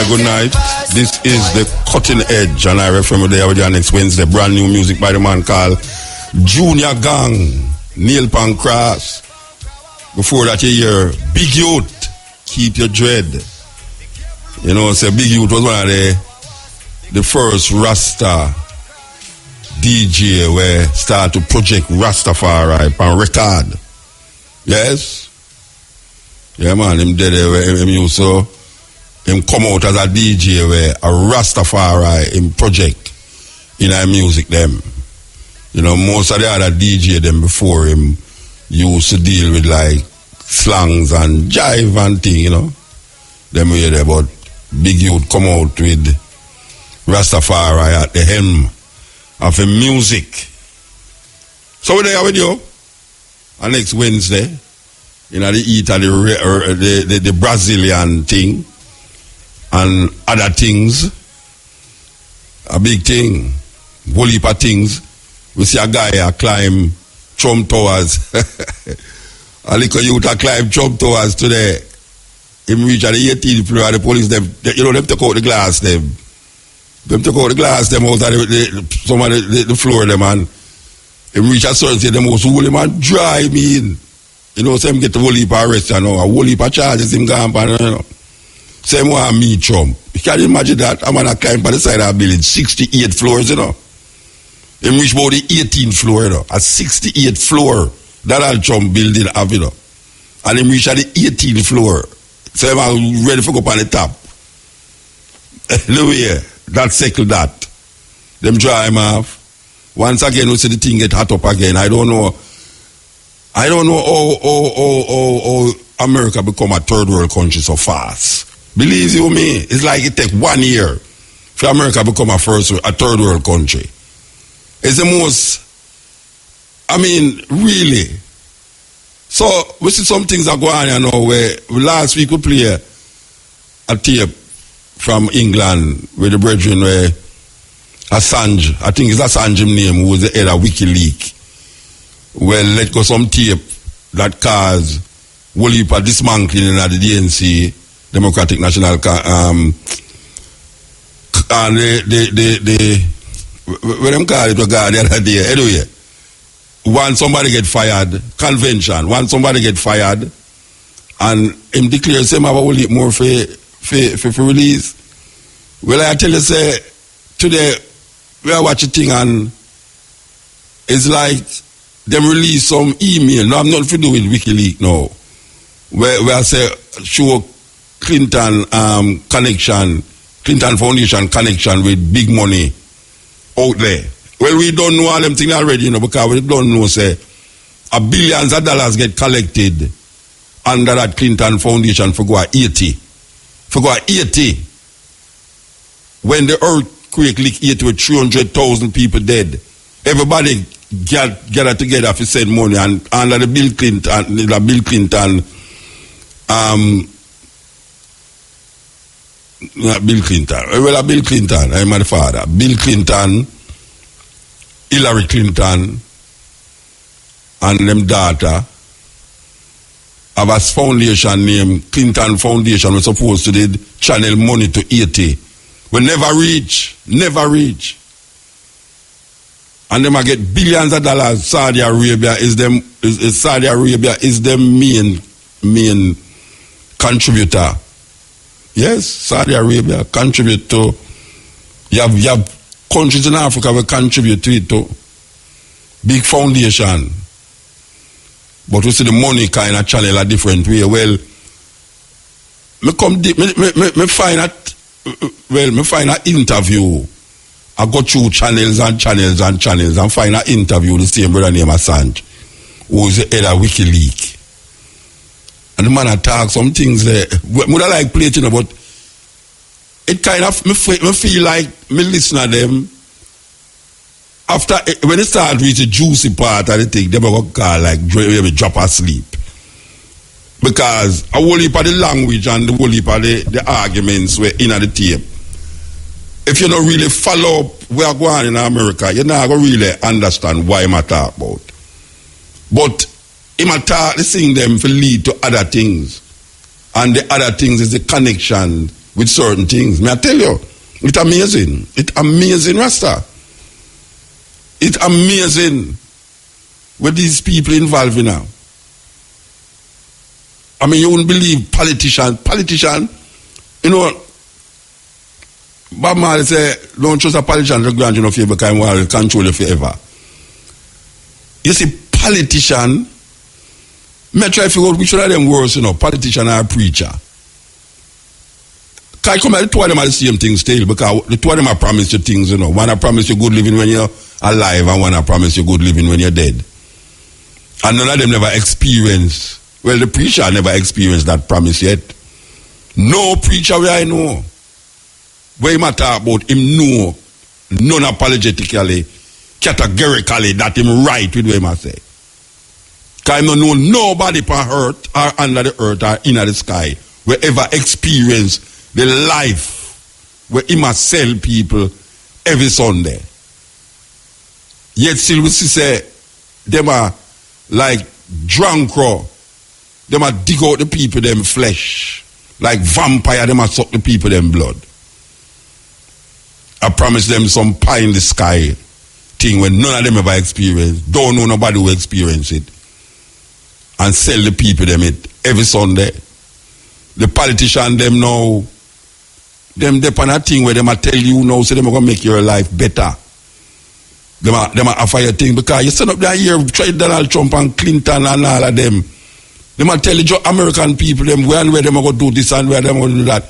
Good night. This is the Cutting Edge, and Irie Fm there with you next Wednesday. Brand new music by the man called Junior Gang, Neil Pancras. Before that, you hear Big Youth, Keep Your Dread. You know, say Big Youth was one of the first Rasta DJ where start to project Rastafari on record. Yes? Yeah, man, him dead him used to him come out as a DJ where a Rastafari him project in our music them. You know, most of the other DJ them before him used to deal with like slangs and jive and thing, you know. Them way there, but Big Youth come out with Rastafari at the helm of the music. So we're there with you on next Wednesday. You know, they eat the Brazilian thing and other things. A big thing. Whole heap of things. We see a guy climb Trump Towers. A little youth climb Trump Towers today. Him reach at the 18th floor, the police, them take out the glass, them take out the glass, them out of some of the floor, them, and him reach a certain say, them most hold him and drive me in. You know, say him get the whole heap of arrest, you know, a whole heap of charges him gone, you know. Say him want me Trump. You can imagine that? I'm gonna climb by the side of the building, 68 floors, you know. Him reach about the 18th floor, you know, a 68th floor, that all Trump building have, you know. And him reach at the 18th floor. So I'm ready for go up on the top. Look here, that settle that. Them dry him off. Once again, we see the thing get hot up again. I don't know how America become a third world country so fast. Believe you me, it's like it take 1 year for America become a third world country. It's the most, I mean, really. So we see some things are going on, you know, where last week we play a tape from England with the brethren where Assange, I think it's Assange's name, who was the head of WikiLeaks. Well, let go some tape that caused whole heap of dismantling in the DNC, Democratic National, and what them call it, the other day, anyway. Once somebody get fired, convention, once somebody get fired, and him declare him have a whole heap more for release. Well, I tell you, say, today, we are watching thing and it's like them release some email. No, I'm not to do with WikiLeaks now. Where I say show Clinton connection, Clinton Foundation connection with big money out there. Well, we don't know all them things already, you know, because we don't know, say, billions of dollars get collected under that Clinton Foundation for go at 80. For go at 80. When the earthquake lick 80 with 300,000 people dead, everybody gathered together to send money, and under the Bill Clinton, I'm my father. Bill Clinton, Hillary Clinton, and them daughter have a foundation named Clinton Foundation. We're supposed to did channel money to 80. We never reach. And them get billions of dollars. Saudi Arabia is them main contributor. Yes, Saudi Arabia contribute to. You have countries in Africa will contribute to it too. Big foundation. But we see the money kind of channel a different way. Well, me find an interview. I go through channels and find an interview the same brother named Assange, who is the head of WikiLeaks. And the man attack some things there. Would I like play it, you know, but it kind of, me feel like me listen to them. After, when it start reach the juicy part of the thing, they will call like drop asleep. Because a whole heap of the language and the whole heap of the arguments were in the tape. If you don't really follow up where going on in America, you're not going to really understand why I'm talk about. But him talk, the thing them for lead to other things. And the other things is the connection with certain things. May I tell you, it's amazing. It's amazing, Rasta. It's amazing with these people involved now. I mean, you wouldn't believe politician, you know, Bob Marley say, don't trust a politician to grant you no favor because he will control you forever. You see, politician, me try to figure out which one of them worse, you know, politician or preacher. Because I come out, the two of them are the same thing still, because the two of them are promised you things, you know. One I promise you good living when you're alive, and one I promise you good living when you're dead. And none of them never experience. Well, the preacher never experienced that promise yet. No preacher where I know, where him talk about him know, non-apologetically, categorically, that him right with what him say. Because I don't know nobody on earth or under the earth or in the sky will ever experience the life where he must sell people every Sunday. Yet still we see say, them are like drunk raw. Them a dig out the people them flesh. Like vampire, them a suck the people them blood. I promise them some pie in the sky thing when none of them ever experience. Don't know nobody will experience it. And sell the people them it every Sunday. The politician them now, them depend on a thing where them a tell you now, so them are gonna make your life better. Them a offer your thing because you stand up there here, try Donald Trump and Clinton and all of them. Them a tell you American people them where and where them are gonna do this and where them are gonna do that.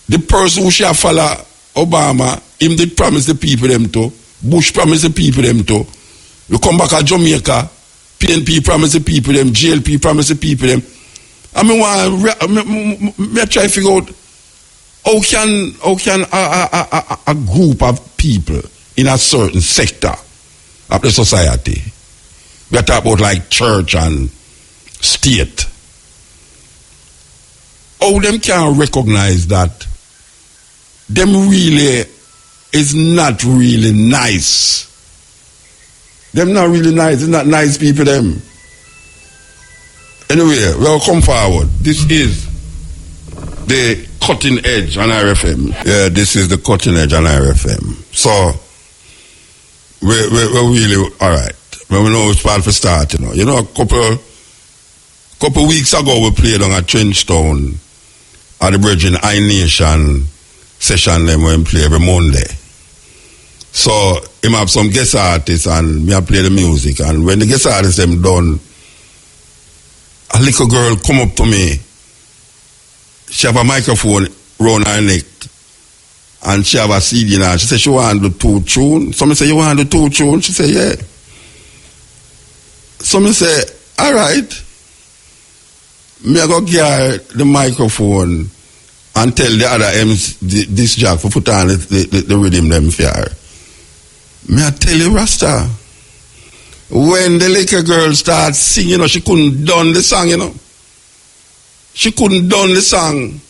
The person who shall follow Obama, him did promise the people them to. Bush promised the people them to. You come back at Jamaica, PNP promised the people them, GLP promised the people them. I mean, me try to figure out how can a group of people in a certain sector of the society, we talk about like church and state, how them can recognize that them really is not really nice. Them not really nice. It's not nice people, them. Anyway, we'll come forward. This is the cutting edge on Irie FM. Yeah, this is the cutting edge on Irie FM. So, we're really, all right. Well, we know it's part for start, you know. You know, a couple weeks ago, we played on a Trenchtown at the bridge in I-Nation session them when we play every Monday. So, him have some guest artists and me I play the music. And when the guest artists them done, a little girl come up to me. She have a microphone round her neck. And she have a CD now. She said she want to do 2 tunes. Somebody say, you want to do 2 tunes? She said, yeah. Somebody say, all right. Me I go give her the microphone and tell the other M's this jack for put on the rhythm them for her. Me I tell you, Rasta, when the little girl starts singing, you know, she couldn't done the song, you know. She couldn't done the song.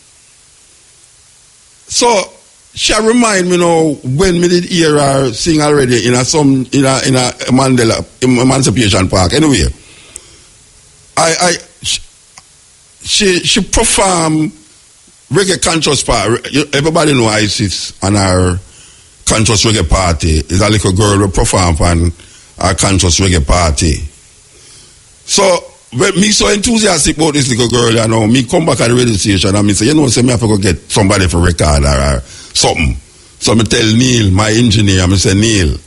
So she remind me, you know, when me did hear her sing already in a Mandela Emancipation Park. Anyway, she performed reggae conscious party. Everybody know ISIS and our conscious reggae party is a little girl who perform on our conscious reggae party. So when me so enthusiastic about this little girl, you know, me come back at the radio station and me say, you know, say me have to go get somebody for record or something. So me tell Neil, my engineer, me say, Neil,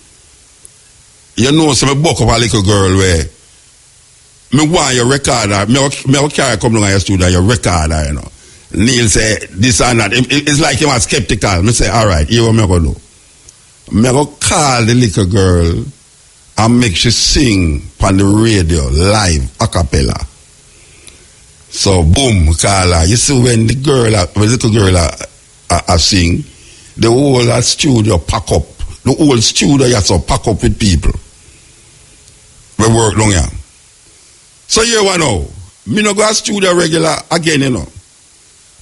you know, so me buck up a little girl where me want your recorder, me carry come down to your studio, your recorder, you know. Neil say, this and that. It's like he was skeptical. Me say, all right, here what me go do. Me go call the little girl and make she sing on the radio, live, a cappella. So, boom, call her. You see when the little girl sing, the whole studio pack up. The whole studio has to pack up with people. We work long here. So you know, me no go to studio regular again, you know.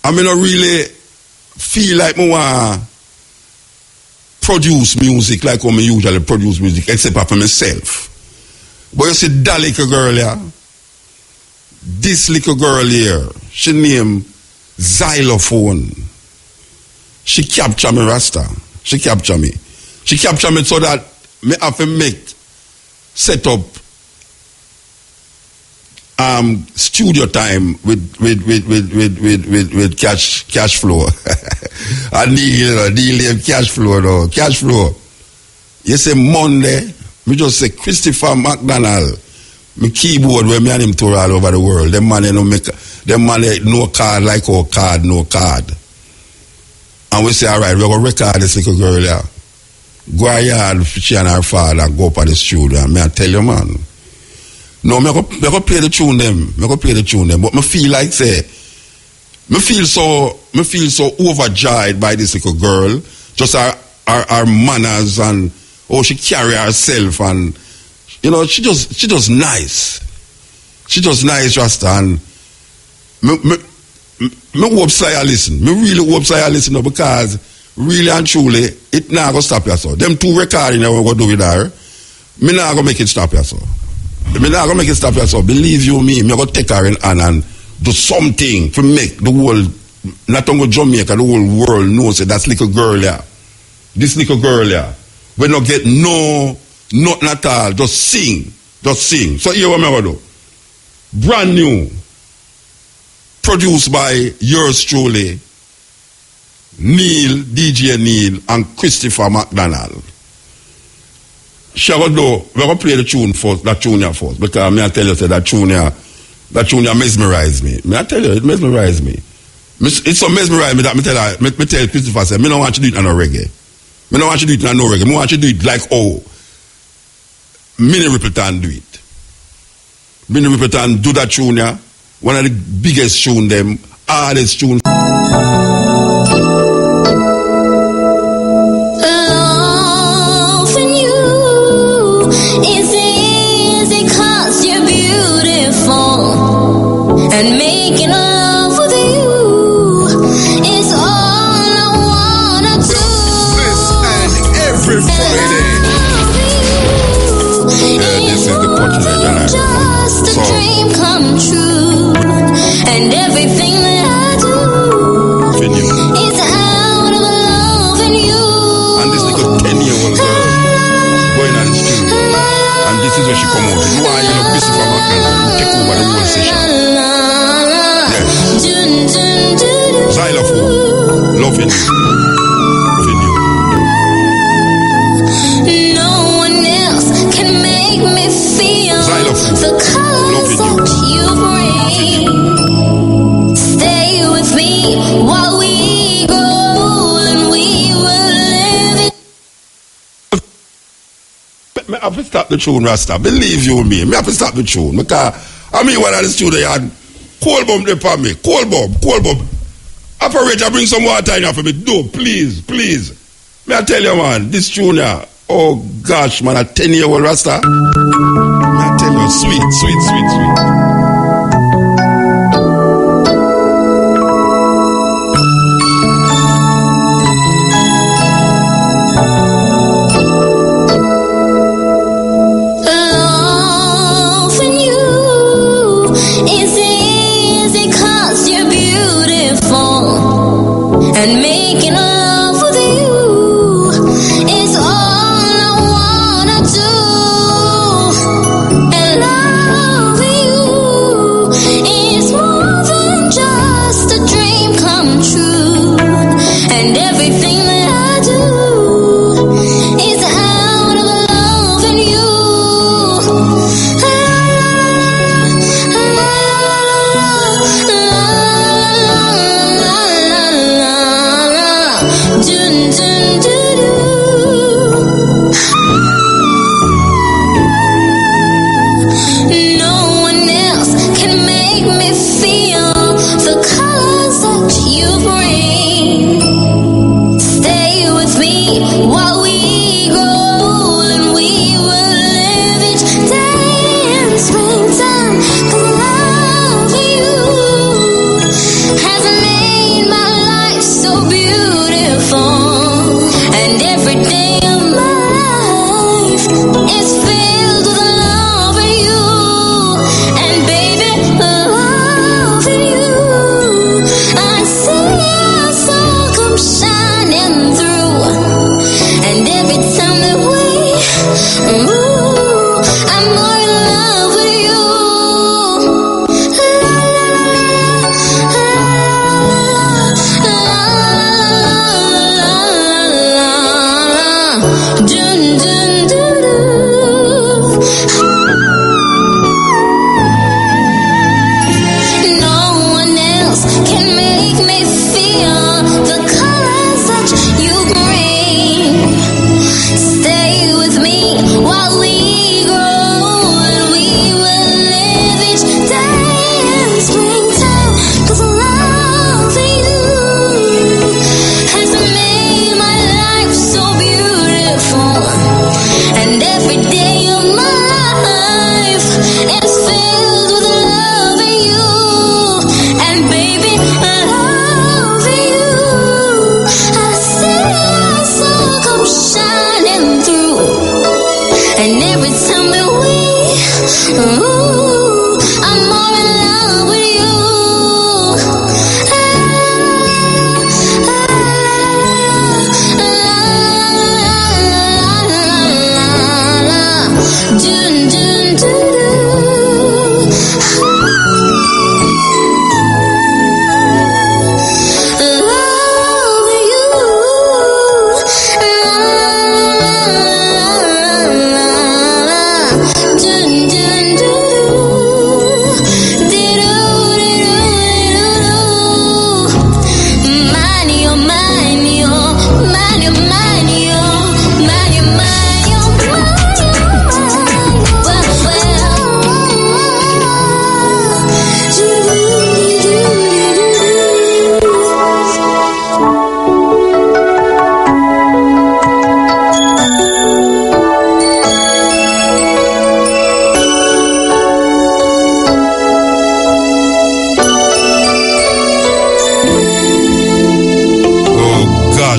I mean, I really feel like me want produce music like how me usually produce music, except for myself. But you see that little girl here, this little girl here, she named Xylophone. she capture me, Rasta. She capture me. She capture me so that me have to set up studio time with cash flow. I need cash flow though. Cash flow. You say Monday, me just say Christopher McDonald. My keyboard where me and him tour all over the world. Them man no card like our card, no card. And we say, alright, we're gonna record this little girl here. Go ahead, she and her father go up at the studio. And I tell you, man. No, me go play the tune them. Me go play the tune them. But me feel like say, me feel so overjoyed by this little girl. Just her manners and how she carry herself, and you know, she just nice. She just nice, Rasta. And me hope say I listen. Me really hope say I listen now, because really and truly, it not gonna stop you so. Them two recording that we're gonna do with her, me not gonna make it stop you so. Me not gonna make it stop you so. Believe you me gonna take her in hand and do something to make the whole, not only Jamaica, the whole world knows that that's little girl here. This little girl here. We not get nothing at all. Just sing. So here what I'm gonna do. Brand new. Produced by yours truly, DJ Neil, and Christopher McDonald. We're gonna play the tune first, that tune here first, because I tell you that tune here mesmerized me. I tell you, it mesmerized me. It's so mesmerized me that me tell Christopher, say, me don't want you to do it in no reggae. Me don't want you to do it in no reggae. Me want you to do it like Minnie Rippleton do it. Minnie Rippleton do that tune here. One of the biggest tune them, hardest tune. Loving you is easy 'cause you're beautiful, and making love with you is all I wanna do. This and every Friday. Yeah, this is the Cutting Edge. Just a dream come true. And everything that I do is out of loving you. And this little 10-year-old girl going on the street. And this is where she come out. You are, Christopher McDonald, take over the whole session. Yes. Xylophone, loving you. No one else can make me feel Xylophone, the colors that you bring. Stay with me while we grow and we will live it. I have to stop the tune, Rasta. Believe you me. I have to stop the tune. Because I mean, one of the studio had cold bomb there for me. Cold bomb. Operator, bring some water in here for me. Do, please. May I tell you, man, this tune here, oh gosh, man, a 10-year-old Rasta. May I tell you, sweet. And making love with you is all I wanna do. And loving you is more than just a dream come true. And everything that I do is out of loving you. No one else can make me feel the colors that you bring.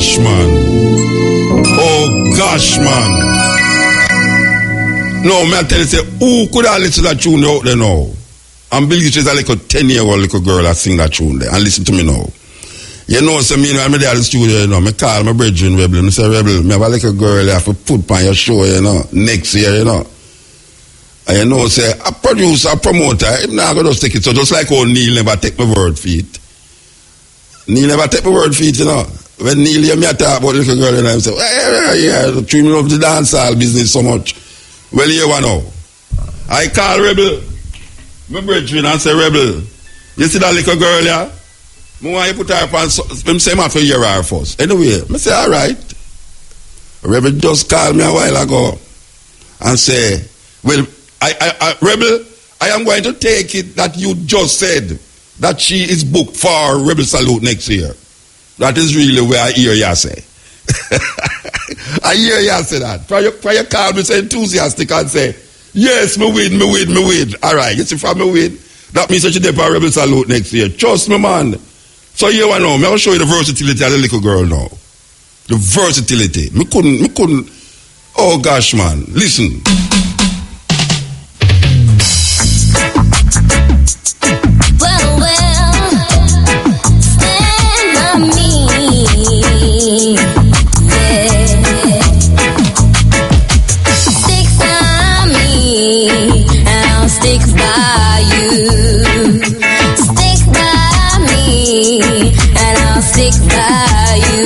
gosh, man. Oh, gosh, man. No, man, I tell you, say, who could have listened to that tune out there now? And believe she's like a 10-year-old little girl that sing that tune there. And listen to me now. You know, so me, I'm there at the studio, you know, I call my brethren Rebel. I say, Rebel, me have a little girl you have to put on your show, you know, next year, you know. And you know, say, a producer, a promoter, I'm not going to just take it. So just like how Neil never take my word for it. Neil never take my word for it, you know. When Neil hear me talk about the little girl, and I say, yeah, treat me of the dancehall business so much. Well, here one now. I call Rebel, my brethren, and say, Rebel, you see that little girl, yeah? I want you put her up on, I'm saying I have to hear her first. Anyway, I say, all right. Rebel just called me a while ago and say, well, Rebel, I am going to take it that you just said that she is booked for Rebel Salute next year. That is really where I hear you say. I hear you say that. For you call me so enthusiastic and say, yes, me win. All right, you see, for me win, that means that you're there for Rebel Salute next year. Trust me, man. So you know, I'm going to show you the versatility of the little girl now. The versatility. Me couldn't. Oh gosh, man. Listen. Well, stand by me. Yeah. Stick by me, and I'll stick by you. Stick by me, and I'll stick by you.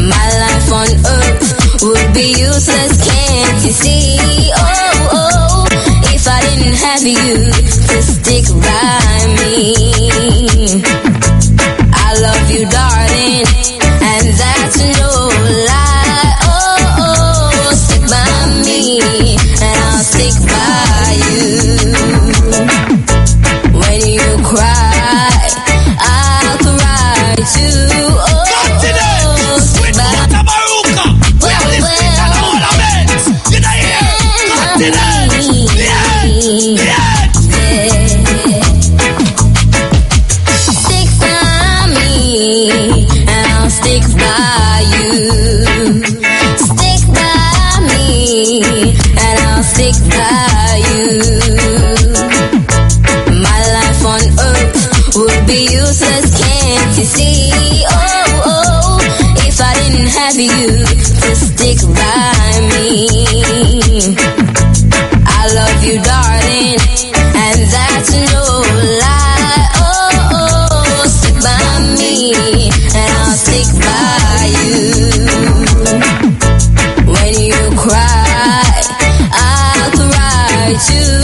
My life on earth would be useless, can't you see? Oh, if I didn't have you to stick by me. I love you, darling, and that's no lie. Oh, stick by me, and I'll stick by you. When you cry, I'll cry too. Oh, stick by me. Mutabaruka, we are listening to the whole of it. You know here, continent, the end. Stick by me, and I'll stick by you. Stick by me, and I'll stick by you. My life on earth would be useless, can't you see? Oh, if I didn't have you to stick by me. I love you, darling, and that's no lie. Oh, stick by me, and I'll stick by you. When you cry, I'll cry too.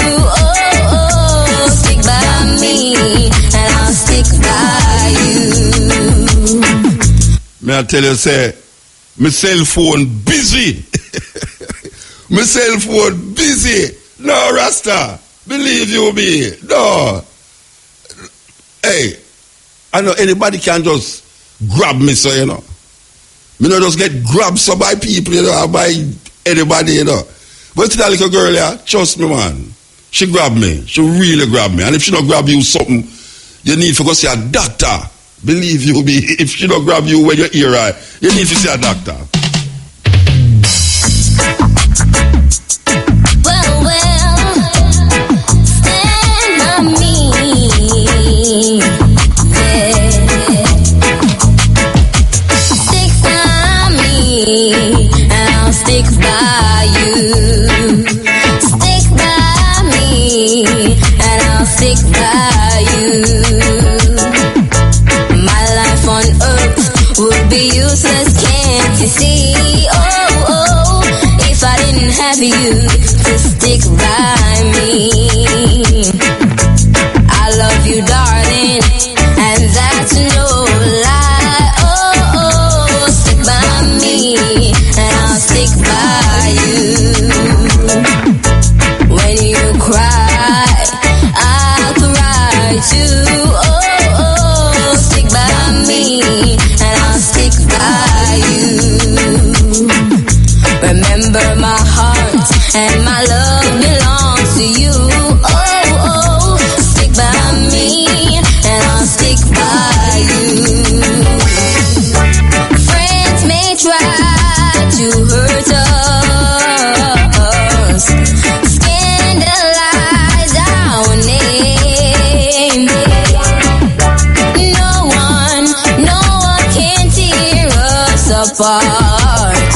Oh, stick by me, and I'll stick by you. May I tell you, say, my cell phone busy. My cell phone busy. No, Rasta. Believe you me. No. Hey, I know anybody can just grab me, so, you know. Me not just get grabbed so by people, you know, or by anybody, you know. But see that little girl, yeah, trust me, man. She grabbed me. She really grabbed me. And if she don't grab you something, you need to go see a doctor. Believe you me, if she don't grab you when you hear her, you need to see a doctor. Well, stand by me. Yeah. Stick by me, and I'll stick by you. Stick by me, and I'll stick by you. My life on earth would be useless, can't you see? Oh, if I didn't have you to stick by me. I love you, darling, and that's no lie. Oh, stick by me, and I'll stick by you. When you cry, I'll cry too. Oh, stick by me, and I'll stick by you. Remember my heart and my apart.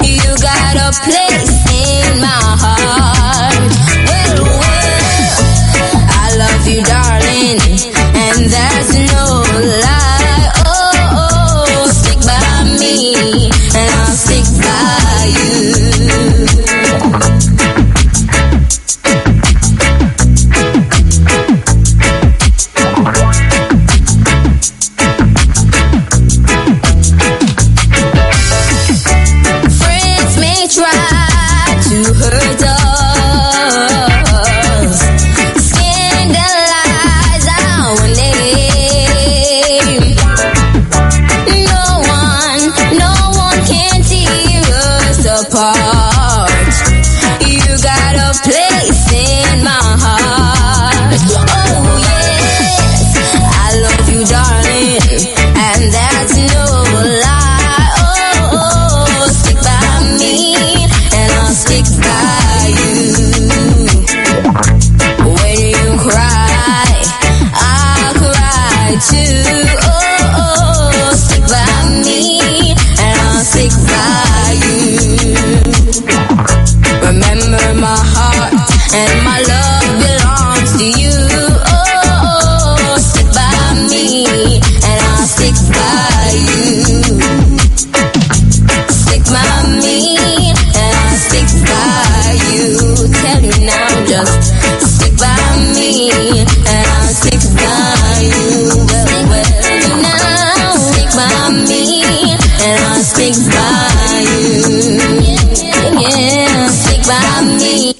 You got a place in my heart. Well, I love you, darling, and that's no lie. Oh, stick by me, and I'll stick by you.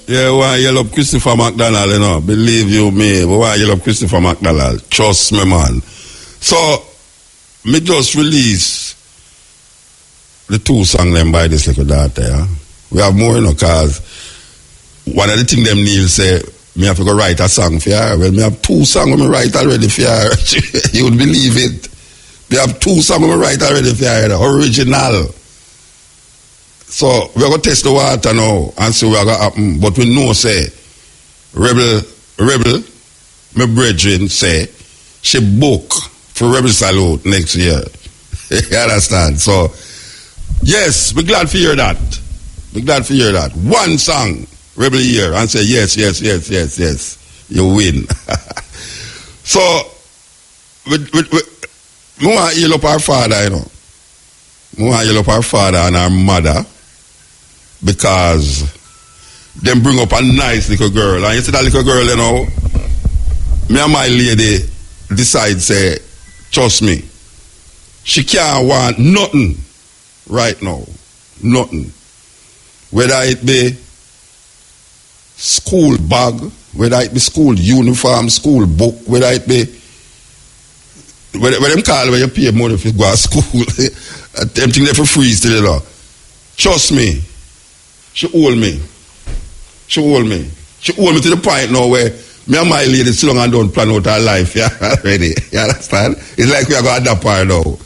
Yeah, why you love Christopher McDonald, you know? Believe you me, but why you love Christopher McDonald? Trust me, man. So, me just release the 2 songs them by this little daughter, yeah? We have more, you know, cause one of the things them Neil say, me have to go write a song for her. Well, me have 2 songs me write already for her. You would believe it. Me have 2 songs me write already for her, the original. So, we're going to test the water now and see what's going to happen. But we know, say, Rebel, my brethren, say, she book for Rebel Salute next year. You understand? So, yes, we're glad to hear that. We're glad to hear that. 1 song, Rebel here, and say, yes, you win. So, we want to heal up our father, you know. We want to heal up our father and our mother. Because them bring up a nice little girl. And you see that little girl, you know, me and my lady decide, say, trust me, she can't want nothing right now. Nothing. Whether it be school bag, whether it be school uniform, school book, whether it be, when them call when you pay money for go to school, them things they for free still, you know. Trust me. She hold me. She hold me to the point now where me and my lady still and don't plan out her life, yeah, already. You understand? It's like we are going to adapt her now.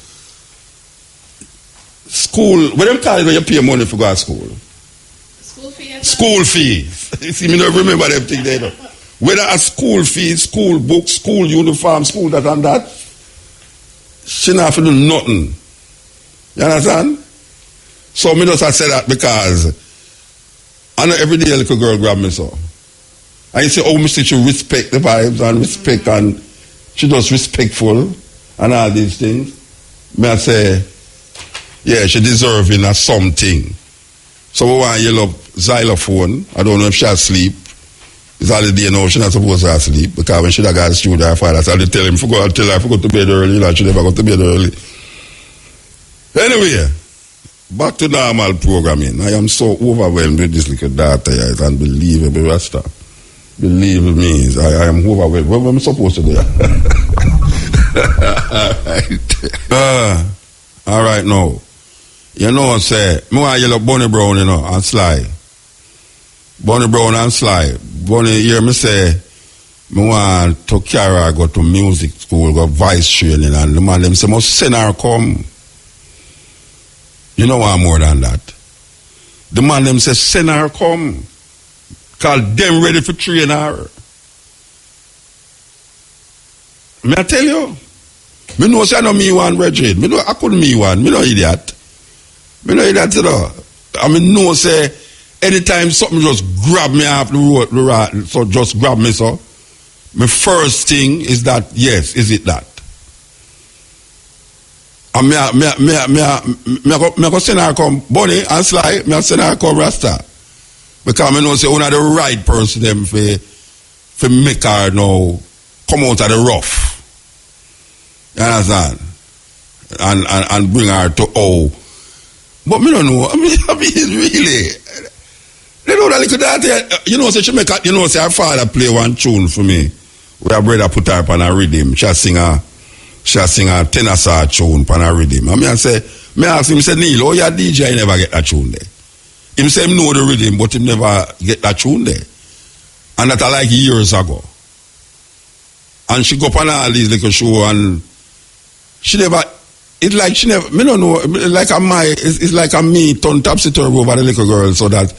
School, when them call when you pay money for go to school? School fee. School fees. You see, me don't remember them things there. You know. Whether a school fees, school books, school uniform, school that and that, she not have to do nothing. You understand? So me just say that because I know every day a little girl grab me so. And you see how much she respect the vibes and respect and she just respectful and all these things. Me I say, yeah, she deserving of something. So we want you love xylophone. I don't know if she'll sleep. It's all the day now, she's not supposed to sleep because when she got to studio, her father started to tell him, tell her, go to bed early, like she never go to bed early. Anyway, back to normal programming. I am so overwhelmed with this little data here. It's unbelievable, Rasta. Believe me, I am overwhelmed. What am I supposed to do? All right, now. You know what I say? I want you look Bunny Brown, you know, and Sly. Bunny Brown and Sly. Bunny, hear me say, I want to carry her go to music school, go voice training, and the man them say, must send her come. You know what more than that? The man them say, send her come. Call them ready for train her. May I tell you? Me know say I know me one, Reggie. Me know I couldn't me one. Me no idiot. Me know that, you know. I mean, no say, anytime something just grab me off the road, so just grab me, so. My first thing is that, yes, is it that? And me go send her come Bunny and Sly, me send her come Rasta. Because I know say one of the right person them for make her now come out of the rough. You understand? And bring her to But me don't know. I mean really. They know that little that you know, say she make you know, say her father play one tune for me. Where her brother put her up on a rhythm. She sing a tenor saw tune on a rhythm. And me ask him, say, Neil, oh yeah, DJ never get that tune there. Him say him know the rhythm, but him never get that tune there. And that like years ago. And she go up on all these little show and she never, it's like she never, me don't know, it's like a me turn topsy-turvy over the little girl so that,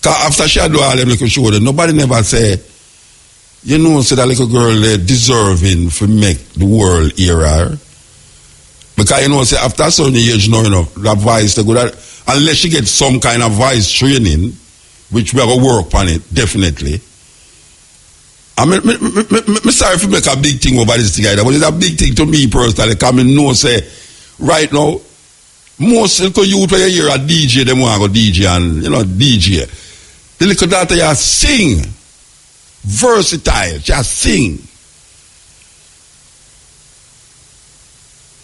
cause after she had do all them little show, nobody never say, you know, say that little girl deserving to make the world hear her. Because you know, say after a certain age now, you know, that voice, unless she gets some kind of voice training, which we have to work on it, definitely. I mean, me sorry if you make a big thing over this thing, but it's a big thing to me personally, because I know, say, right now, most little youth when you hear a DJ, they want to go DJ and, you know, DJ. The little daughter, you sing. Versatile, just sing.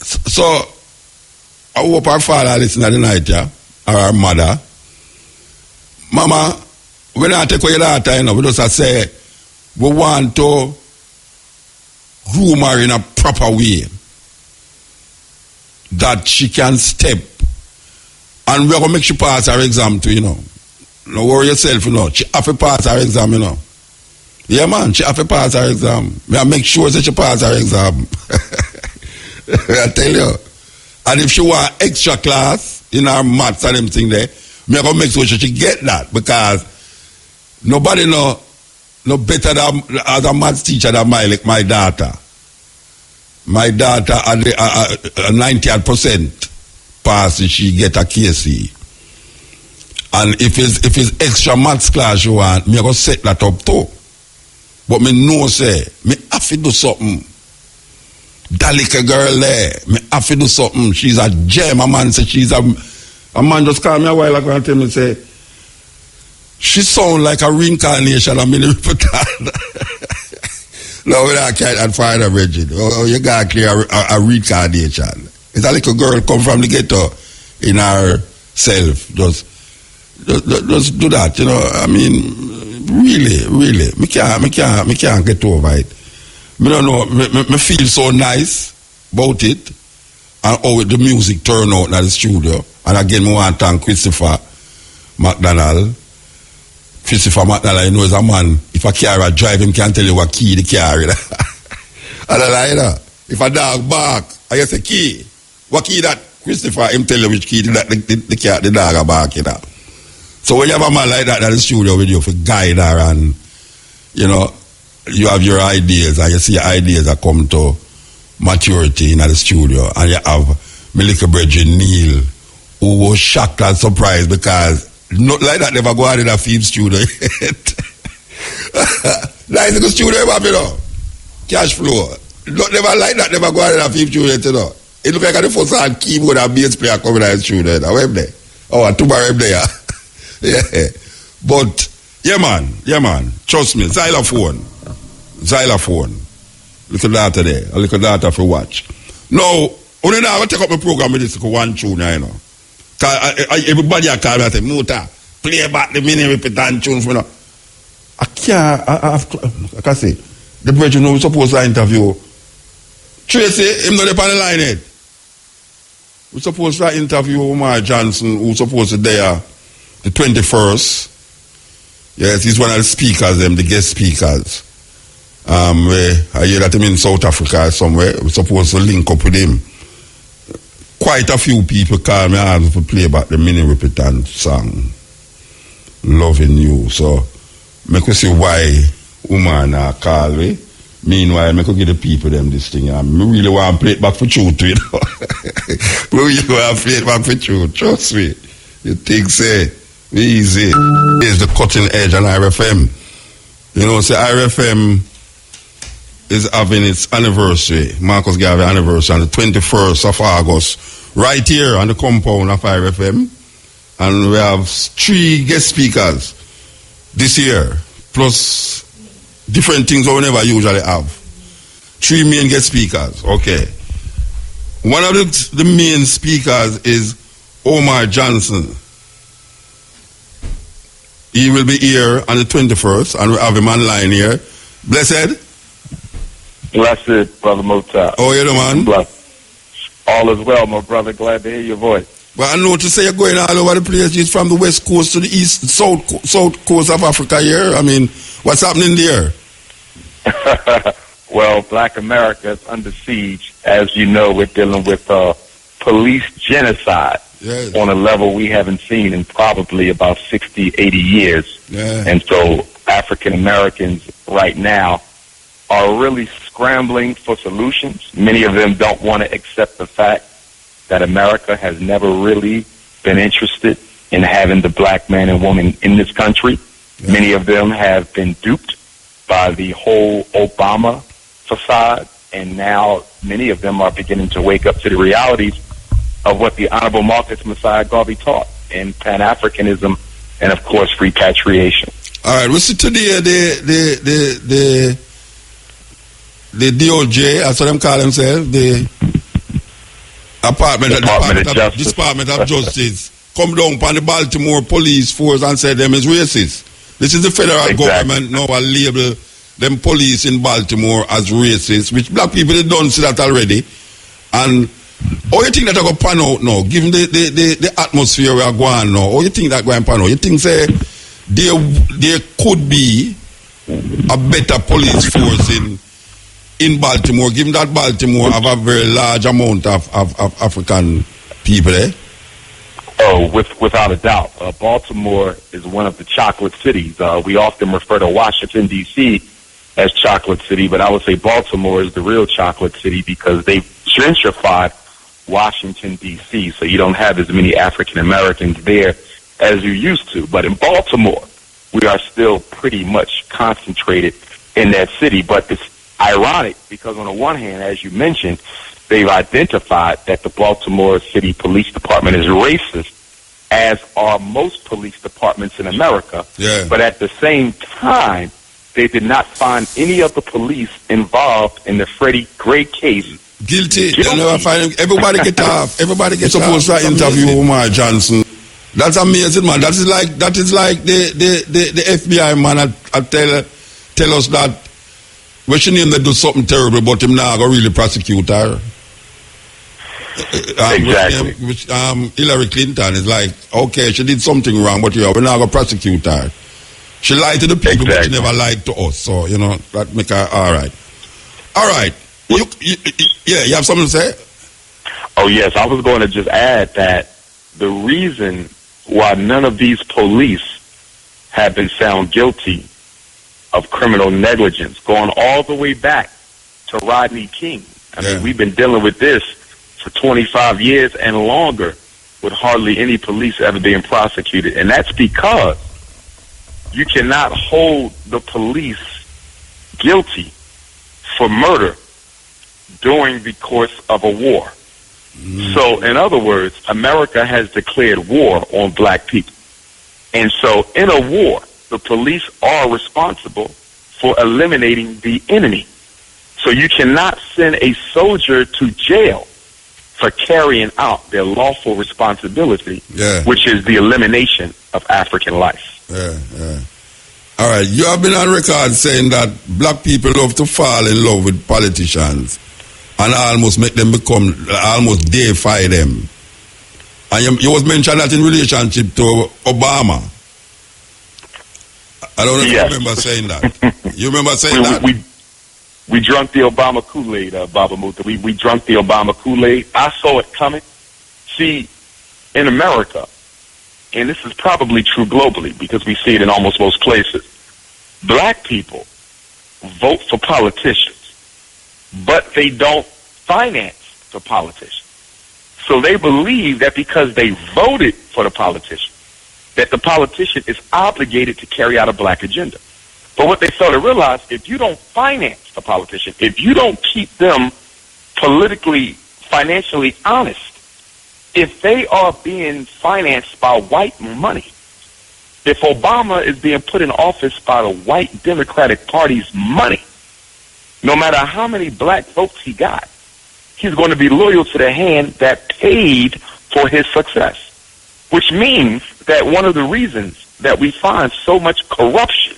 So, I hope our father listen at the night, yeah, or our mother. Mama, when I take away your daughter, you know, we just say, we want to groom her in a proper way that she can step, and we're going to make she pass her exam too, you know. Don't worry yourself, you know. She have to pass her exam, you know. Yeah, man, she have to pass her exam. I make sure that she pass her exam. I tell you. And if she want extra class in her maths and everything there, me going to make sure she get that. Because nobody know better than as a maths teacher than my daughter. My daughter at 90% pass, she get a KC. And if it's extra maths class you want, me going to set that up too. But me know say, me have to do something. That little girl there, me have to do something. She's a gem. A man say she's a man just called me a while ago and tell me, say, she sound like a reincarnation of Minnie Ripperton. No, I can't find a virgin. Oh, you got to clear a reincarnation. It's a little girl come from the ghetto in herself. Just do that, you know. I mean, really, me can't get over it. Me don't know, me feel so nice about it and how the music turn out in the studio. And again, I want to thank Christopher McDonald. Christopher McDonald, you know, is a man, if a car drive, him can't tell you what key the car is. And I like that. If a dog bark, I just say, key. What key that? Christopher, him tell you which key the dog are barking at. So when you have a man like that in the studio with you for guide her and, you know, you have your ideas and you see your ideas that come to maturity in the studio, and you have my little brother Neil, who was shocked and surprised because not like that never go out in a film studio yet. Nice little studio, you know. Cash flow. Not never like that, never go out in a film studio yet, you know. It look like the first hand keyboard and bass player coming out in the studio. I went there. Oh, tomorrow there. Yeah. But, yeah man. Trust me, xylophone. Little data there. A little data for watch. Now, only now I take up my program with this one tune, you know. Everybody I call me and say, Muta, play back the mini repeat tune for me. I can't say. The brethren who was supposed to interview Tracy, him not up on the line yet. We supposed to interview Umar Johnson, who's supposed to be there the 21st. Yes, he's one of the speakers, the guest speakers. I hear that him in South Africa somewhere. We're supposed to link up with him. Quite a few people call me and ask to play back the mini repeatant song, Loving You. So, I could see why Umar now call me. Meanwhile, I could give the people them this thing. I really want to play it back for truth, you know. you have faith back with you. Trust me. You think, say, easy. It's the cutting edge on Irie FM. You know, say Irie FM is having its anniversary. Marcus Garvey anniversary on the 21st of August. Right here on the compound of Irie FM. And we have 3 guest speakers this year. Plus different things that we never usually have. 3 main guest speakers. Okay. One of the main speakers is Umar Johnson. He will be here on the 21st, and we have him online here. Blessed? Blessed, Brother Mota. Oh, you know, man? Blessed. All is well, my brother. Glad to hear your voice. Well, I know to say you're going all over the place. You're from the west coast to the east, south coast of Africa here. I mean, what's happening there? Well, Black America is under siege. As you know, we're dealing with police genocide on a level we haven't seen in probably about 60, 80 years. Yeah. And so African Americans right now are really scrambling for solutions. Many of them don't want to accept the fact that America has never really been interested in having the black man and woman in this country. Yeah. Many of them have been duped by the whole Obama facade, and now many of them are beginning to wake up to the realities of what the Honorable Marcus Messiah Garvey taught in Pan-Africanism and, of course, repatriation. All right, we see today the DOJ, that's what them call themselves, the Department of Justice, come down upon the Baltimore police force and say them is racist. This is the federal government now will label them police in Baltimore as racist, which black people they don't see that already. And how you think that I go pan out now, given the atmosphere we are going now? How you think that going pan out? You think say there could be a better police force in Baltimore, given that Baltimore have a very large amount of African people, eh? Oh, without a doubt. Baltimore is one of the chocolate cities. We often refer to Washington, D.C. as chocolate city, but I would say Baltimore is the real chocolate city because they've gentrified Washington, D.C., so you don't have as many African Americans there as you used to. But in Baltimore, we are still pretty much concentrated in that city. But it's ironic because on the one hand, as you mentioned, they've identified that the Baltimore City Police Department is racist, as are most police departments in America. Yeah. But at the same time, they did not find any of the police involved in the Freddie Gray case. Guilty. They'll never find him. Everybody get off. Everybody gets supposed to interview Umar Johnson. That's amazing, man. That is like the FBI man I tell us that we shouldn't even do something terrible, but him now go really prosecute her. Exactly. Hillary Clinton is like, okay, she did something wrong, but we're not going to prosecute her. She lied to the people, but she never lied to us. So, you know, that make her all right. All right. You have something to say? Oh, yes. I was going to just add that the reason why none of these police have been found guilty of criminal negligence, going all the way back to Rodney King. I mean, we've been dealing with this for 25 years and longer with hardly any police ever being prosecuted. And that's because you cannot hold the police guilty for murder during the course of a war. So, in other words, America has declared war on black people. And so, in a war, the police are responsible for eliminating the enemy. So you cannot send a soldier to jail for carrying out their lawful responsibility, which is the elimination of African life. All right, you have been on record saying that black people love to fall in love with politicians and almost make them almost deify them. And you was mentioned that in relationship to Obama. I don't know if you remember saying that. You remember saying that? We drunk the Obama Kool-Aid, Baba Muta. We drunk the Obama Kool-Aid. I saw it coming. See, in America, and this is probably true globally because we see it in almost most places, black people vote for politicians, but they don't finance the politicians. So they believe that because they voted for the politician, that the politician is obligated to carry out a black agenda. But what they fail to realize, if you don't finance the politician, if you don't keep them politically, financially honest, if they are being financed by white money, if Obama is being put in office by the white Democratic Party's money, no matter how many black votes he got, he's going to be loyal to the hand that paid for his success. Which means that one of the reasons that we find so much corruption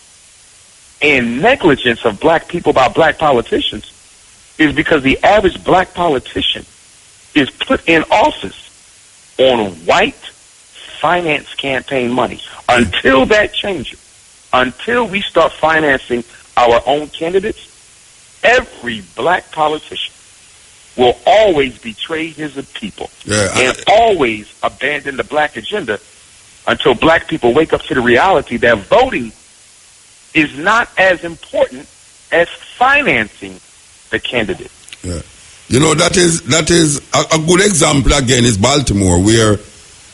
and negligence of black people by black politicians is because the average black politician is put in office on white finance campaign money. Until that changes, until we start financing our own candidates, every black politician will always betray his people and always abandon the black agenda until black people wake up to the reality that voting is not as important as financing the candidate. Yeah. You know, that is a good example again is Baltimore, where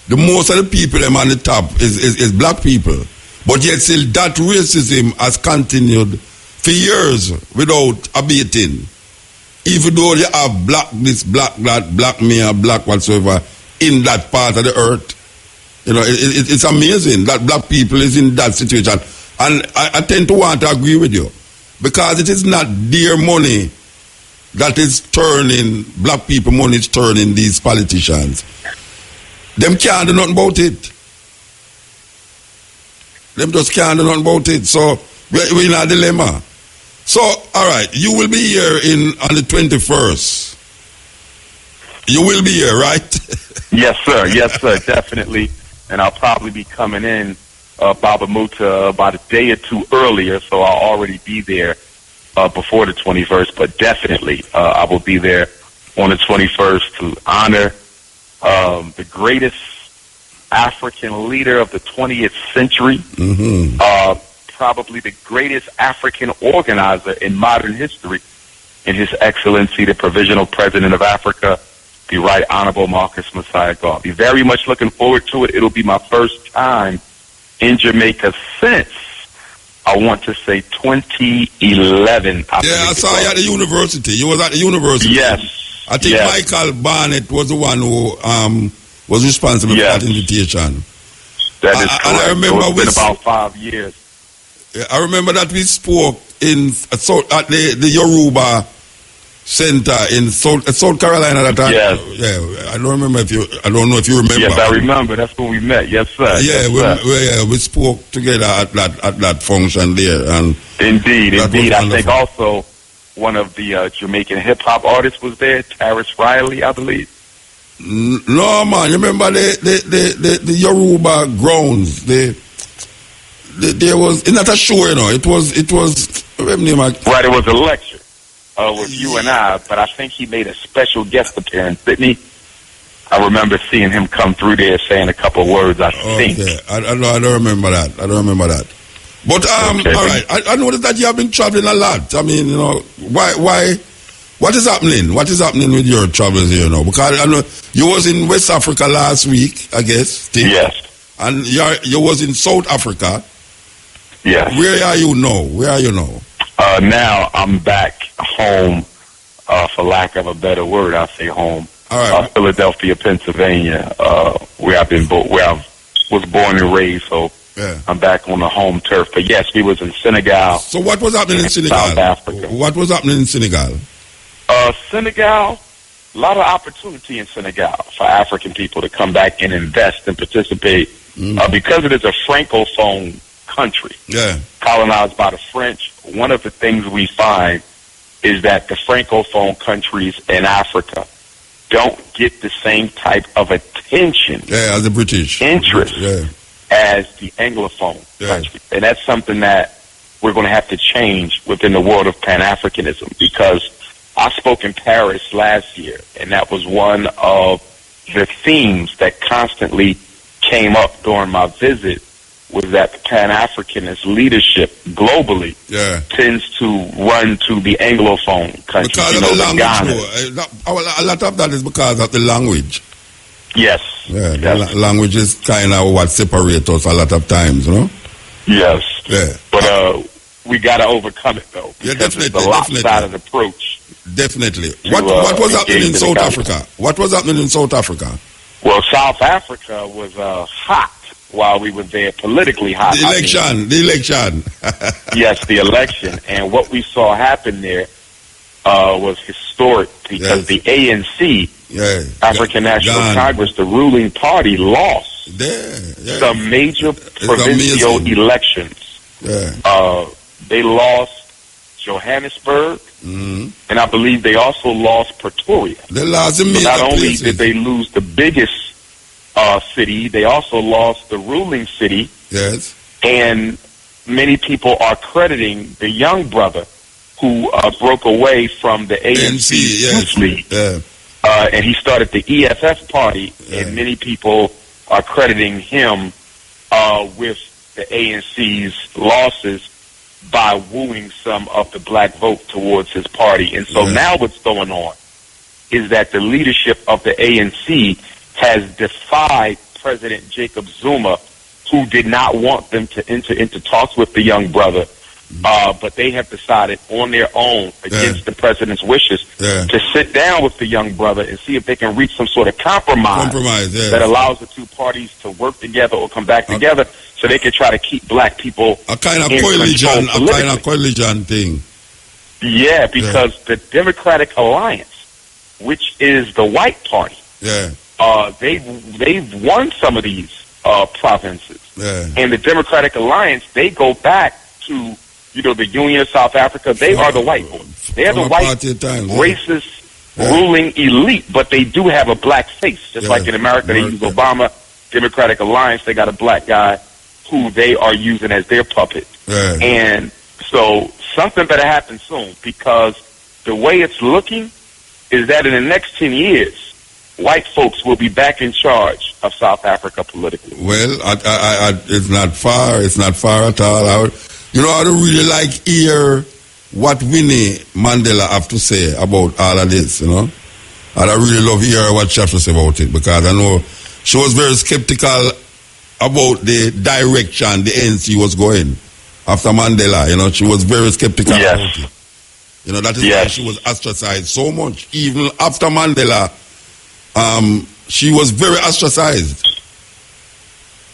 the most of the people them on the top is black people. But yet still that racism has continued for years without abating. Even though you have black this, black that, black mayor, black whatsoever in that part of the earth. You know, it's amazing that black people is in that situation. And I tend to want to agree with you. Because it is not their money that is turning, black people money is turning these politicians. Them can't do nothing about it. Them just can't do nothing about it. So we're in a dilemma. So, all right, you will be here on the 21st. You will be here, right? Yes, sir. Yes, sir. Definitely. And I'll probably be coming in, Baba Muta, about a day or two earlier, so I'll already be there before the 21st. But definitely, I will be there on the 21st to honor the greatest African leader of the 20th century. Probably the greatest African organizer in modern history, in His Excellency, the Provisional President of Africa, the Right Honorable Marcus Messiah Garvey. Be very much looking forward to it. It'll be my first time in Jamaica since, I want to say, 2011. I saw you at the university. You was at the university. Yes. I think Michael Barnett was the one who was responsible for that invitation. That is correct. And I remember it's been about 5 years. I remember that we spoke at the Yoruba Center in South Carolina that time. Yes. Yeah, I don't know if you remember. Yes, I remember. That's when we met. Yes, sir. Yeah, yes, we spoke together at that function there. And indeed. I think also one of the Jamaican hip hop artists was there, Taris Riley, I believe. No, man. You remember the Yoruba grounds? There was not a show, you know. It was right. It was a lecture with you and I, but I think he made a special guest appearance, didn't he? I remember seeing him come through there saying a couple words. I think. I don't remember that. But okay. All right. I noticed that you have been traveling a lot. I mean, you know, why? What is happening? What is happening with your travels here now? Because I know you was in West Africa last week, I guess. Yes. And you was in South Africa. Yes. Where are you now? Now I'm back home, for lack of a better word, I'll say home. All right. Philadelphia, Pennsylvania, where I was born and raised. So I'm back on the home turf. But yes, we was in Senegal. So what was happening in Senegal? South Africa. What was happening in Senegal? Senegal, a lot of opportunity in Senegal for African people to come back and invest and participate because it is a francophone country, colonized by the French. One of the things we find is that the francophone countries in Africa don't get the same type of attention as the British interest as the Anglophone country. And that's something that we're going to have to change within the world of Pan-Africanism, because I spoke in Paris last year, and that was one of the themes that constantly came up during my visit, was that the Pan-Africanist leadership globally tends to run to the Anglophone countries. Because of the language. A lot of that is because of the language. Yes. Yeah, Yes. language is kind of what separates us a lot of times, you know? Yes. Yeah. But we got to overcome it, though. Yeah, Because definitely, it's a lopsided approach. Definitely. To, What was happening in engage in South the Africa? What was happening in South Africa? Well, South Africa was hot while we were there, politically hot. The election. Yes, the election. And what we saw happen there was historic because the ANC, African National Congress, the ruling party, lost some major provincial elections. Yeah. They lost Johannesburg, and I believe they also lost Pretoria. They lost so not only did they lose the biggest city, they also lost the ruling city. Yes. And many people are crediting the young brother who broke away from the ANC Youth League. Yeah. And he started the EFF party, and many people are crediting him with the ANC's losses by wooing some of the black vote towards his party. And so now what's going on is that the leadership of the ANC has defied President Jacob Zuma, who did not want them to enter into talks with the young brother. But they have decided on their own, against the president's wishes, to sit down with the young brother and see if they can reach some sort of compromise that allows the two parties to work together or come back together so they can try to keep black people a kind of in coalition, control a kind of coalition thing. Yeah, because the Democratic Alliance, which is the white party, they've won some of these provinces. And the Democratic Alliance, they go back to the Union of South Africa. They are the white ones. They are the white racist ruling elite, but they do have a black face. Just like in America, they use Obama. Democratic Alliance, they got a black guy who they are using as their puppet. And so something better happen soon, because the way it's looking is that in the next 10 years, white folks will be back in charge of South Africa politically. Well, it's not far. It's not far at all. I don't really like hear what Winnie Mandela have to say about all of this, And I really love hear what she has to say about it, because I know she was very skeptical about the direction the ANC was going after Mandela. She was very skeptical about it. That is why she was ostracized so much. Even after Mandela, she was very ostracized.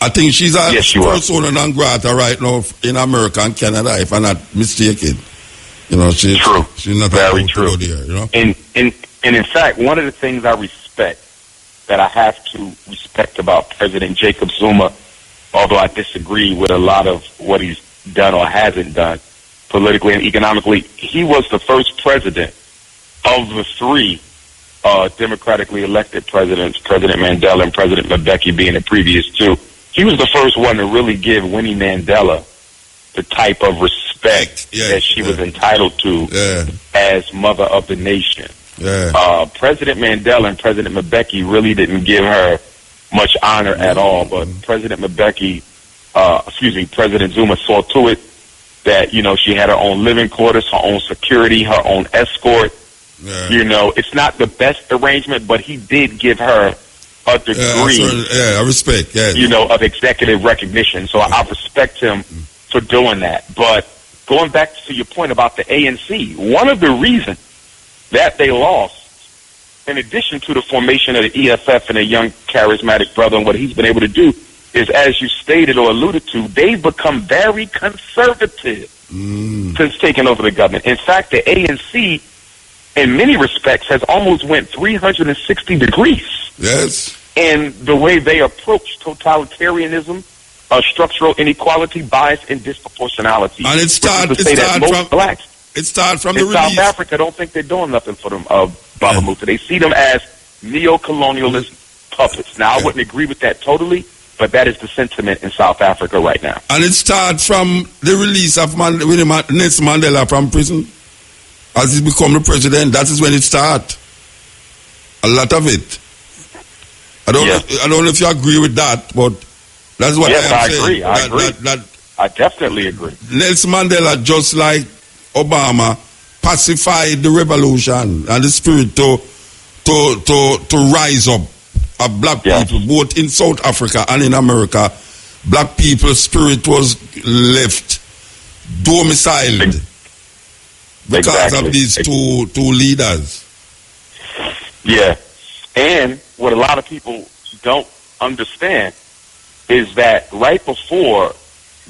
I think she's a persona non grata right now in America and Canada, if I'm not mistaken. She's not very true. There, And in fact, one of the things I respect, that I have to respect about President Jacob Zuma, although I disagree with a lot of what he's done or hasn't done politically and economically, he was the first president of the three democratically elected presidents, President Mandela and President Mbeki being the previous two. He was the first one to really give Winnie Mandela the type of respect that she was entitled to as mother of the nation. President Mandela and President Mbeki really didn't give her much honor at all, but President Zuma saw to it that, she had her own living quarters, her own security, her own escort. It's not the best arrangement, but he did give her a degree I respect, of executive recognition. So I respect him for doing that. But going back to your point about the ANC, one of the reasons that they lost, in addition to the formation of the EFF and a young charismatic brother and what he's been able to do, is, as you stated or alluded to, they've become very conservative since taking over the government. In fact, the ANC, in many respects, has almost went 360 degrees. Yes. In the way they approach totalitarianism, structural inequality, bias, and disproportionality. And it starts from the release. South Africa don't think they're doing nothing for them, Baba Muta. They see them as neo-colonialist puppets. Now, I wouldn't agree with that totally, but that is the sentiment in South Africa right now. And it starts from the release of Nelson Mandela from prison. As he become the president, that is when it starts. A lot of it. I don't know if you agree with that, but that's what I agree. I definitely agree. Nelson Mandela, just like Obama, pacified the revolution and the spirit to rise up of black Yes. people, both in South Africa and in America. Black people's spirit was left domiciled because Exactly. of these two leaders. Yeah. And what a lot of people don't understand is that right before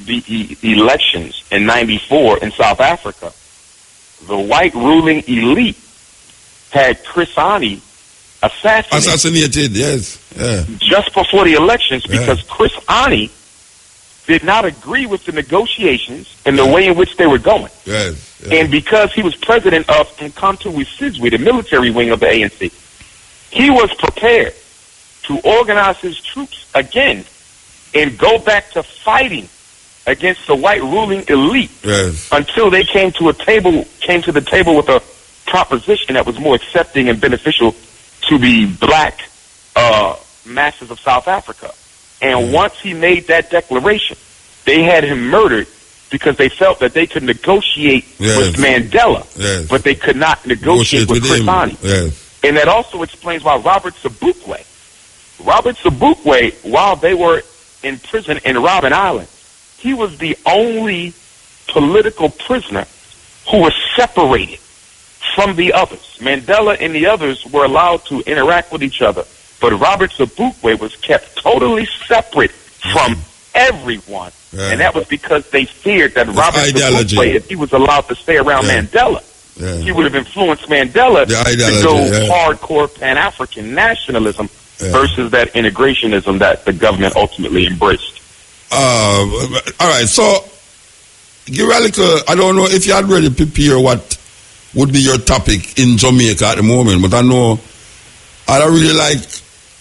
the elections in 94 in South Africa, the white ruling elite had Chris Ani assassinated Yes. Yeah. just before the elections because Chris Ani did not agree with the negotiations and the way in which they were going. Yes. And because he was president of Mkhonto weSizwe, the military wing of the ANC, he was prepared to organize his troops again and go back to fighting against the white ruling elite until they came to the table with a proposition that was more accepting and beneficial to the black masses of South Africa. And once he made that declaration, they had him murdered because they felt that they could negotiate with Mandela, but they could not negotiate with Chris Ani. And that also explains why Robert Sobukwe, while they were in prison in Robben Island, he was the only political prisoner who was separated from the others. Mandela and the others were allowed to interact with each other, but Robert Sobukwe was kept totally separate from everyone. And that was because they feared that Robert Sobukwe, if he was allowed to stay around Mandela, he would have influenced Mandela to go hardcore Pan-African nationalism versus that integrationism that the government ultimately embraced. All right, so give a little, I don't know if you had already prepared what would be your topic in Jamaica at the moment, but I know I'd really like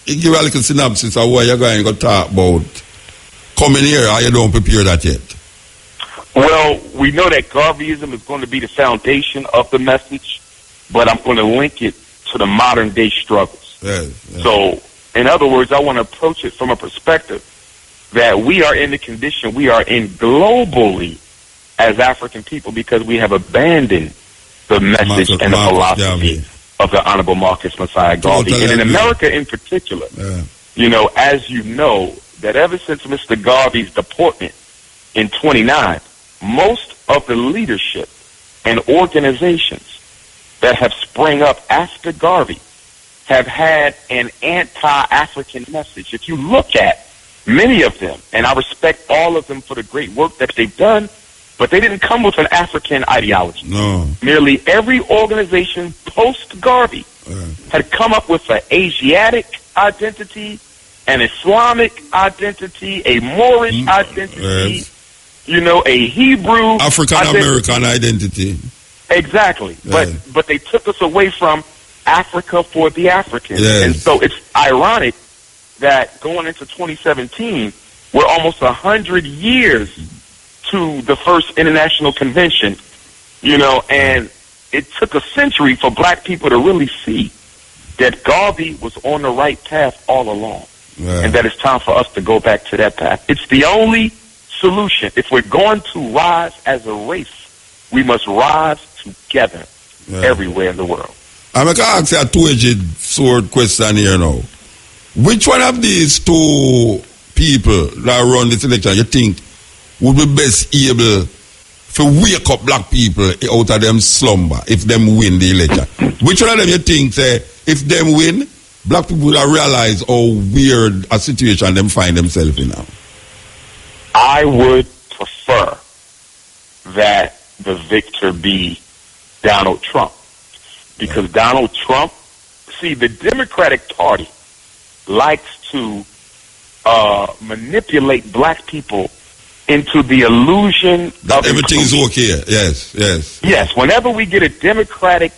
give a little synopsis of what you're going to talk about coming here, or you don't prepare that yet. Well, we know that Garveyism is going to be the foundation of the message, but I'm going to link it to the modern day struggles. So, in other words, I want to approach it from a perspective that we are in the condition we are in globally as African people because we have abandoned the message and the philosophy of the Honorable Marcus Messiah Garvey. And in America in particular, you know, as you know, that ever since Mr. Garvey's deportment in 29, most of the leadership and organizations that have sprung up after Garvey have had an anti-African message. If you look at many of them, and I respect all of them for the great work that they've done, but they didn't come with an African ideology. No. Nearly every organization post-Garvey had come up with an Asiatic identity, an Islamic identity, a Moorish identity, you know, a Hebrew African-American identity. Exactly. But they took us away from Africa for the Africans. And so it's ironic that going into 2017, we're almost 100 years to the first international convention, you know, and it took a century for black people to really see that Garvey was on the right path all along. And that it's time for us to go back to that path. It's the only solution. If we're going to rise as a race, we must rise together everywhere in the world. I'm going to ask you a two-edged sword question here now. Which one of these two people that run this election you think would be best able to wake up black people out of them slumber if them win the election? Which one of them you think say, if them win, black people will realize how weird a situation them find themselves in now? I would prefer that the victor be Donald Trump. Because Donald Trump, see, the Democratic Party likes to manipulate black people into the illusion that everything is okay. Yes. Whenever we get a Democratic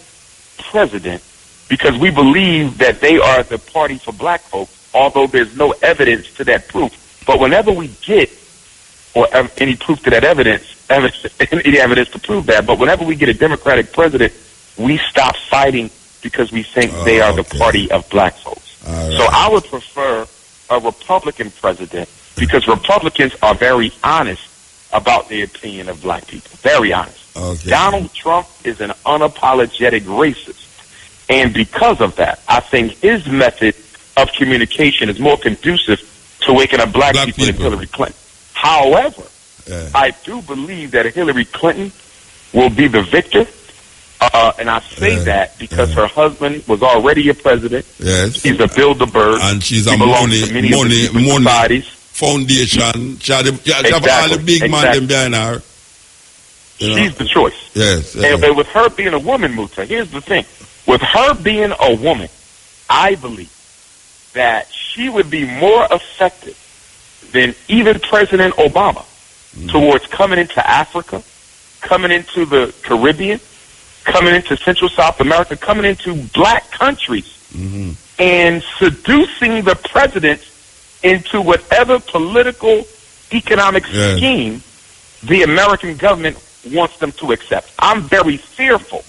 president, because we believe that they are the party for black folks, although there's no evidence to that proof. But whenever we get, or any proof to that evidence, any evidence to prove that, but whenever we get a Democratic president, we stop fighting because we think they are the party of black folks. So I would prefer a Republican president because Republicans are very honest about their opinion of black people. Very honest. Donald Trump is an unapologetic racist. And because of that, I think his method of communication is more conducive to waking up black people than Hillary Clinton. However, I do believe that Hillary Clinton will be the victor. And I say that because her husband was already a president. Yes. He's a Bilderberg. And she's a He belongs to many of the societies. Foundation. She have all the big man behind her. She's the choice. Yes. And with her being a woman, Muta, here's the thing. With her being a woman, I believe that she would be more effective than even President Obama towards coming into Africa, coming into the Caribbean, coming into Central South America, coming into black countries, and seducing the president into whatever political, economic scheme the American government wants them to accept. I'm very fearful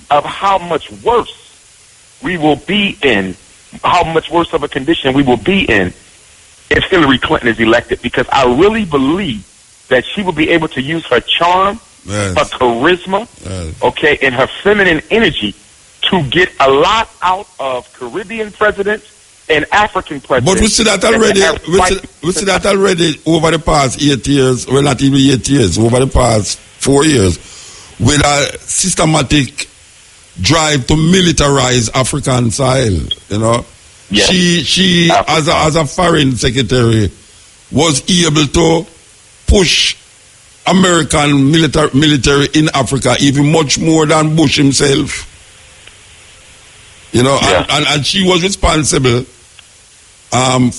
of how much worse we will be in, how much worse of a condition we will be in if Hillary Clinton is elected, because I really believe that she will be able to use her charm, her charisma, okay, and her feminine energy to get a lot out of Caribbean presidents and African presidents. But we see that already. We see that already over the past 8 years, well, not even 8 years, over the past 4 years, with a systematic drive to militarize African soil. You know, she as a foreign secretary was able to push American military in Africa even much more than Bush himself. You know, and she was responsible. As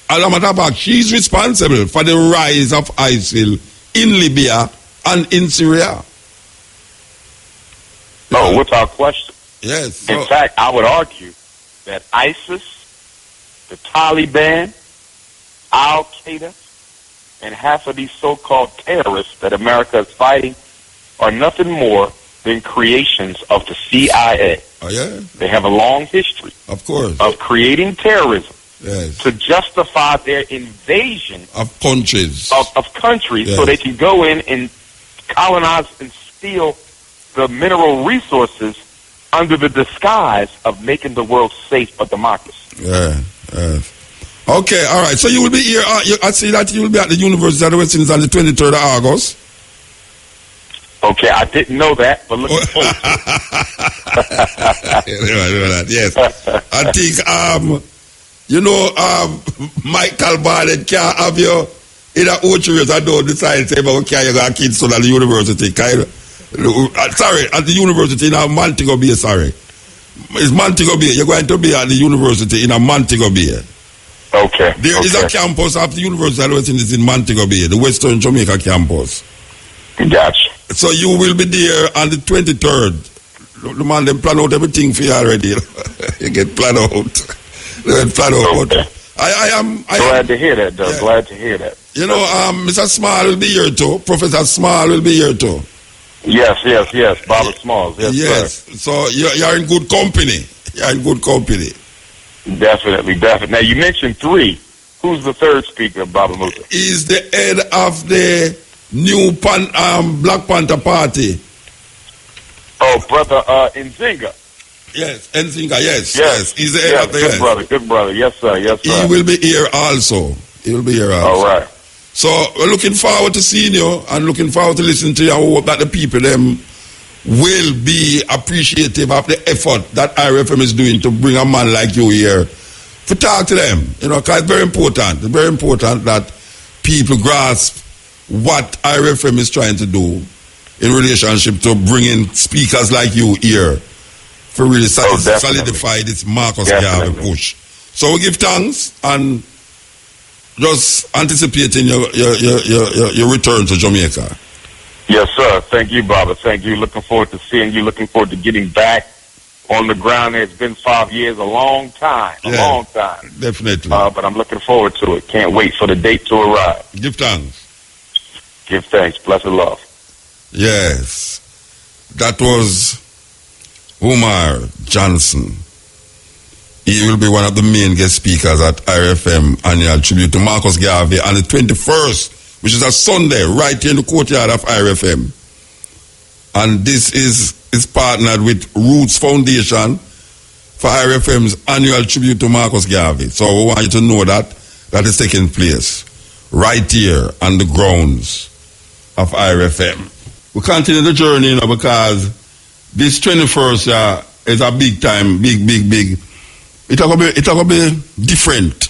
a matter of fact, she's responsible for the rise of ISIL in Libya and in Syria. No, without question. Yes. In fact, I would argue that ISIS, the Taliban, Al-Qaeda, and half of these so-called terrorists that America is fighting are nothing more than creations of the CIA. Oh, yeah? They have a long history, of course, of creating terrorism yes, to justify their invasion of countries, of countries, yes, so they can go in and colonize and steal the mineral resources under the disguise of making the world safe for democracy. Yeah. Okay, all right. So you will be here. I see that you will be at the University of the West Indies on the 23rd of August. Okay, I didn't know that, but looking forward to it. Yes. I think, Michael Barnett can't have you in a Ocho I don't decide to say, but okay, you got kids at the university. Sorry, at the university in Montego Bay, sorry. It's Montego Bay. You're going to be at the university in a Montego Bay. Okay. There is a campus of the University of the West Indies in Montego Bay, the Western Jamaica campus. Gotcha. So you will be there on the 23rd. The man, they plan out everything for you already. You get planned out. They get planned out. Okay. I am glad to hear that, though. Yeah. Glad to hear that. You know, Mr. Small will be here too. Professor Small will be here too. Yes. Barbara Smalls. Yes. Sir. So you're in good company. You're in good company. Definitely. Now, you mentioned 3. Who's the third speaker, Baba Muta? He's the head of the new Black Panther Party. Oh, brother Nzinga. Yes, Nzinga, yes. He's the head of the Good brother. Yes, sir. He will be here also. All right. So we're looking forward to seeing you and looking forward to listening to you. I hope that the people them will be appreciative of the effort that Irie Fm is doing to bring a man like you here to talk to them. You know, because it's very important. It's very important that people grasp what Irie Fm is trying to do in relationship to bringing speakers like you here for really solidify this Marcus Garvey push. So we give thanks and just anticipating your return to Jamaica. Yes, sir. Thank you, Baba. Thank you. Looking forward to seeing you. Looking forward to getting back on the ground. It's been 5 years, a long time. Long time. Definitely. But I'm looking forward to it. Can't wait for the date to arrive. Give thanks. Give thanks. Blessed love. Yes. That was Umar Johnson. He will be one of the main guest speakers at Irie Fm annual tribute to Marcus Garvey on the 21st, which is a Sunday, right here in the courtyard of Irie Fm. And this is partnered with Roots Foundation for Irie FM's annual tribute to Marcus Garvey. So we want you to know that is taking place right here on the grounds of Irie FM. We continue the journey, you know, because this 21st is a big time, big. It's gonna be different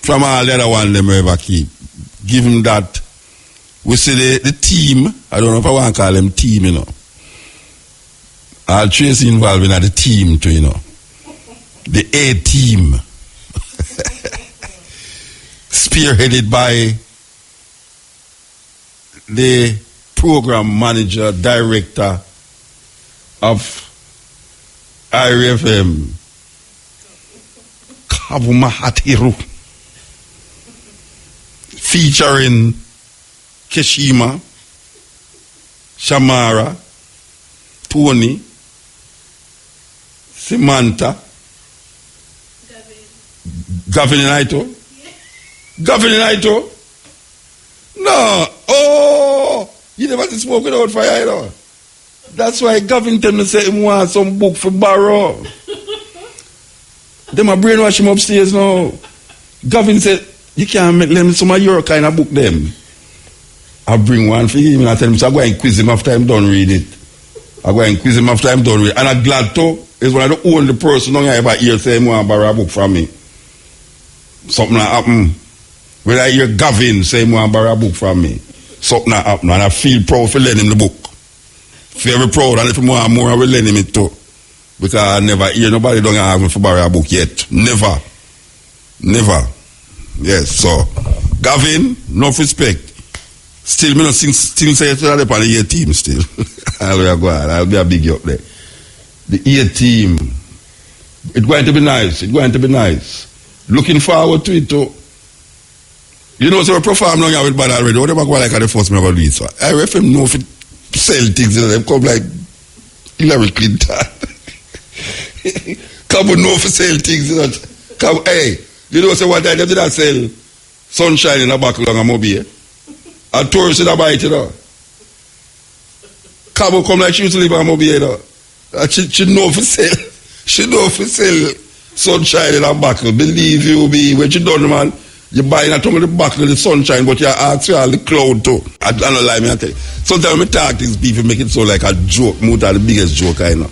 from all the other one them we ever keep. Given that we see the team, I don't know if I want to call them team, you know. I'll trace involved in the team too, you know. The A team. Spearheaded by the program manager, director of Irie FM, Kabumahatiru, featuring Keshima, Shamara, Tony, Samantha, Gavin Naito. Gavin Naito? No. Oh, you never see smoke without fire, you know. That's why Gavin tell me say he want some book for borrow. Them a brainwash him upstairs now. Gavin said, you can't make them some of your kind of book them. I bring one for him and I tell him, so I go and quiz him after I'm done read it. I go and quiz him after I'm done read it. And I'm glad to, is one of the only person I ever hear say he want to borrow a book from me. Something like happen. When I hear Gavin say he want to borrow a book from me, something like happen. And I feel proud for lending him the book. Very proud, and if I want more, I will lend him it too. Because I never hear nobody don't ask me for borrow a book yet. Never. Yes, so Gavin, enough respect. Still, me not still say it to the on the A team still. I'll be a big up there. The A team. It's going to be nice. Looking forward to it too. You know, so we perform now with bad already. Whatever go like at the first me about this. I refer know if it sell things in them come like Hillary Clinton. Come on, know if sell things in that. Come, hey, you know, so what I did I sell sunshine in a buckle on a mobile. A tourist in a bite, you know. Cabo come like she used to live on a mobile, you know. She know for sell. She know for sell sunshine in a buckle. Believe you me, when you done, man, you buy not only the buckle of the sunshine, but you ask for all the cloud too. I don't lie, me I tell you. Sometimes I talk things people make it so like a joke, more than the biggest joke I know.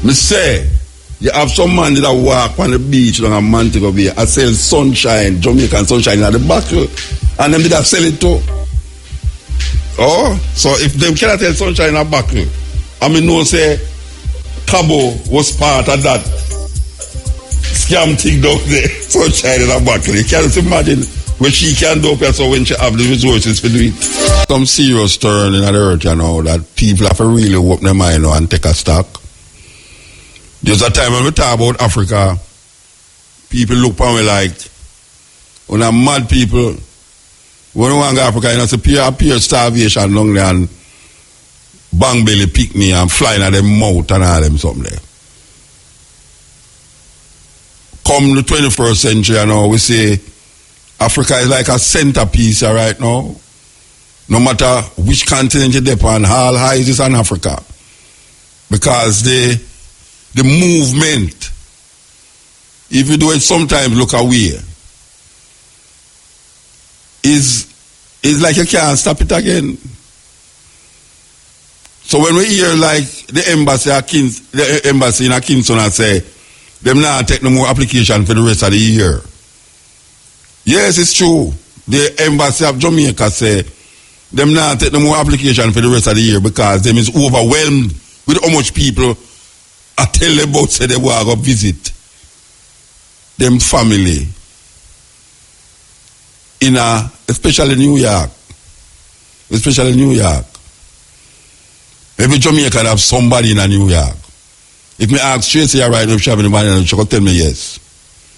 Me say, you have some man that walk on the beach on a Montego Bay, I sell sunshine, Jamaican sunshine in the buckle, and them did I sell it too. Oh, so if them cannot tell sunshine in a buckle, I mean no say Cabo was part of that scam thing down there, sunshine in a buckle. You can't imagine what she can do so when she have the resources to do it. Some serious turn in the earth, you know, that people have to really open their mind now and take a stock. There's a time when we talk about Africa, people look at me like, when I'm mad people, when we want to go to Africa, you know, it's pure starvation long there and bang belly pick me and flying at them mouth and all them something there. Come the 21st century, you know, we say Africa is like a centerpiece right now. No matter which continent you depend on, all eyes is on Africa. Because the movement, if you do it sometimes look away, is like you can't stop it again. So when we hear like the embassy in Kingston and say, them now take no more application for the rest of the year. Yes, it's true. The embassy of Jamaica say, them now take no more application for the rest of the year because them is overwhelmed with how much people I tell them about say they want to go visit them family in especially New York. Every Jamaican have somebody in New York. If me ask Tracy right now if she have anybody, she can tell me yes.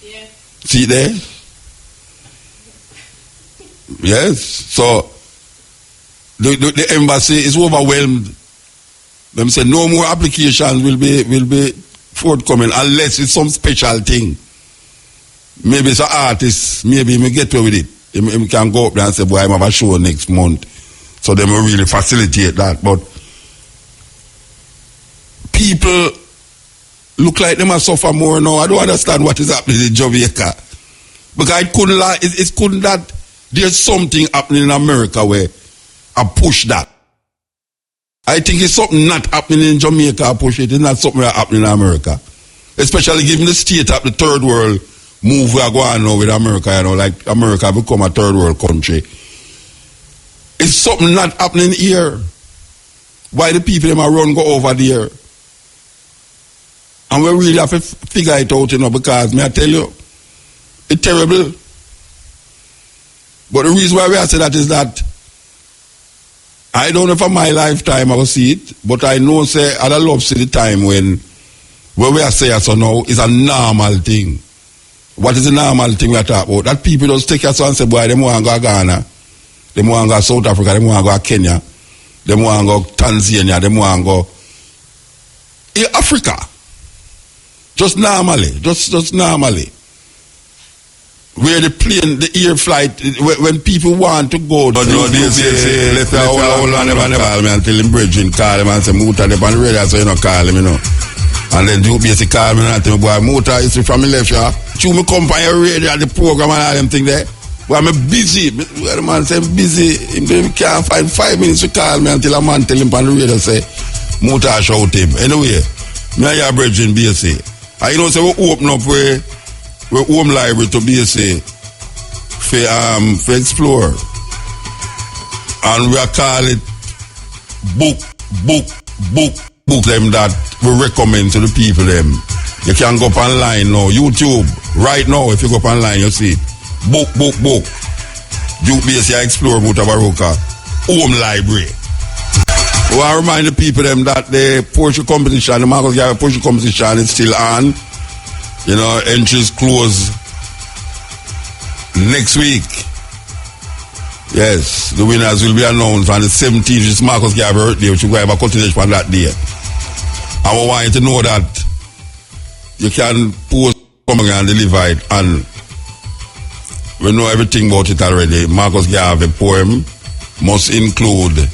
Yeah. See there? Yes. So the embassy is overwhelmed. Them say no more applications will be forthcoming unless it's some special thing. Maybe it's an artist, maybe me get away with it. He can go up there and say, boy, I have a show next month. So they will really facilitate that. But people look like them are suffer more now. I don't understand what is happening in Jamaica. Because it couldn't that there's something happening in America where I push that. I think it's something not happening in Jamaica, I push it. It's not something that's happening in America. Especially given the state of the third world move we are going now with America, you know, like America become a third world country. It's something not happening here. Why the people them are run go over there? And we really have to figure it out, you know, because may I tell you, it's terrible. But the reason why we are saying that is that I don't know if in my lifetime I will see it, but I know say I love see the time when we are saying so now is a normal thing. What is the normal thing we are talking about? That people just take us and say, boy, they want to go to Ghana, they want to go to South Africa, they want to go to Kenya, they want to go to Tanzania, they want to go in Africa. Just normally, just normally. Where the plane, the air flight, when people want to go to Let's call me and tell him bridging, call him and say, Muta, they're on the radio, so you know, call him, you know. And then you basically call me and tell me, boy, Muta, it's from me left, yeah. You me come on your radio at the program and all them thing there. Boy, I'm busy. The man say, busy. He can't find 5 minutes to call me until a man tell him on the radio, say, Muta, shout him. Anyway, me and your bridging, BAYSEE. And you know, say, we open up where we're home library to BAYSEE for explore. And we are call it book them that we recommend to the people them. You can go up online now, YouTube, right now, if you go up online, you see it. Book. BAYSEE explore Mutabaruka, home library. We want to remind the people them that the poetry competition, the Marcus Garvey poetry competition is still on. You know, entries close next week. Yes, the winners will be announced on the 17th. It's Marcus Garvey birthday, which we will have a continuation on that day. And we want you to know that you can post something and deliver it, and we know everything about it already. Marcus Garvey poem must include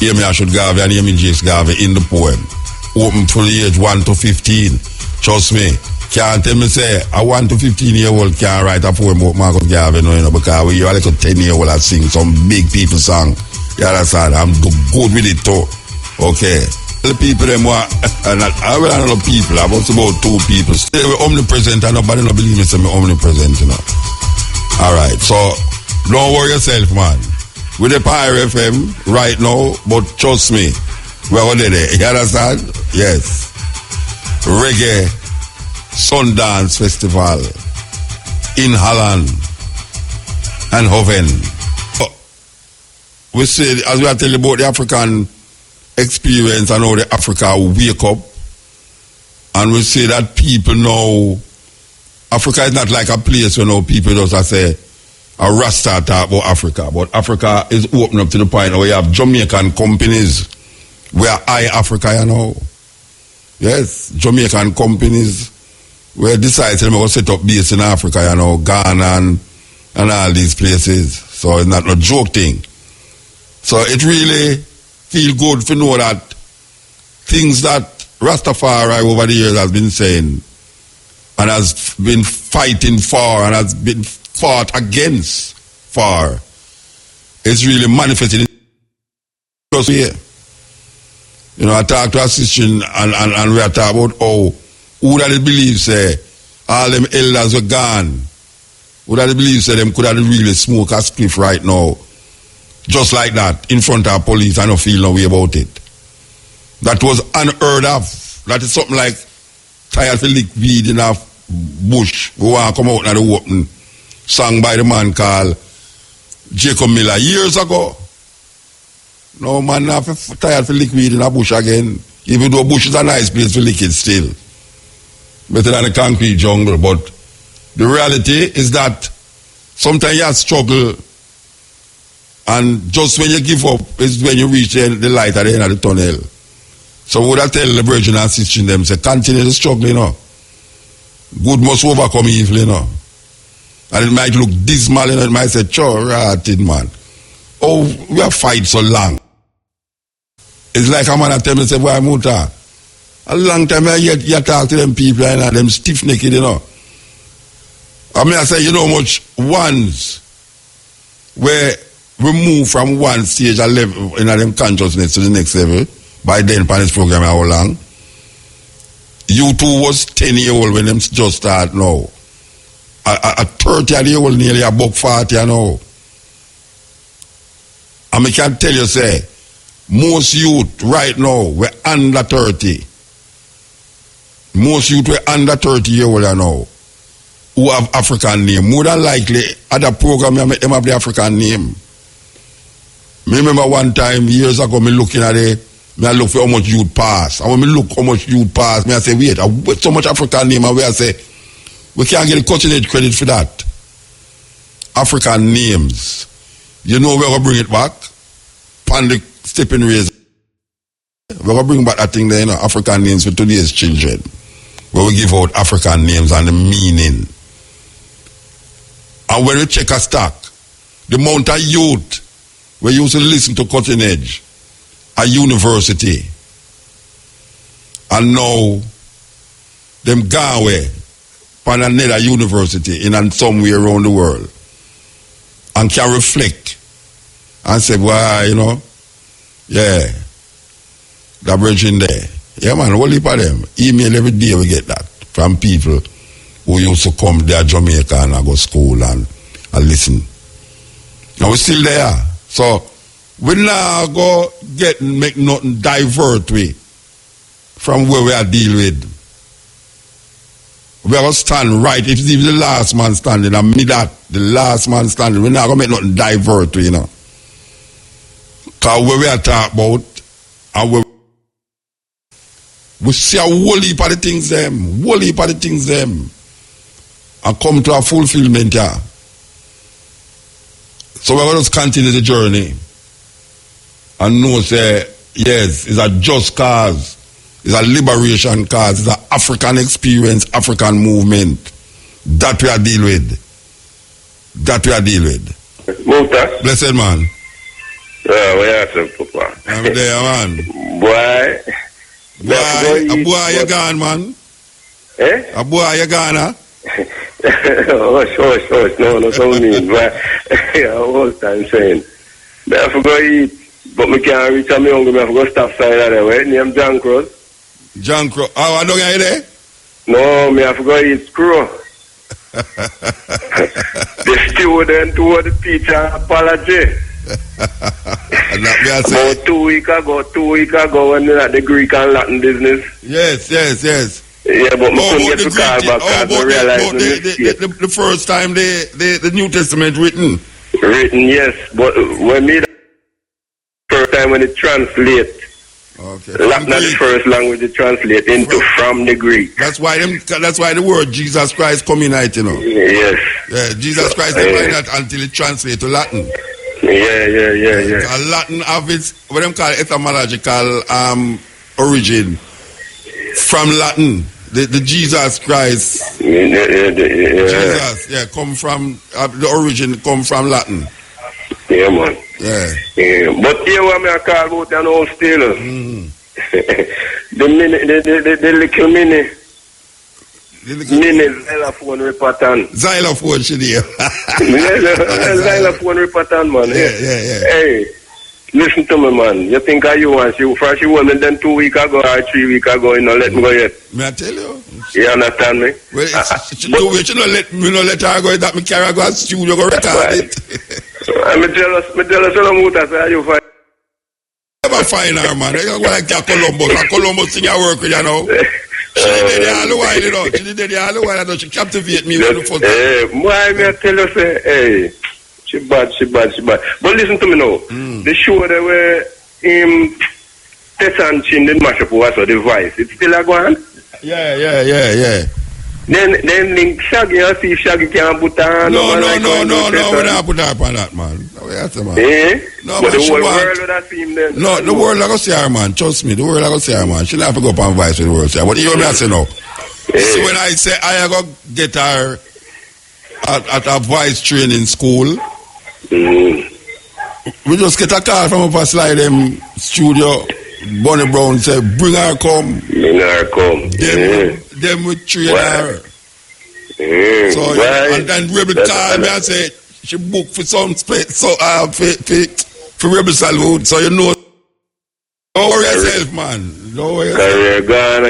Amy Ashwood Garvey and Amy Jakes Garvey in the poem. Open from the age 1 to 15. Trust me. Can't tell me say a 1 to 15-year-old can't write a poem about Marcus Garvey, you know, because we are like a 10-year-old that sing some big people song. You understand? I'm good with it too. Okay. The people them were, and I will know people, about 2 people. Still we're omnipresent and nobody don't believe me say me omnipresent, you know. Alright, so don't worry yourself, man. With the Irie FM right now, but trust me, we're already there. You understand? Yes. Reggae Sundance Festival in Holland and Hoven. We say, as we are telling about the African experience and how the Africa wake up, and we say that people know Africa is not like a place where now people just say a Rasta talk about Africa, but Africa is open up to the point where you have Jamaican companies where Africa, you know. Yes, Jamaican companies where decide to set up base in Africa, you know, Ghana and all these places. So it's not a joke thing. So it really feel good to know that things that Rastafari over the years has been saying and has been fighting for and has been fought against for is really manifested in us here. You know, I talk to a sister and we are talking about how who that believe say all them elders were gone. Who that believe say them could have really smoke a spliff right now. Just like that, in front of police, I don't feel no way about it. That was unheard of. That is something like tired to lick weed in a bush. We want to come out in the open. Sung by the man called Jacob Miller years ago. No man, not tired to lick weed in a bush again. Even though bush is a nice place to lick it still. Better than a concrete jungle. But the reality is that sometimes you have struggle, and just when you give up is when you reach the light at the end of the tunnel. So would I tell the virgin and sister them, say, continue to struggle, you know. Good must overcome evil, you know. And it might look dismal, you know, it might say, sure, rotted man. Oh, we have fight so long. It's like a man that tell me, say, boy, Muta, A long time you talk to them people and them stiff-necked, you know. I mean, I say, you know much ones where we move from one stage and level in them consciousness to the next level by then upon this program how long. You two was 10-year-old when them just start now. A 30-year-old nearly above 40 now. And I can tell you, say, most youth right now we're under 30. Most youth were under 30-year-old now who have African name. More than likely, other program I make them have the African name. Me remember one time years ago, me looking at it, I look for how much youth pass. And when me look how much youth pass, me I say, wait, I with so much African name, and I say, we can't get the cutting edge credit for that. African names. You know we're gonna bring it back? Pan the stepping razor. We're gonna bring back that thing there, you know, African names for today's children. Where we give out African names and the meaning. And when we check a stack, the amount of youth we used to listen to cutting edge at university, and now them gone away from another university in somewhere around the world and can reflect and say, well, you know, yeah, that bridge in there. Yeah, man, what heap of them? Email every day we get that from people who used to come there Jamaica and I go school and listen. And we're still there. So we now go make nothing divert we from where we are deal with. We are going to stand right. If it's even the last man standing, and me that, the last man standing, we're not going to make nothing divert we, you know. Because where we are talking about, and we see a whole heap of the things them, and come to a fulfillment, yeah. So we're going to continue the journey and know, say, yes, it's a just cause, it's a liberation cause, it's an African experience, African movement. That we are deal with. Muta? Blessed man. Where are you, Papa? I'm there, man. Boy, a boy, you gone, man. Eh? A boy, you gone, huh? Sure. No, so mean. But yeah, all time saying. I have to go eat, but I can't reach out my hunger. I have to go stop side of there. Wait, name John Cross. John Cross. Oh, I don't get there? No, I have to go eat screw. The student to the teacher apology. About 2 weeks ago when they're at the Greek and Latin business. Yes. Yeah, but I couldn't get to call back because I realized the first time the New Testament written. Written, yes, but when me first time when it translate, okay. Latin is the first language it translate into from the Greek. That's why the word Jesus Christ come in it, you know. Yes. Yeah, Jesus Christ didn't that until it translate to Latin. Yeah. Latin have its what them call etymological origin from Latin. The Jesus Christ. Jesus, come from the origin come from Latin. Yeah, man. Yeah. But here what I call about an old still. The little mini. Xylophone repatan. Xylophone, she did. Xylophone repatan, man. Yeah. Hey, listen to me, man. You think you want she first you want then 2 weeks ago or 3 weeks ago, you know, let me go yet. May I tell you? You understand me? Well, she don't let her go that me carry go to studio go record it. I'm jealous of Muta, say you find. Never find her, man. You go like Columbus thing I work with, you know. She did it all the while, you know. She captivate me with the photo. Why may I tell you, say, hey, she bad. But listen to me now. The show that were Tess and Chin didn't mash up was the voice. It's still a go on? Yeah. Then link Shaggy and see if Shaggy can put on. No, we're not put her on that, man. Man. No, but the whole world would have seen them. No, the world I go see her, man. Trust me, the world I go see her, man. She'll have to go up and voice with the world. But you know what I say now? So when I say I go get her at a voice training school, we just get a call from up a slide them studio Bonnie Brown say, bring her come. Bring her come. Them with train her. So, and then Rebel called me and said, she booked for some space, so, for Rebel Salute, so you know. Don't worry yourself, man. Don't worry yourself.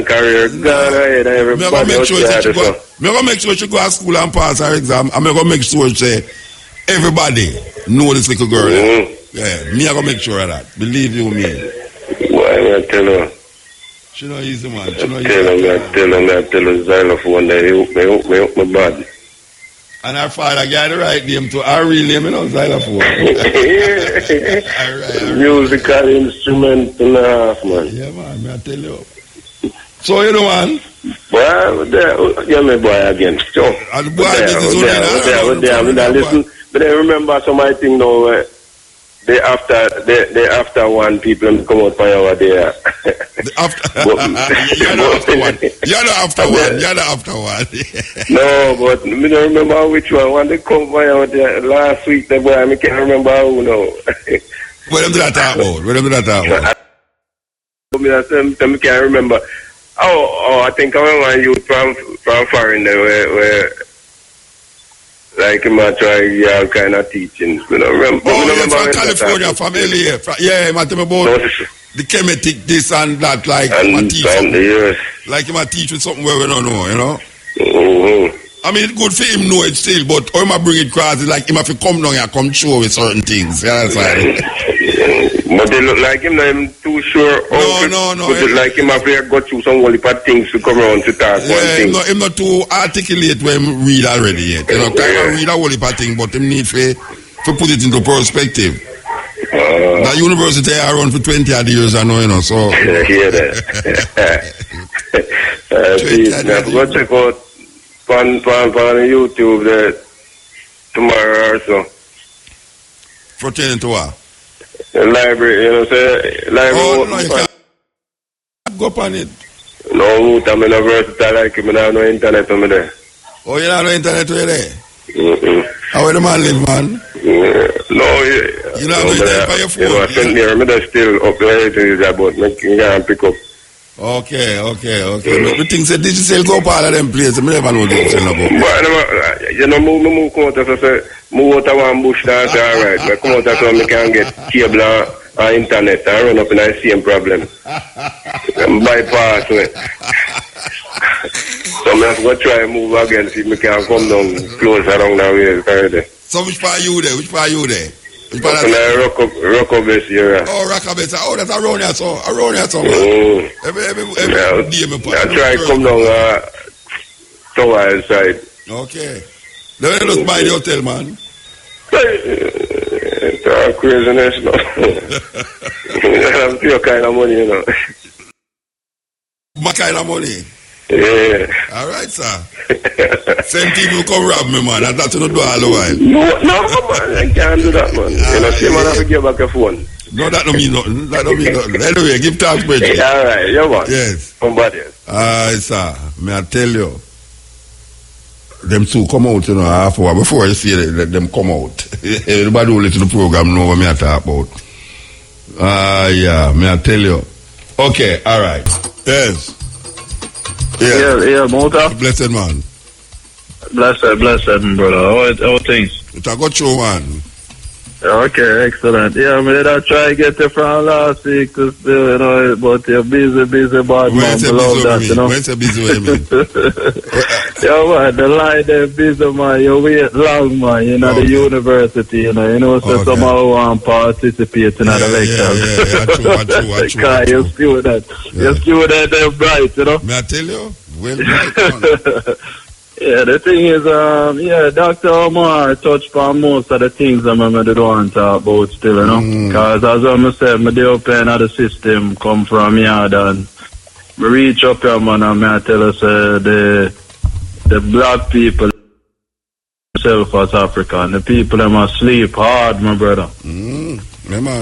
Career gone. Everybody I'm going to make sure she go to school and pass her exam. I'm going to make sure she everybody know this little girl. Yeah, me I'm going to make sure of that. Believe you me. Why I tell her? She not easy, man. I tell her xylophone that he hook my body. And her father got the right name to her real name, you know, xylophone. Musical instrument and a half, man. Yeah, man, I tell you. So, you know, man. Well, yeah, my boy again. So, and the boy is listen, but I remember some I think now, they after one people come out by our there. You're not after one. No, but I don't remember which one. When they come by our there last week, the boy, I can't remember who now. What them did I talk about? I can't remember. Oh, I think I remember you from foreign there where like him try all kind of teachings. You know, remember from California, from LA. Yeah, I tell me about the chemetic this and that, like him teach something. Like him teach with something where we don't know, you know? Mm-hmm. I mean, it's good for him know it still, but how him bring it across, it's like him have to come down and come show with certain things. Yeah, that's right. But they look like him, I'm too sure. No. Like him have to go through some whole heap of things to come around to talk one thing. Him not too articulate when him read already yet. You know, kind of read a whole heap of thing, but him need to put it into perspective. That university I run for 20 odd years, I know, you know, so. Hear that. Go check out on YouTube there tomorrow or so. Pertaining to what? The library, you know, say library. Oh, no, you can't go up on it. No, I'm in a versatile like him, I have no internet on me there. Oh, you have no internet over there? Mm-mm. How where the man live, man? No, you don't have no internet by your phone? You know, I sent me, I'm still up there, but I can't pick up. Okay. The thing said digital go up all of them places. I never know digital no go. But you know, move come out as I say, move out of one bush dance, alright. But come out as so I can get cable and internet and run up in the same problem. And bypass me. So I have to go try and move again, see if I can come down close around that way. So which part you there? Rockabase area. Oh, Rockabase. Oh, that's around here, so. Every day me put. I try to come down tower side. Okay. Let me just buy the hotel, man. It's all craziness, no. I have your kind of money, you know. My kind of money? Yeah. All right, sir. Same people come rob me, man. That's not do all the while. No, man. I can't do that, man. You know, see, man, I have to give back a phone. No, that don't mean nothing. Anyway, give thanks, Bridget. All right, yeah, man. Yes. Somebody. Sir. May I tell you, them two come out, you know, half hour before you see them come out. Everybody who listen to the program know what me I talk about. Yeah, may I tell you. Okay, all right. Yes. Yeah, Mota. Blessed man. Blessed, brother. How things? It's a good show, man. Okay, excellent. Yeah, I mean, I try to get you from last week to still, you know, but you're busy, bad man. When's you busy with me? Yeah, man, the line there busy, man. You wait long, man. You know, the university, you know, so somehow want to participate in the lectures. Yeah, true. Because you're student. You're student, they're bright, you know. May I tell you? Well, bright, man. Yeah, the thing is, Dr. Umar touched on most of the things I don't want to talk about still, you know. Because as I said, my development of the system come from yard and I reach up here, man, and I tell us the black people themselves as African, the people them asleep hard, my brother. Man.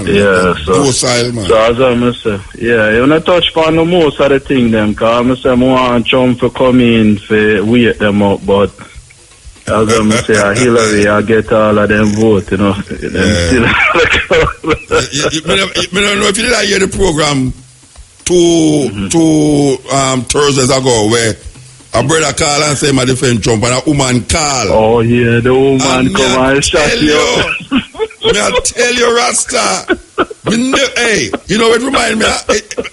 Yeah, so man. So as I say, yeah, you want to touch on the most of the thing them, because I say I want Trump to come in for wait them up, but as I say, Hillary, I get all of them vote, you know. I don't know if you did hear the program two Thursdays ago where a brother call and say my defend Trump and a woman call. Oh yeah, the woman come and shot you. Me I tell you, Rasta. Hey, you know what remind me?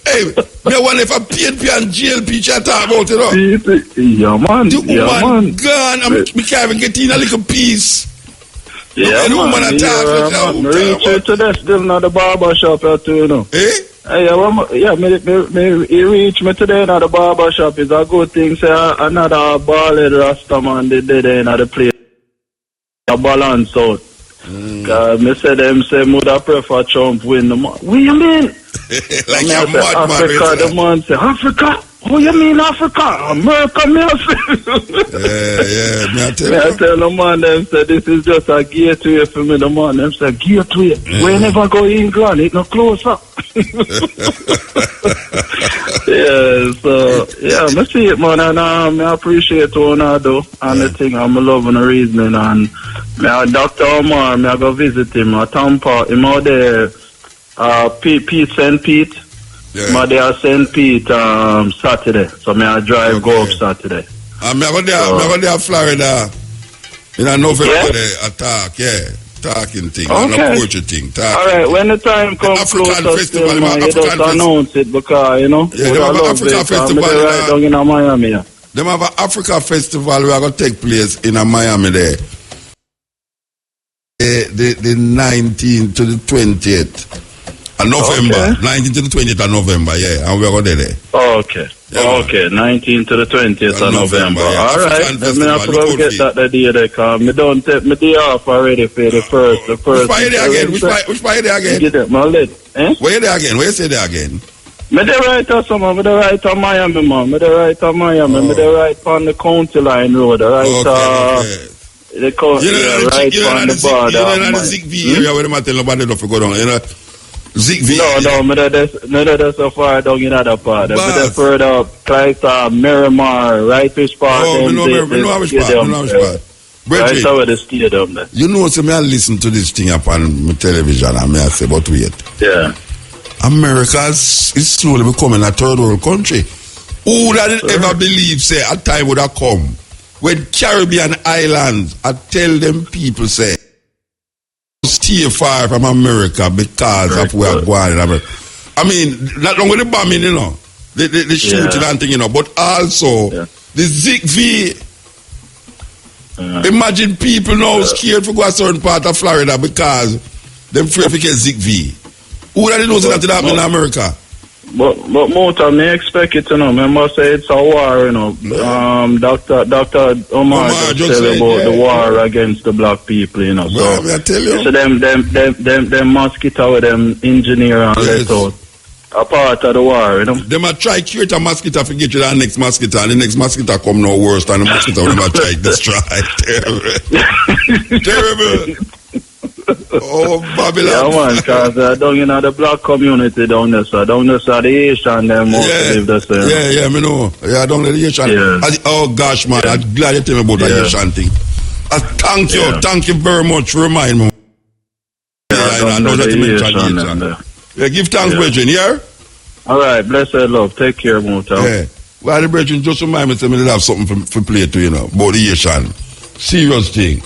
Hey, me wonder if a PNP and GLP chat about it. Yeah, man. The woman gone. Me can't even get in a little piece. Yeah, the woman attack. Me reach out to that still not the barber shop here too, you know. Eh? He reached me today in the barber shop. It's a good thing. Say another bald Rasta man they did in the place. A balance out. Me say them say would prefer Trump win the month. What you mean? Like you're mad, Africa, the man say Africa? What you mean Africa? America, me me I tell the man them say this is just a gateway for me. The man them say gateway. We never go England, it no closer. Me see it, man, and I appreciate what I do and the thing I'm loving the reasoning and me Dr. Umar, me I go visit him at Tampa, him out there Pete St. Pete. Yeah. My day at St. Pete Saturday. So me I drive go up Saturday. Me I go there Florida. In November attack, talking thing, poetry thing. Alright, when the time comes closer still, man, you just announce it because, you know, they have an Africa festival right down in Miami. They have an Africa festival where I going to take place in Miami there. The 19th to the 20th. November, 19th to the 20th of November, and we're going there. Okay. 19th to the 20th of November. Alright, let me have to go get that day there, because me don't take my day off already for the first. Which part there again? Which part there again? Get it, my leg. Where you there again? Where you say there again? Me there right on summer, me there right on Miami, man. Me there right on Miami, me there right on the county line road, right the county, right on the border. You know the ZigV area where they tell nobody not to go down, you know? ZigV. No, me there so far down in other part. Me there further up, Clyde, Miramar, right fish park. Oh, me know which part. Right over the stadium there. You know, so me I listen to this thing upon my television and me I say, but wait. Yeah. America is slowly becoming a third world country. Who would ever believe, say, a time would have come when Caribbean islands, I tell them people, say, stay far from America because of where going in America. I mean, not long with the bombing, you know, the shooting and thing, you know, but also the ZigV. Imagine people now scared to go a certain part of Florida because them afraid to get ZigV. Who would have known that it happened in America? But Mota, me expect it, you know. Remember, say it's a war, you know. Dr. Umar just tell about the war against the black people, you know. Well, so I tell you. So them mosquito with them engineer and let out a part of the war, you know. They might try to create a mosquito to get you the next mosquito, and the next mosquito come no worse than the mosquito they might try to destroy. Terrible. Terrible. Oh, Babylon. Yeah, man, because down in the black community down there, so down there, so the Asian, them must live the same. Yeah, me know. Yeah, down there, the Asian. Yeah. Oh, gosh, man, I'm glad you tell me about the Asian thing. Thank you very much for reminding me. I know that you mentioned the Asian. Yeah, give thanks, brethren, yeah? All right, blessed love. Take care, Mota. Yeah. Well, the brethren just remind me that they have something for play to, you know, about the Asian. Serious thing.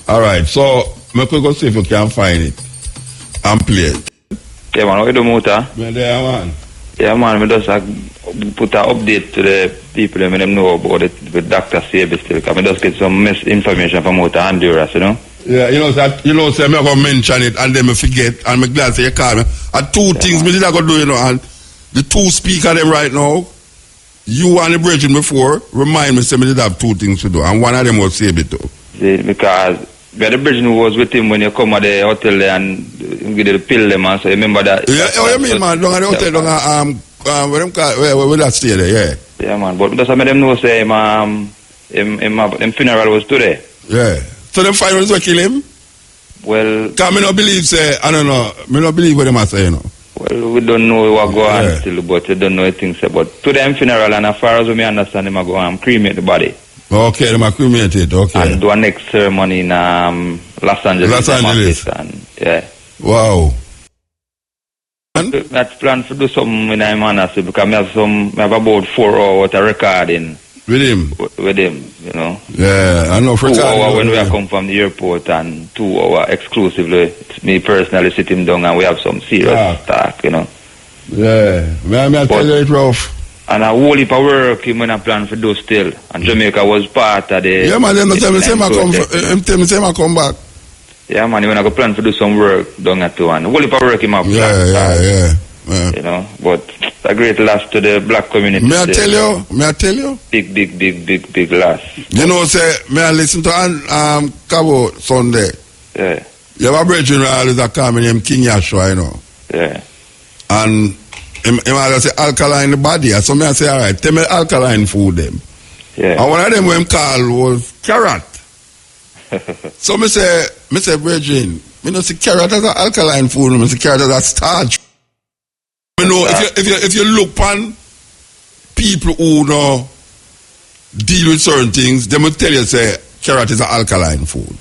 All right, so I could go see if you can find it and play it. Yeah, man, what you do, Mota? Yeah, man. Yeah, man, I just put an update to the people and let them know about it with Dr. Sabi still. Because I just get some misinformation from Mota Honduras, you know? Yeah, you know, say I'm going to mention it and then I forget, and I'm glad say you call me. And two things I got to do, you know, and the two speakers them right now, you and the brethren before, remind me, say I did have two things to do, and one of them was Sabi too. See, because the brethren who was with him when you come at the hotel there and give the pill them, and so you remember that. Yeah, what you mean, man? Down at the hotel, down at, where that stay there, yeah. Yeah, man, but just make them know, say, him funeral was today. Yeah. So them finals will kill him? Well, because I don't believe, say, I don't know, I don't believe what they must say, you know. Well, we don't know what go on still, but we don't know things. But to them funeral, and as far as we understand, they go and cremate the body. Okay, they might cremate it, okay. And do a next ceremony in Los Angeles. Los Angeles. And, yeah. Wow. I plan to do something when I'm honest because I have about 4 hours of recording. With him? With him, you know. Yeah, I know. 2 hours when we come from the airport and 2 hours exclusively. Me personally sit him down and we have some serious talk, you know. Yeah, I tell you it rough. And a whole heap of work him when I plan to do still. And Jamaica was part of the... Yeah, man, tell me say I come back. Yeah, man, when I go plan to do some work down at 2 and a whole heap of work him up. Yeah. You know, but a great loss to the black community. May I tell you? Big loss. You know, say, may I listen to Cabo Sunday? Yeah. You have a brethren who is coming named King Yashua, you know? Yeah. And him say alkaline the body. So me I say, all right, tell me alkaline food them. Yeah. And one of them when call was carrot. So me say, brethren, me not see carrot as an alkaline food, me see carrot as a starch. You know, if you look on people who know deal with certain things, they will tell you say carrot is an alkaline food.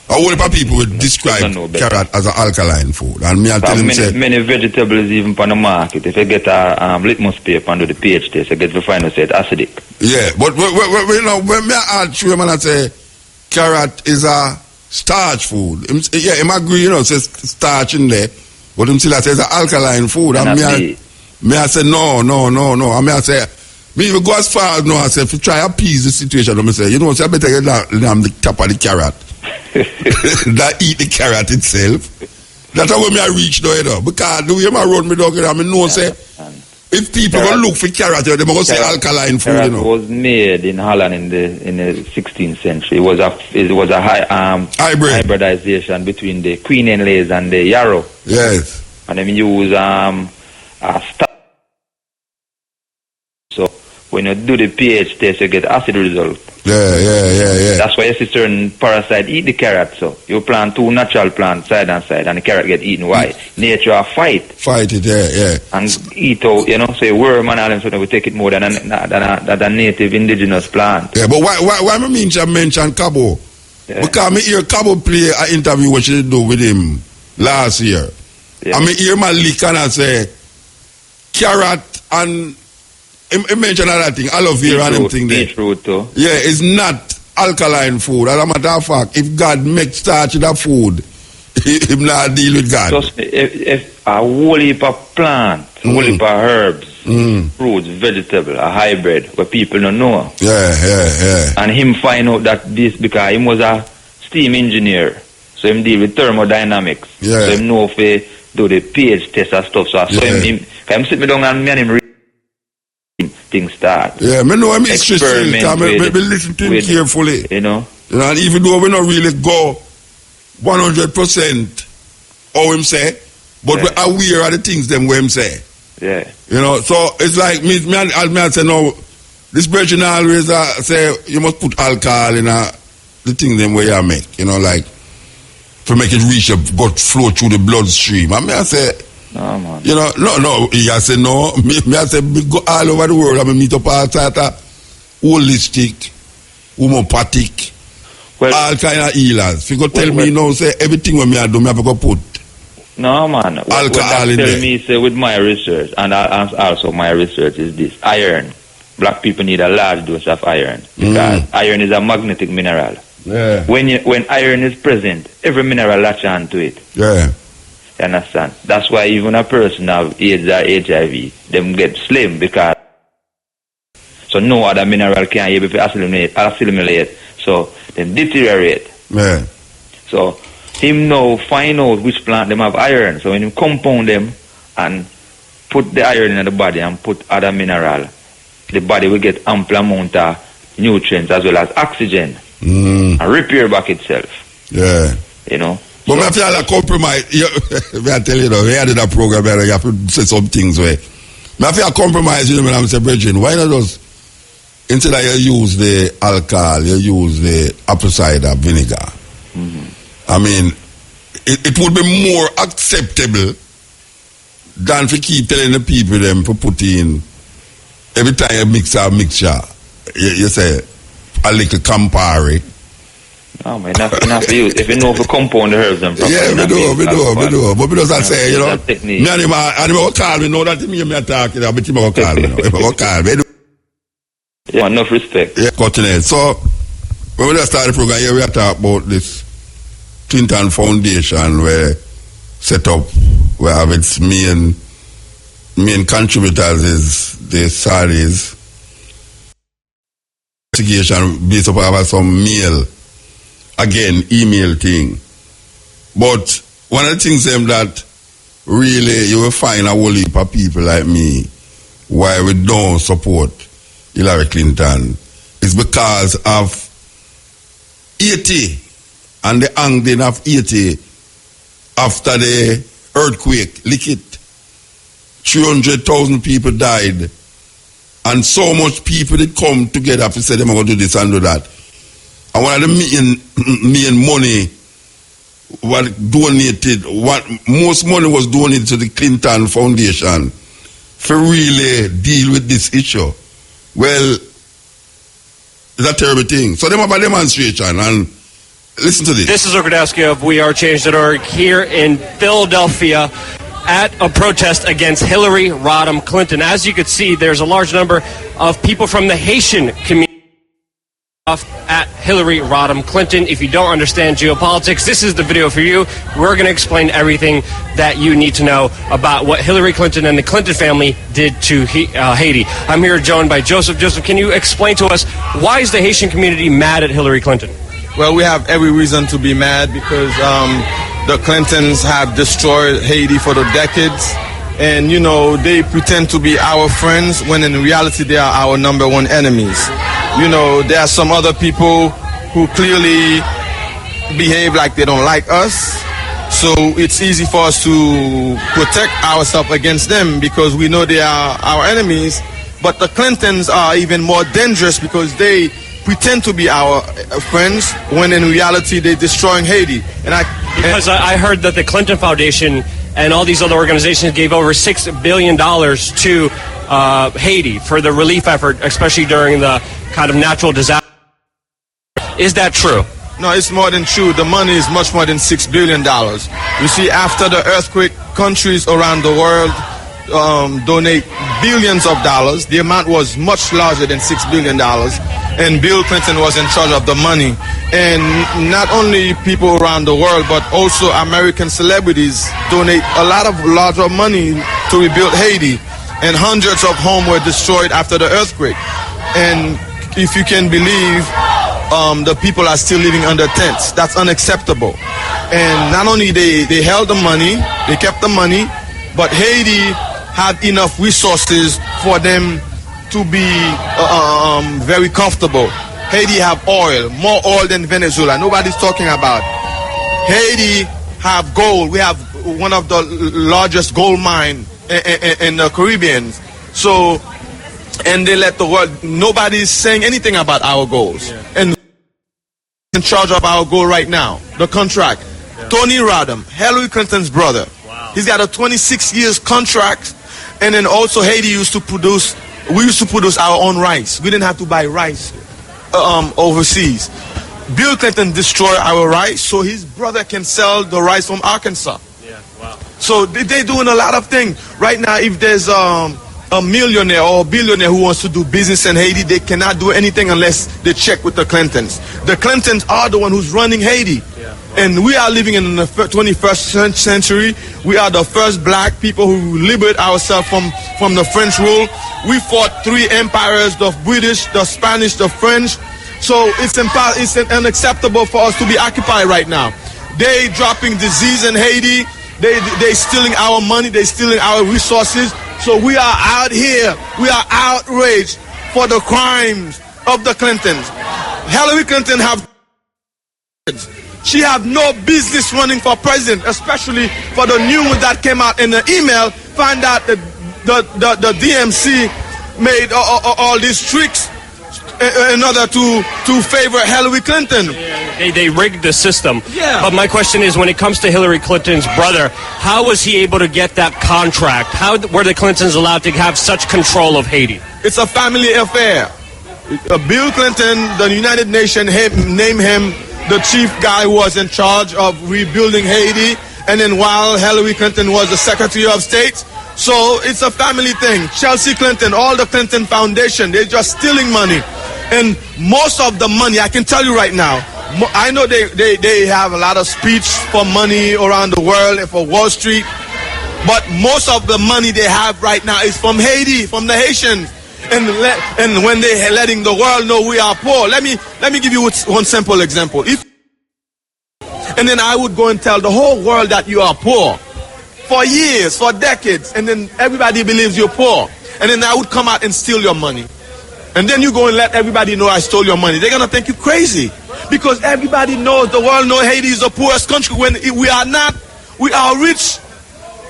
A whole lot of people will describe carrot as an alkaline food, and me I tell them say many vegetables even on the market. If you get a litmus paper and do the pH test, you get to find out say it's acidic. Yeah, but you know when me ask you, man, I say carrot is a starch food. Yeah, him agree, you know, says starch in there. But him still say it's an alkaline food. And me I say no. And me I say, me even go as far as no, I say, if you try to appease the situation, I say, you know, so I better get on the top of the carrot. That eat the carrot itself. That's how me I reach though, you know. Because the way I run me dog, I mean, no, say, if people go look for carrot, they're going to say alkaline food, you know. Carrot was made in Holland in the 16th century. It was a hybridization between the Queen Anne's and the yarrow. Yes. And then you use a starch. So when you do the pH test, you get acid result. Yeah. That's why you see certain parasite eat the carrot. So you plant 2 natural plants side and side, and the carrot get eaten. Why? Nature fight it, yeah. And eat out, you know. So a worm and all them, so they will take it more than a native indigenous plant. Yeah, but why me mention Cabo? Yeah. Because me hear Cabo play an interview what she do with him last year. Yeah. I mean, hear my leak and I say carrot and he mentioned another thing, aloe vera and everything there. Beetroot too. Yeah, it's not alkaline food. As a matter of fact, if God makes starch in that food, he not deal with God. Just if a whole heap of plant, whole heap of herbs, fruits, vegetable, a hybrid where people don't know. Yeah. And him find out that this because he was a steam engineer, so him deal with thermodynamics. Yeah. So him know if he do the pH test and stuff. So I saw him sit me down and me and him read things start. Yeah, me know him history still, because me listen to him carefully. You know, and even though we not really go 100% how him say, but we're aware of the things them where him say. Yeah. You know, so it's like me I say no, this person always say you must put alcohol in the thing them where you make, you know, like to make it reach flow through the bloodstream. I mean I say no, man. You know, no. He say no. Me I say go all over the world. I mean, meet up all sort of holistic, homeopathic, all kind of healers. If you go tell me now, say everything when me I do, me have to go put. No, man. Alcohol in there. Tell me, say with my research, and also my research is this: iron. Black people need a large dose of iron because iron is a magnetic mineral. Yeah. When iron is present, every mineral latch onto it. Yeah. You understand? That's why even a person have AIDS or HIV, them get slim because so no other mineral can able to assimilate. So them deteriorate. Yeah. So him now find out which plant them have iron. So when you compound them and put the iron in the body and put other mineral, the body will get ample amount of nutrients as well as oxygen and repair back itself. Yeah. You know. But I feel like compromise. I tell you, we had that program where you have to say some things where. I feel compromise, you know, when I'm saying, Bridget, why not just, instead of you use the alcohol, you use the apple cider vinegar. I mean, it would be more acceptable than to keep telling the people them to put in, every time you mix a mixture, you say, a little Campari, No, man, not for you. If you know if you compound the herbs and properly. Yeah, we do. But we just say, you know, technique. me and him will call me, know that me attack, you know, but he will call me. He will call me. Yeah, enough respect. Yeah, continue. So, when we just start the program here, we are talking about this Clinton Foundation where set up, where have its main contributors is the Saudis. Investigation based upon some mail, again, email thing. But one of the things that really you will find a whole heap of people like me why we don't support Hillary Clinton is because of Haiti and the angling of Haiti after the earthquake, lick it. 300,000 people died. And so much people did come together to say them are going to do this and do that. And one of the main money was donated, most money was donated to the Clinton Foundation for really deal with this issue. Well, it's a terrible thing. So they have a demonstration and listen to this. This is Okradowski of WeAreChange.org here in Philadelphia at a protest against Hillary Rodham Clinton. As you can see, there's a large number of people from the Haitian community at Hillary Rodham Clinton. If you don't understand geopolitics, this is the video for you. We're going to explain everything that you need to know about what Hillary Clinton and the Clinton family did to Haiti. I'm here joined by Joseph. Joseph, can you explain to us why is the Haitian community mad at Hillary Clinton? Well, we have every reason to be mad because the Clintons have destroyed Haiti for the decades. And, you know, they pretend to be our friends when in reality they are our number one enemies. You know, there are some other people who clearly behave like they don't like us. So it's easy for us to protect ourselves against them because we know they are our enemies. But the Clintons are even more dangerous because they pretend to be our friends when in reality they're destroying Haiti. Because I heard that the Clinton Foundation and all these other organizations gave over $6 billion to Haiti for the relief effort, especially during the kind of natural disaster. Is that true? No, it's more than true. The money is much more than $6 billion. You see, after the earthquake, countries around the world donate billions of dollars. The amount was much larger than $6 billion. And Bill Clinton was in charge of the money. And not only people around the world, but also American celebrities donate a lot of larger money to rebuild Haiti. And hundreds of homes were destroyed after the earthquake. And if you can believe, the people are still living under tents. That's unacceptable. And not only they held the money, they kept the money, but Haiti had enough resources for them to be very comfortable. Haiti have oil, more oil than Venezuela. Nobody's talking about. Haiti have gold. We have one of the largest gold mine in the Caribbean. So, and they let the world, nobody's saying anything about our goals. Yeah. And in charge of our goal right now, the contract. Yeah. Tony Rodham, Hillary Clinton's brother. Wow. He's got a 26 years contract. And then also Haiti we used to produce our own rice. We didn't have to buy rice overseas. Bill Clinton destroyed our rice so his brother can sell the rice from Arkansas. Yeah, wow. So they're doing a lot of things. Right now, if there's a millionaire or a billionaire who wants to do business in Haiti, they cannot do anything unless they check with the Clintons. The Clintons are the one who's running Haiti. Yeah. And we are living in the 21st century. We are the first black people who liberate ourselves from the French rule. We fought 3 empires, the British, the Spanish, the French. So it's unacceptable for us to be occupied right now. They dropping disease in Haiti. They stealing our money. They stealing our resources. So we are out here. We are outraged for the crimes of the Clintons. Hillary Clinton she have no business running for president, especially for the news that came out in the email. Find out that the DMC made all these tricks in order to favor Hillary Clinton. Yeah, they rigged the system. Yeah. But my question is, when it comes to Hillary Clinton's brother, how was he able to get that contract? How were the Clintons allowed to have such control of Haiti? It's a family affair. Bill Clinton, the United Nations named him the chief guy who was in charge of rebuilding Haiti, and then while Hillary Clinton was the Secretary of State. So it's a family thing. Chelsea Clinton, all the Clinton Foundation, they're just stealing money. And most of the money, I can tell you right now, I know they have a lot of speech for money around the world and for Wall Street, but most of the money they have right now is from Haiti, from the Haitians. And when they're letting the world know we are poor, let me give you one simple example. And then I would go and tell the whole world that you are poor for years, for decades, and then everybody believes you're poor. And then I would come out and steal your money. And then you go and let everybody know I stole your money. They're going to think you crazy. Because everybody knows, the world knows Haiti is the poorest country when we are not. We are rich.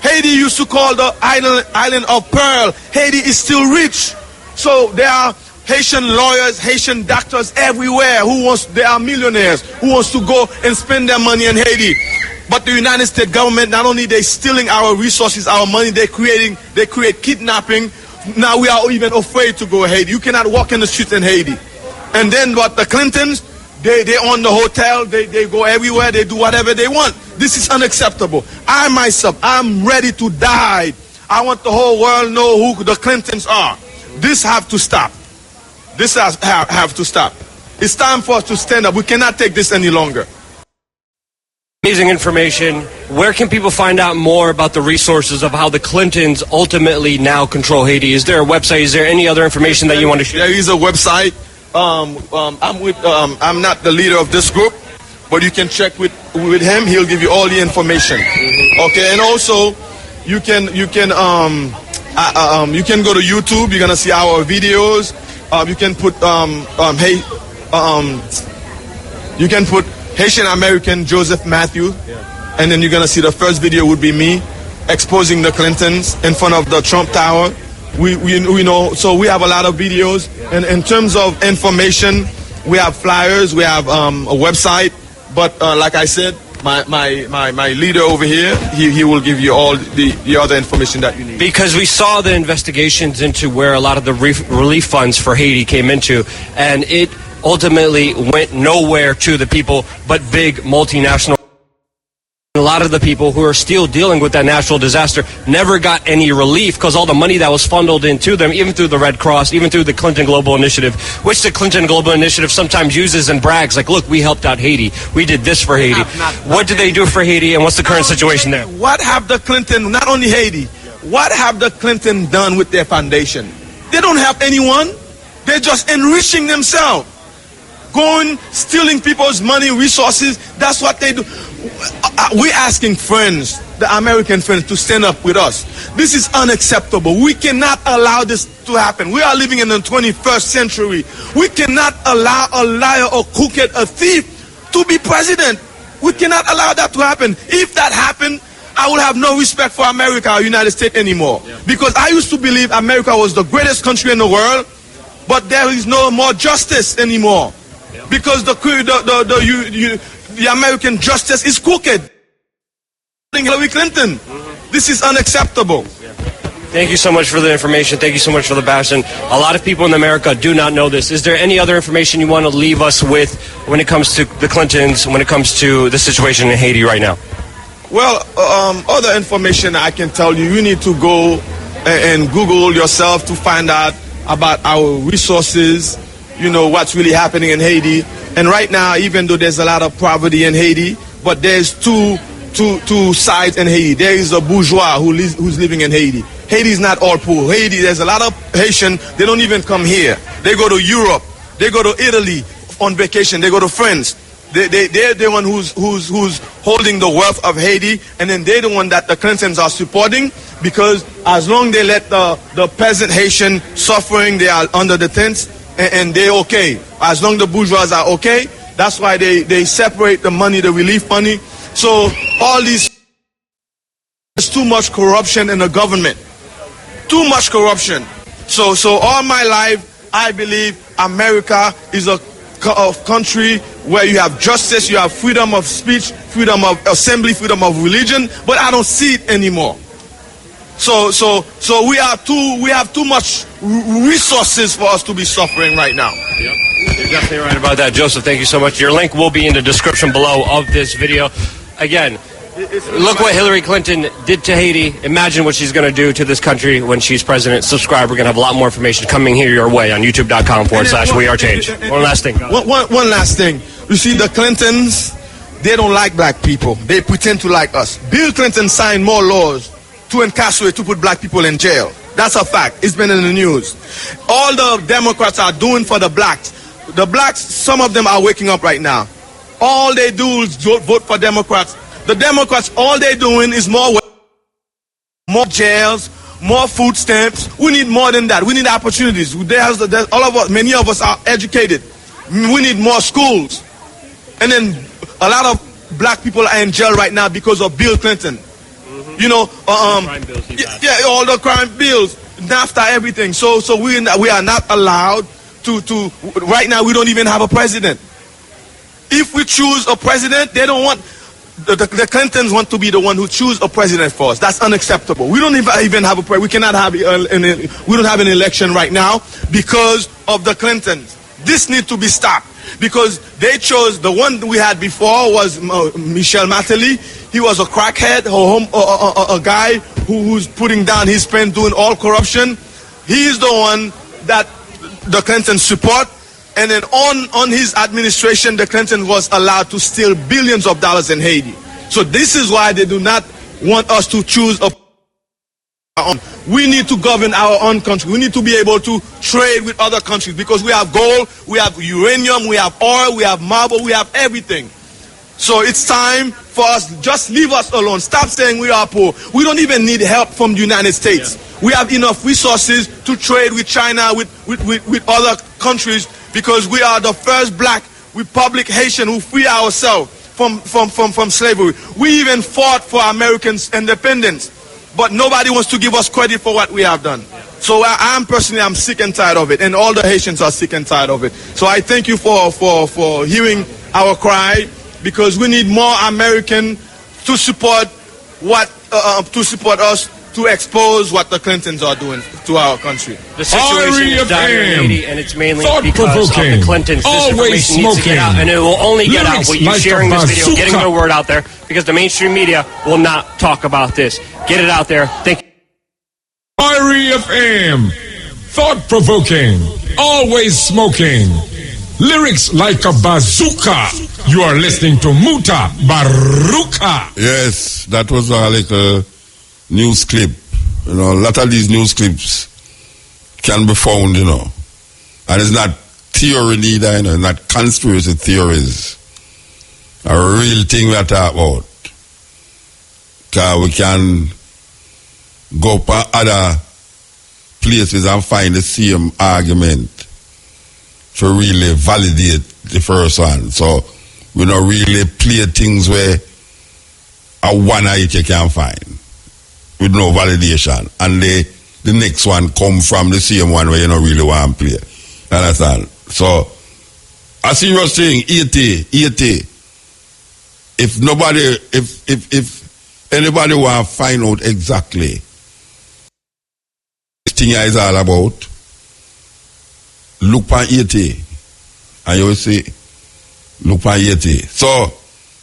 Haiti used to call the island of Pearl. Haiti is still rich. So there are Haitian lawyers, Haitian doctors everywhere they are millionaires who wants to go and spend their money in Haiti. But the United States government, not only they stealing our resources, our money, they create kidnapping. Now we are even afraid to go to Haiti. You cannot walk in the streets in Haiti. And then what the Clintons, they own the hotel, they go everywhere, they do whatever they want. This is unacceptable. I myself, I'm ready to die. I want the whole world to know who the Clintons are. This have to stop. This have to stop. It's time for us to stand up. We cannot take this any longer. Amazing information. Where can people find out more about the resources of how the Clintons ultimately now control Haiti? Is there a website? Is there any other information that you want to share? There is a website. I'm not the leader of this group, but you can check with him. He'll give you all the information. Okay, and also you can go to YouTube. You're gonna see our videos. You can put you can put Haitian American Joseph Matthew, and then you're gonna see the first video would be me exposing the Clintons in front of the Trump Tower. We know, so we have a lot of videos, and in terms of information, we have flyers, we have a website, but like I said, my leader over here, he will give you all the other information that you need. Because we saw the investigations into where a lot of the relief funds for Haiti came into, and it ultimately went nowhere to the people, but big multinational. A lot of the people who are still dealing with that natural disaster never got any relief because all the money that was funneled into them, even through the Red Cross, even through the Clinton Global Initiative, which the Clinton Global Initiative sometimes uses and brags, like, look, we helped out Haiti. We did this for Haiti. What did they do for Haiti, and what's the current situation there? What have the Clinton, not only Haiti, what have the Clinton done with their foundation? They don't have anyone. They're just enriching themselves. Going, stealing people's money, resources, that's what they do. We're asking friends, the American friends, to stand up with us. This is unacceptable. We cannot allow this to happen. We are living in the 21st century. We cannot allow a liar, a crooked, a thief to be president. We cannot allow that to happen. If that happened, I will have no respect for America or United States anymore. Because I used to believe America was the greatest country in the world, but there is no more justice anymore. Because the American justice is crooked. Hillary Clinton. This is unacceptable. Thank you so much for the information. Thank you so much for the passion. A lot of people in America do not know this. Is there any other information you want to leave us with when it comes to the Clintons, when it comes to the situation in Haiti right now? Well, other information I can tell you, you need to go and Google yourself to find out about our resources, you know, what's really happening in Haiti. And right now, even though there's a lot of poverty in Haiti, but there's two sides in Haiti. There is a bourgeois who's living in Haiti. Haiti is not all poor. Haiti, there's a lot of Haitians, they don't even come here. They go to Europe. They go to Italy on vacation. They go to France. They're the one who's holding the wealth of Haiti, and then they're the one that the Clintons are supporting, because as long as they let the peasant Haitian suffering, they are under the tents, and they're okay. As long as the bourgeois are okay, that's why they separate the money, the relief money. So all these, there's too much corruption in the government. Too much corruption. So all my life, I believe America is a country where you have justice, you have freedom of speech, freedom of assembly, freedom of religion, but I don't see it anymore. So we have too much resources for us to be suffering right now. Yep. You're definitely right about that, Joseph. Thank you so much. Your link will be in the description below of this video. Again, look what Hillary Clinton did to Haiti. Imagine what she's going to do to this country when she's president. Subscribe. We're going to have a lot more information coming here your way on youtube.com/wearechange. One last thing. One last thing. You see, the Clintons, they don't like black people. They pretend to like us. Bill Clinton signed more laws to incarcerate, to put black people in jail. That's a fact. It's been in the news. All the Democrats are doing for the blacks. The blacks, some of them are waking up right now. All they do is vote for Democrats. The Democrats, all they're doing is more jails, more food stamps. We need more than that. We need opportunities. All of us, many of us are educated. We need more schools. And then a lot of black people are in jail right now because of Bill Clinton. Mm-hmm. You know, all the crime bills, NAFTA, everything. So we are not allowed to. Right now, we don't even have a president. If we choose a president, they don't want. The Clintons want to be the one who choose a president for us. That's unacceptable. We don't even have a president. We cannot have we don't have an election right now because of the Clintons. This needs to be stopped because they chose the one we had before was Michel Martelly. He was a crackhead, a guy who's putting down his pen, doing all corruption. He is the one that the Clintons support. And then on his administration, the Clinton was allowed to steal billions of dollars in Haiti. So this is why they do not want us to choose a. We need to govern our own country. We need to be able to trade with other countries because we have gold, we have uranium, we have oil, we have marble, we have everything. So it's time for us, just leave us alone. Stop saying we are poor. We don't even need help from the United States. Yeah. We have enough resources to trade with China, with other countries, because we are the first black Republic Haitian who free ourselves from slavery. We even fought for Americans' independence, but nobody wants to give us credit for what we have done. So I'm sick and tired of it, and all the Haitians are sick and tired of it. So I thank you for hearing our cry, because we need more American to support us to expose what the Clintons are doing to our country. The situation is dire in Haiti, and it's mainly because of the Clintons. This information needs to get out, and it will only get out with you sharing this video, getting the word out there, because the mainstream media will not talk about this. Get it out there. Thank you. Irie Fm, thought-provoking, always smoking, lyrics like a bazooka. You are listening to Mutabaruka. Yes, that was a little news clip. You know, a lot of these news clips can be found, you know. And it's not theory neither, you know, not conspiracy theories. A real thing we are talking about. Because we can go to other places and find the same argument to really validate the first one. So we don't really play things where a one hit you can find with no validation, and the next one come from the same one where you don't really want to play. Understand? So a serious thing, 80. If anybody want to find out exactly this thing is all about, look on 80 and you will see, look on 80. So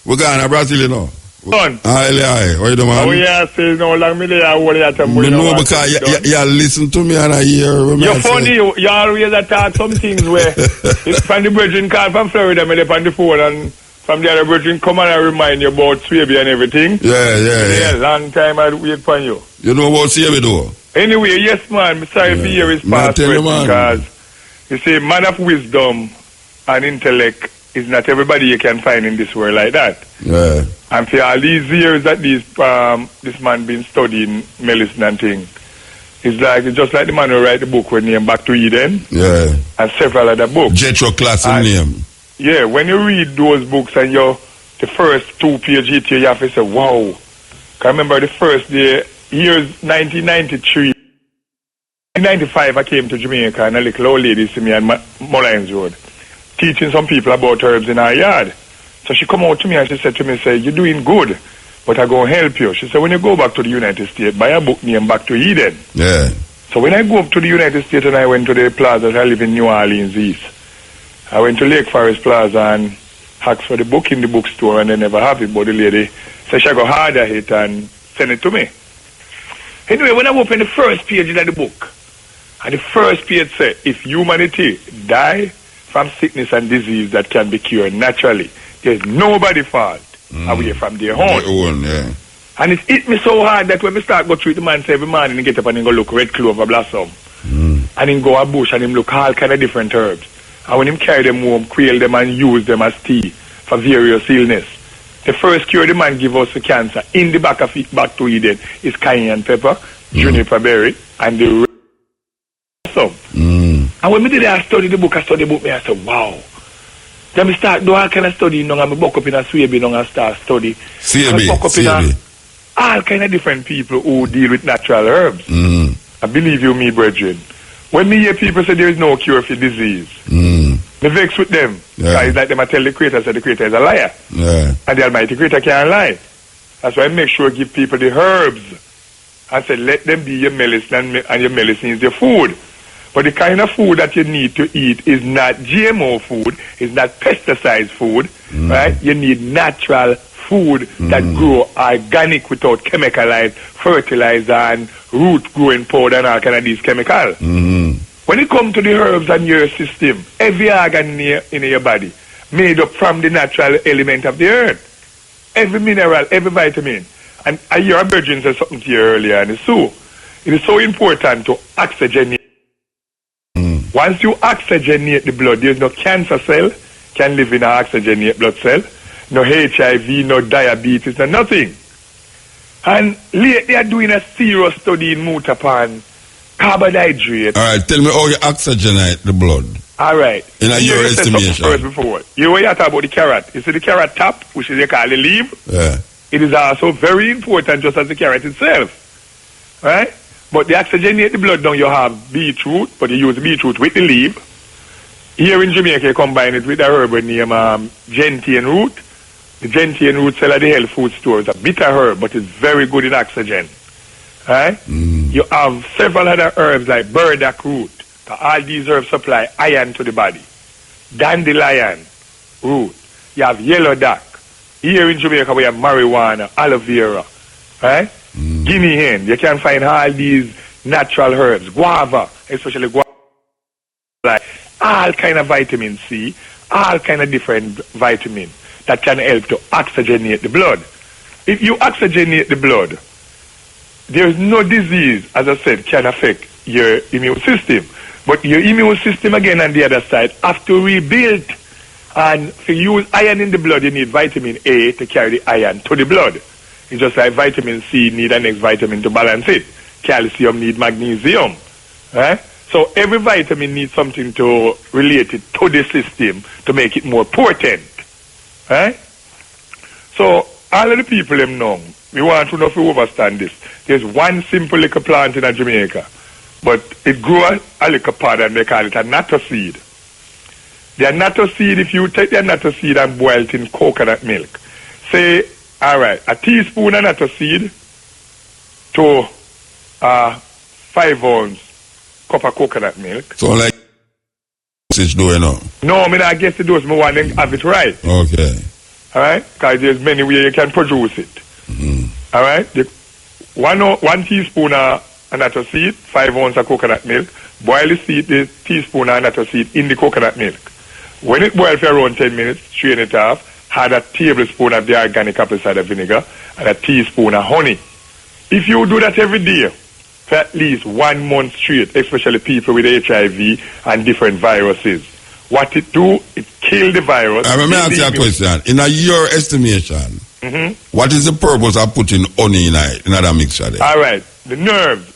we're going to Brazil, you know. Son. What you doing, man? Oh, yeah, say no long me there. Me know because you listen to me and I hear. You're funny. You always attack some things where it's from the virgin call from Florida, me on the phone, and from the other virgin come and I remind you about Swaby and everything. Yeah. Long time I wait for you. You know about Swaby though? Anyway, yes, man. I'm sorry for hear his past because you see, man of wisdom and intellect is not everybody you can find in this world like that. Yeah. And for all these years that this man been studying medicine and things, it's just like the man who write the book when named Back to Eden. Yeah. And several other books. Jethro class name. Yeah, when you read those books and the first 2-page hit you have to say, wow. I remember the first day, years 1993, 1995 I came to Jamaica and a little old lady see me on Mullines Road, teaching some people about herbs in our yard. So she come out to me and she said to me, you're doing good, but I'm going to help you. She said, when you go back to the United States, buy a book named Back to Eden. Yeah. So when I go up to the United States and I went to the plaza, I live in New Orleans East, I went to Lake Forest Plaza and asked for the book in the bookstore, and they never have it. But the lady said she go hard at it and send it to me. Anyway, when I opened the first page of the book, and the first page said, if humanity die from sickness and disease that can be cured naturally, there's nobody fault away from their own. Yeah. And it hit me so hard that when we start go through it, the man say every morning he get up and he go look red clover blossom. And he go a bush and him look all kind of different herbs. And when him carry them home, quail them and use them as tea for various illness. The first cure the man give us for cancer in the back of it, back to Eden, is cayenne pepper, juniper berry, and the blossom. And when me did I study the book, me, I said, wow. Then me start do all kind of study, and I buck up in a Swaby, and start study. Swaby. All kind of different people who deal with natural herbs. I believe you, me brethren. When me hear people say there is no cure for disease, me vex with them. Because it's like them I tell the Creator, say the Creator is a liar. And the Almighty Creator can't lie. That's why I make sure I give people the herbs. I say let them be your medicine, and your medicine is your food. But the kind of food that you need to eat is not GMO food, it's not pesticide food, right? You need natural food that grow organic without chemicalized fertilizer and root growing powder and all kind of these chemicals. When it comes to the herbs and your system, every organ in your body made up from the natural element of the earth. Every mineral, every vitamin. And I hear a virgin say something to you earlier, and it is so important to oxygenate. Once you oxygenate the blood, there's no cancer cell can live in an oxygenated blood cell. No HIV, no diabetes, no nothing. And lately they are doing a serious study in Mutapan, carbohydrate. All right, tell me how you oxygenate the blood. All right. In your estimation. First before. You know you talk about the carrot. You see the carrot top, which is they call the leaf? Yeah. It is also very important just as the carrot itself. Right? But the oxygenate the blood now you have beetroot, but you use beetroot with the leaf. Here in Jamaica you combine it with a herb named gentian root. The gentian root sell at the health food store. It's a bitter herb, but it's very good in oxygen. Right? You have several other herbs like burdock root. All these herbs supply iron to the body. Dandelion root. You have yellow duck. Here in Jamaica we have marijuana, aloe vera. Right? Guinea hen. You can find all these natural herbs. Guava, especially guava. Like all kind of vitamin C, all kind of different vitamins that can help to oxygenate the blood. If you oxygenate the blood, there is no disease, as I said, can affect your immune system. But your immune system, again, on the other side, have to rebuild. And to use iron in the blood, you need vitamin A to carry the iron to the blood. It's just like vitamin C need an next vitamin to balance it. Calcium need magnesium. Right? So every vitamin needs something to relate it to the system to make it more potent. Right? So all of the people them know, we want to know if we understand this. There's one simple little plant in Jamaica, but it grows a little pod and they call it a natto seed. The natto seed, if you take the natto seed and boil it in coconut milk, say, all right, a teaspoon of natto seed to 5 ounce cup of coconut milk. So like do you know? No, I mean I guess the dose I want to have it right. Okay. Alright? Because there's many ways you can produce it. Alright? One teaspoon of natto seed, 5 ounces of coconut milk, boil the teaspoon of natto seed in the coconut milk. When it boils for around 10 minutes, strain it off, add a tablespoon of the organic apple cider vinegar and a teaspoon of honey. If you do that every day, for at least 1 month straight, especially people with HIV and different viruses. What it do, it kill the virus. Let me ask you a question. In your estimation, what is the purpose of putting honey in that mixture there? All right, the nerves.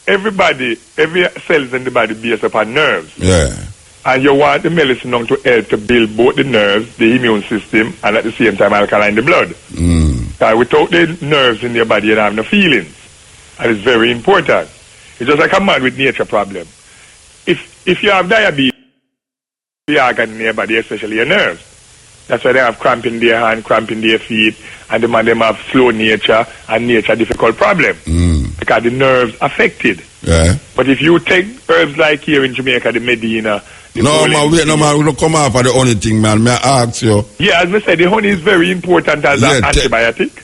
Every cells in the body based upon nerves. Yeah. And you want the medicine to help to build both the nerves, the immune system, and at the same time alkaline the blood. Without the nerves in your body, you don't have no feelings. And it's very important. It's just like a man with nature problem. If you have diabetes, the organ in your body, especially your nerves. That's why they have cramp in their hand, cramp in their feet, and them have slow nature and nature difficult problem. Because the nerves affected. Yeah. But if you take herbs like here in Jamaica, the Medina, No, man, wait, no, man, we don't come off of the honey thing, man. May I ask you? Yeah, as I said, the honey is very important as an antibiotic.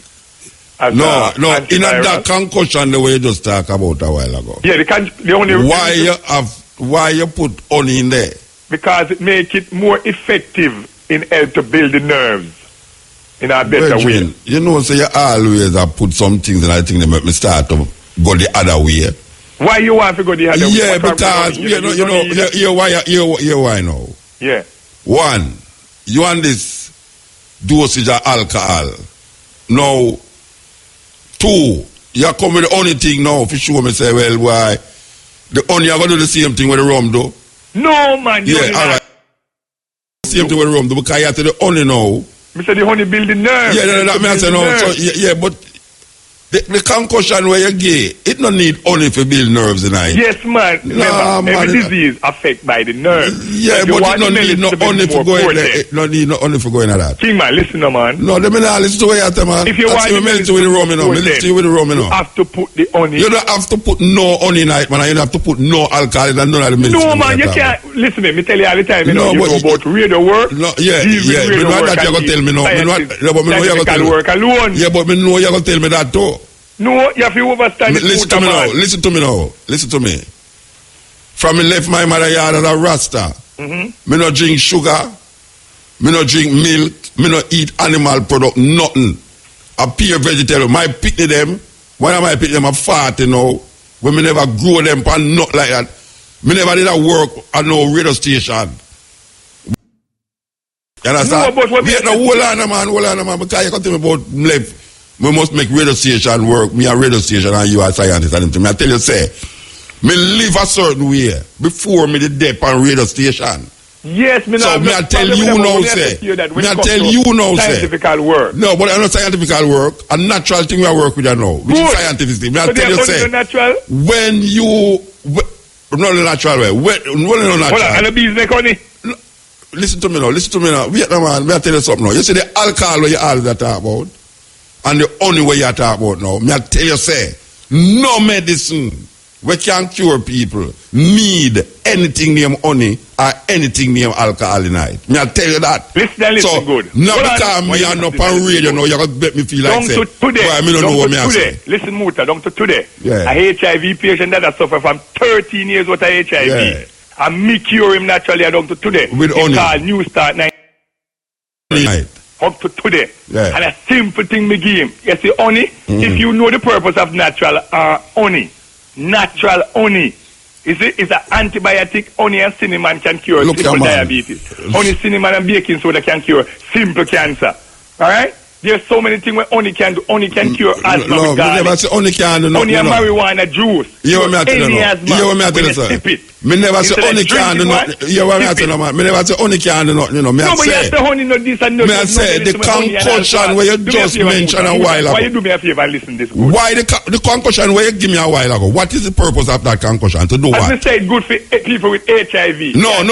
No, in that concussion the way you just talked about a while ago. Yeah, the honey. Why you put honey in there? Because it make it more effective in help to build the nerves in a better way. You know, so you always have put some things and I think they make me start to go the other way. Why you want to go the other way? Yeah, because why now? Yeah. One, you want this dosage of alcohol. Now, two, you come with the only thing now for sure me say, well, why? The only you gonna do the same thing with the rum though? No, man. Yeah, alright. Same thing with the rum though, because you have to the honey now. Me say the honey build the nerve. Yeah, that means I know. So, yeah, but the concussion where you get, it don't need honey for build nerves tonight. Yes, man. Nah, man. Every disease affected by the nerve. Yeah, but it don't need no honey for going there. It don't need no honey for going at that. King man, listen no, man. No, let me not listen to what you say, man. If you want to melt with the rum, you know. Listen to with the rum, you know. You have to put the honey. You don't have to put no honey in it, man. You don't have to put no alcohol in none of the medicine. No, man, you can't. Listen to me tell you all the time, you know about radio work. No, yeah. Me know that you're going to tell me, no. Scientific work alone. Yeah, but me know you're going to tell me that too. No, you have to understand. Listen to me now. Listen to me. From me left my mother yard as a Rasta. Me no drink sugar. Me no drink milk. Me no eat animal product. Nothing. A pure vegetarian. My picnic them. One of my picnic them a 40 now. When me never grow them and not like that. Me never did a work at no radio station. You understand? No, but what hold on, man. Because you can tell me about left. We must make radio station work. Me a radio station and you are scientist and everything. I tell you, say, me live a certain way before me the dep on radio station. Yes, me so me I tell you now, say. Me I tell you now, say. Scientific work. No, but I'm not scientific work. A natural thing we are work with you now. Which is scientific thing. Me I tell you, say. Natural? When you, not the natural way. When no natural. Hold on, and the bees make honey. Listen to me now. Wait, man. Me I tell you something now. You see the alcohol where you all that talk about. And the only way you talk about now, me I tell you, say, no medicine we can cure people need anything named honey or anything named alcohol in it. Me I tell you that. Listen so, good. Now because me are not on radio now, you're going to make me feel like, say, today, me don't know what me I say. Listen, Muta, down to today. Yeah. A HIV patient that has suffered from 13 years with a HIV. Yeah. And me cure him naturally down to today. With it's honey. Called New Start 9. Up to today. Yeah. And a simple thing me give him. You see, honey, if you know the purpose of natural honey, it's an antibiotic. Honey and cinnamon can cure simple diabetes. Honey, cinnamon and baking soda can cure simple cancer. Alright? There's so many things where honey can do. Honey can cure asthma. No, never say honey can do honey and marijuana juice. You want me to tell you, sir? Me never say honey can do nothing. You want me to tell you, man? Me never say honey can do nothing. No, but you say honey not this and no. Me I say the concussion where you just mentioned a while ago. Why you do me a favor and listen this? Why the concussion where you give me a while ago? What is the purpose of that concussion? To do what? As me say, good for people with HIV. No.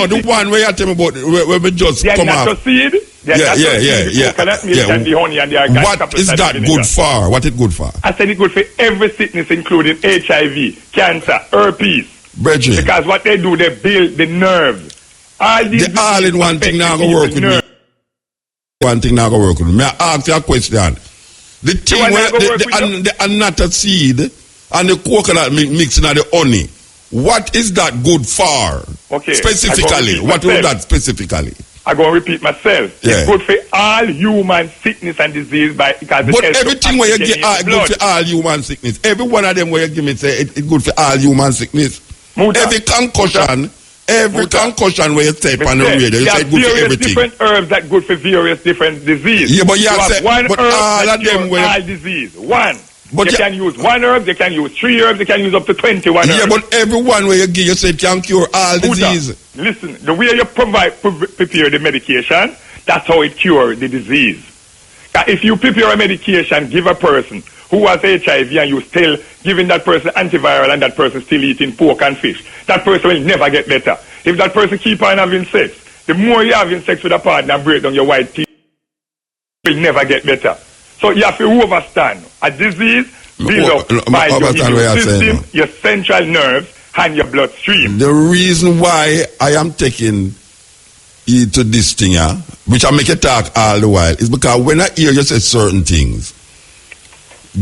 The one where you tell me about where we just come out. Yeah. What is that good for? What is it good for? I said it's good for every sickness, including HIV, cancer, herpes. Bridget. Because what they do, they build the nerves. The all-in-one thing now go work with me. One thing now go work with me. May I ask you a question? The thing where the annata seed and the coconut mixing and the honey, what is that good for? Okay. Specifically, what is that specifically? I'm going to repeat myself. Yeah. It's good for all human sickness and disease because but everything where you get good for all human sickness. Every one of them where you give me say it's good for all human sickness. Muta. Every concussion where you step on the radio, you say good for everything. Different herbs that good for various different diseases. Yeah, but you have said one herb all of them where all disease. One. But they can use one herb, they can use 3 herbs, they can use up to 21 herbs. Yeah, but everyone where you give, you say can cure all disease. Listen, the way you prepare the medication, that's how it cures the disease. If you prepare a medication, give a person who has HIV and you still giving that person antiviral and that person still eating pork and fish, that person will never get better. If that person keep on having sex, the more you having sex with a partner and break down your white teeth, will never get better. So you have to understand a disease built up by your immune system, your central nerves, and your bloodstream. The reason why I am taking heed to this thing, which I make you talk all the while, is because when I hear you say certain things,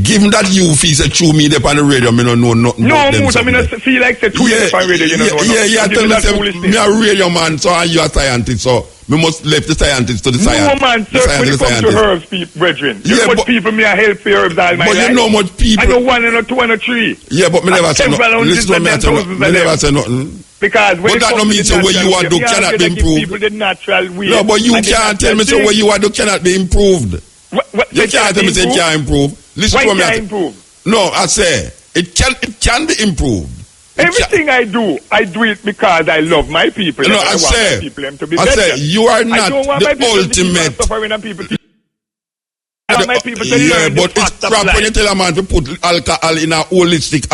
given that you feel say through me up on the radio, me don't know nothing. No, Muta, me not feel like say two years on radio, you know. Tell me say me a radio man, so and you a scientist, so me must left the scientist to the scientist. No man, sir, when it comes to herbs, brethren. You know much people me a help for herbs all my life. But you know much people. I know 1 and 2 and 3. Yeah, but me never say nothing. Listen to me, I never say nothing. Because when but that don't mean so what you are do cannot be improved. The natural way. No, but you can't tell me so what you are do cannot be improved. You can't tell me say it can't improve. Listen to me. Why can't improve? No, I say it can be improved. Everything I do it because I love my people. No, I want my people them to be I better. say you are not the ultimate. I want my people to yeah, learn but it's crap when you tell a man to put alcohol in a holistic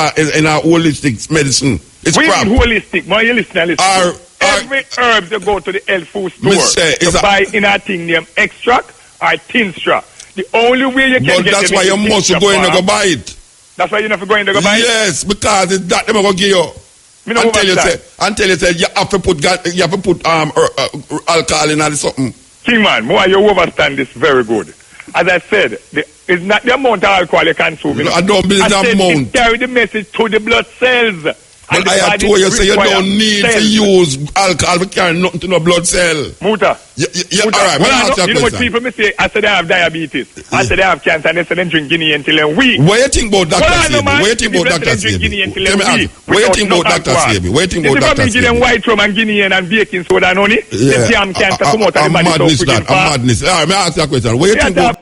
medicine. It's crap. Holistic, man, you listen. Every herb you go to the health food store to buy in a thing named extract or tincture. The only way you can but get that's why you must go in and go buy it. That's why you never go in and go buy it? Yes, because it's that they're going to give you. Until you say you have to put alcohol in something. King man, more you overstand this very good. As I said, it's not the amount of alcohol you consume. No, I don't believe the amount. It carry the message to the blood cells. But I have told you, say you don't need to use alcohol to carry nothing to no blood cell. Muta. All right, you know what people may say? I said they have diabetes. I said they have cancer and they say they drink Guinea until they're weak. What you think about Dr. Sebi? What you think about Dr. Sebi? Tell me, what you think about Dr. Sebi? What you think about Dr. Sebi? Give them white rum and Guinea and baking soda and honey. Yeah. They damn cancer come out of the body so freaking fast. I'm madness. All right, may I ask you a question? What you think about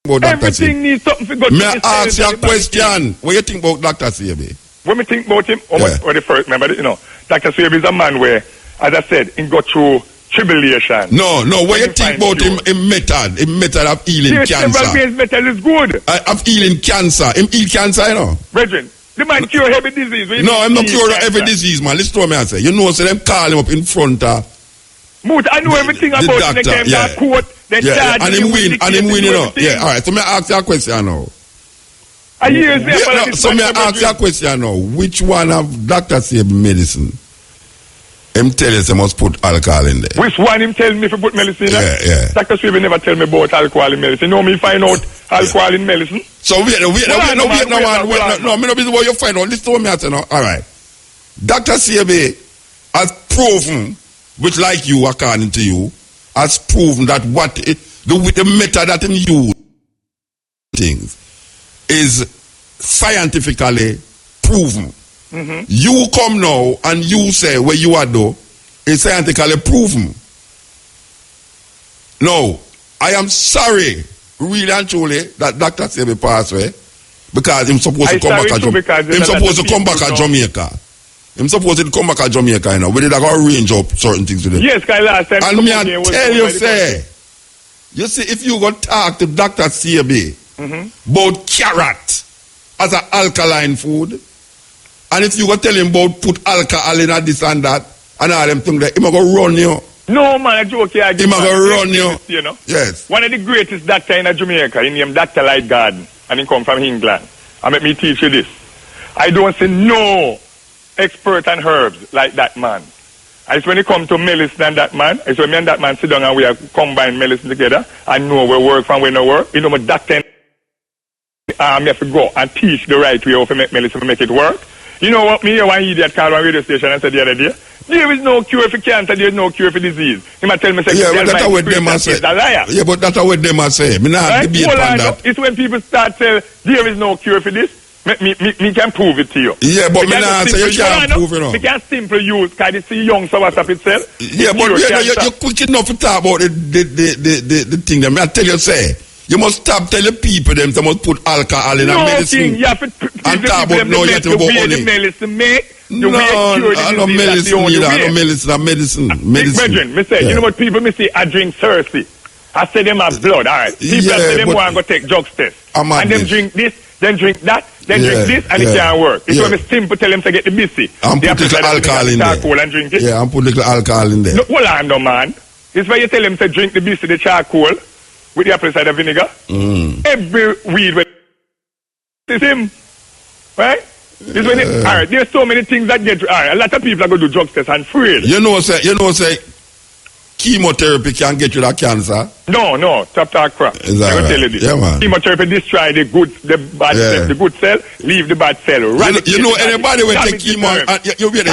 Dr. Sebi? Everything needs something to go to. May I ask you a question? What you think about Dr. Sebi? When we think about him, or the first, remember, Dr. Sebi is a man where, as I said, he got through tribulation. No, what you think about him method of healing cancer? Several ways method is good. Of healing cancer. Him heal cancer, you know? Brethren, the man cure every disease. No, I'm not cure every disease, man. Listen to me, I say. You know, so them call him up in front of... Moot, I know everything about him. They came to court, they charge and him win, you know. Yeah, all right, so may I ask you a question now? So may I ask you a question now? Which one of Dr. Sebi medicine him tell us he must put alcohol in there? Which one him tell me if I put medicine in there? Yeah. Dr. Sebi never tell me about alcohol in medicine. No, me find out alcohol in medicine. So wait, no, me no busy what you find out. Listen to me, I say now. All right. Dr. Sebi has proven, which like you, according to you, has proven that the method that him use things is scientifically proven. Mm-hmm. You come now and you say where you are though is scientifically proven. No, I am sorry, really and truly, that Dr. Sebi passed away because he's supposed to come back at Jamaica. He's supposed to come back at Jamaica. He's supposed to come back at Jamaica, you know. We did like arrange up certain things with him. Yes, last time. And me I tell you, say, you see, if you go talk to Dr. Sebi about carrot as an alkaline food, and if you go tell him about put alcohol in this and that, and all them things, he might go run you. No, man, I joke here. He might go run you. Know? Yes. One of the greatest doctors in Jamaica, he named Dr. Lightgarden, and he come from England. And let me teach you this. I don't see no expert on herbs like that man. It's when it comes to medicine and that man, it's when me and that man sit down and we have combined medicine together and know where work from where no work. You know, my doctor me have to go and teach the right way to make medicine to make it work. You know what, me here one idiot called on radio station and said the other day, there is no cure for cancer, there is no cure for disease. He might tell me, say, yeah, but that's what them are saying. Yeah, but that's what them are saying. Me not debate on that. It's when people start saying, there is no cure for this. Me can prove it to you. Yeah, but me not say you can't prove it. Me can simple use, because it's young so what's up itself. Yeah, but you're quick enough to talk about the thing that me I tell you, say. You must stop telling people them they must put alcohol in a medicine. King, you have to and talk about no, you have to go honey. The medicine make, no, I know medicine either. I know medicine. Brethren, me say, you know what people me say, I drink Cersei. I say them have blood, alright. People say them want to go take drugs test. And them drink this, then drink that, then drink this, and it can't work. It's when me simple tell them to get the BAYSEE. I'm put little alcohol in there. And drink it. Yeah, I'm put little alcohol in there. No, hold on, no, man. It's why you tell them to drink the BAYSEE, the charcoal, with the apple cider vinegar. Every weed with it's him. Right? This when all right, there's so many things that get. All right, a lot of people are going to do drug tests and afraid. You know, say, chemotherapy can get you that cancer. No, stop talk crap. Is that I will right? tell you this. Yeah, man. Chemotherapy destroy the bad cell, the good cell, leave the bad cell. You know anybody will take chemo and you wait.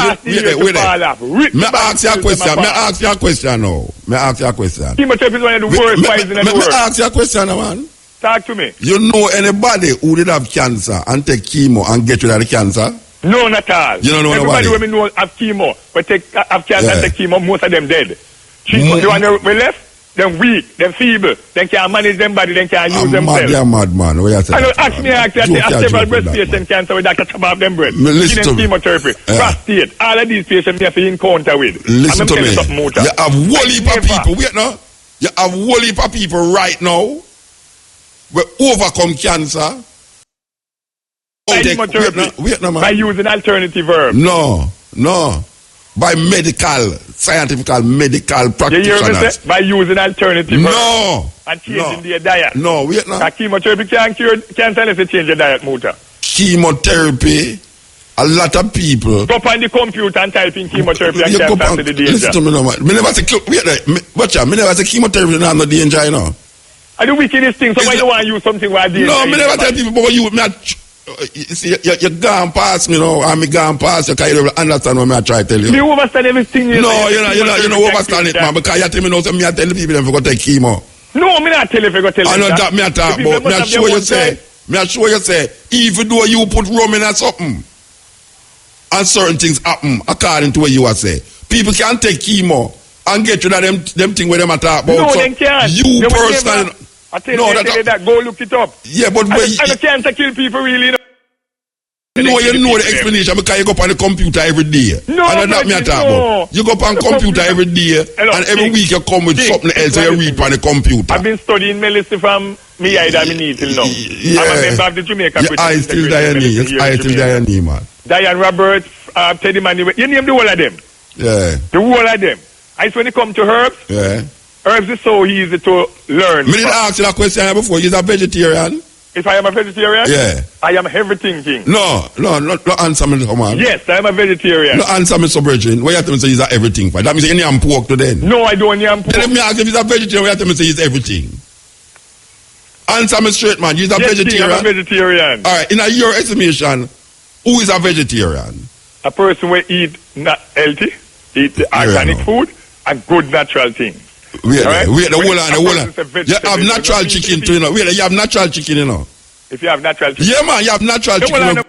May I ask you a question? May I ask you a question now? May I ask you a question? Chemotherapy is one of the worst poison in the world. May I ask you a question, man? Talk to me. You know anybody who did have cancer and take chemo and get rid of the cancer? No, not all. You don't know everybody nobody? Everybody know have chemo, but have cancer and take chemo, most of them dead. The one we left, them weak, them feeble, them can't manage them body, them can't use themselves. You're mad, man. What you say? I know, ask me, I have several breast patients cancer with Dr. Chabab them breast. Listen to me. Chemotherapy, prostate, all of these patients we have to encounter with. Listen to me. You have whole heap of people, wait now. You have whole heap of people right now we overcome cancer. Wait no, man. By using alternative herbs. No. By scientific medical practitioners. You hear me say? By using alternative herbs. And changing their diet. No, wait now. Chemotherapy can't cure cancer unless you change your diet, Muta. Chemotherapy, a lot of people. Go up on the computer and type in chemotherapy and cancer to the danger. Listen to me now, man. Me never say chemotherapy is not no danger, you know. And the wickedest thing, so why you want to use something where danger? No, me never tell people about you. You see, you're gone past me now, and me gone past you, because you don't understand what I try to tell you. You understand everything. You don't understand it, man, because you tell me now, so me I tell the people them to go take chemo. No, me not tell you if you go tell them. I know that me I talk about. Me I show you say, even though you put rum in or something, and certain things happen according to what you are say. People can take chemo and get rid of them thing where them I talk about. No, so they can't. You personally. I tell you that. Go look it up. Yeah, but and cancer kill people really. No, you know the explanation because you go up on the computer every day. No, and that's me I talk about. You go up on the computer every day, and every week you come with something else you read on the computer. I've been studying medicine from me eye that me need till now. Yeah. I'm a member of the Jamaica. Your eye still Diane, man. Diane Roberts, Teddy Manny. You name the whole of them. Yeah. The whole of them. I when it come to herbs. Yeah. Herbs is so easy to learn. Me didn't ask you that question before. You're a vegetarian? If I am a vegetarian? Yeah. I am everything king. No, answer me, come on. Yes, I am a vegetarian. No, answer me, so virgin. What you have to say is everything? That means you yam pork to then. No, I don't yam pork. Then let me ask if he's a vegetarian, what you have to say is everything? Answer me straight, man. You're a vegetarian? I'm a vegetarian. All right, in your estimation, who is a vegetarian? A person who eat not healthy, eat organic food, and good natural things. Wait, hold on. You have natural chicken too, you know. You have natural chicken, you know. If you have natural chicken. Yeah, man, you have natural chicken.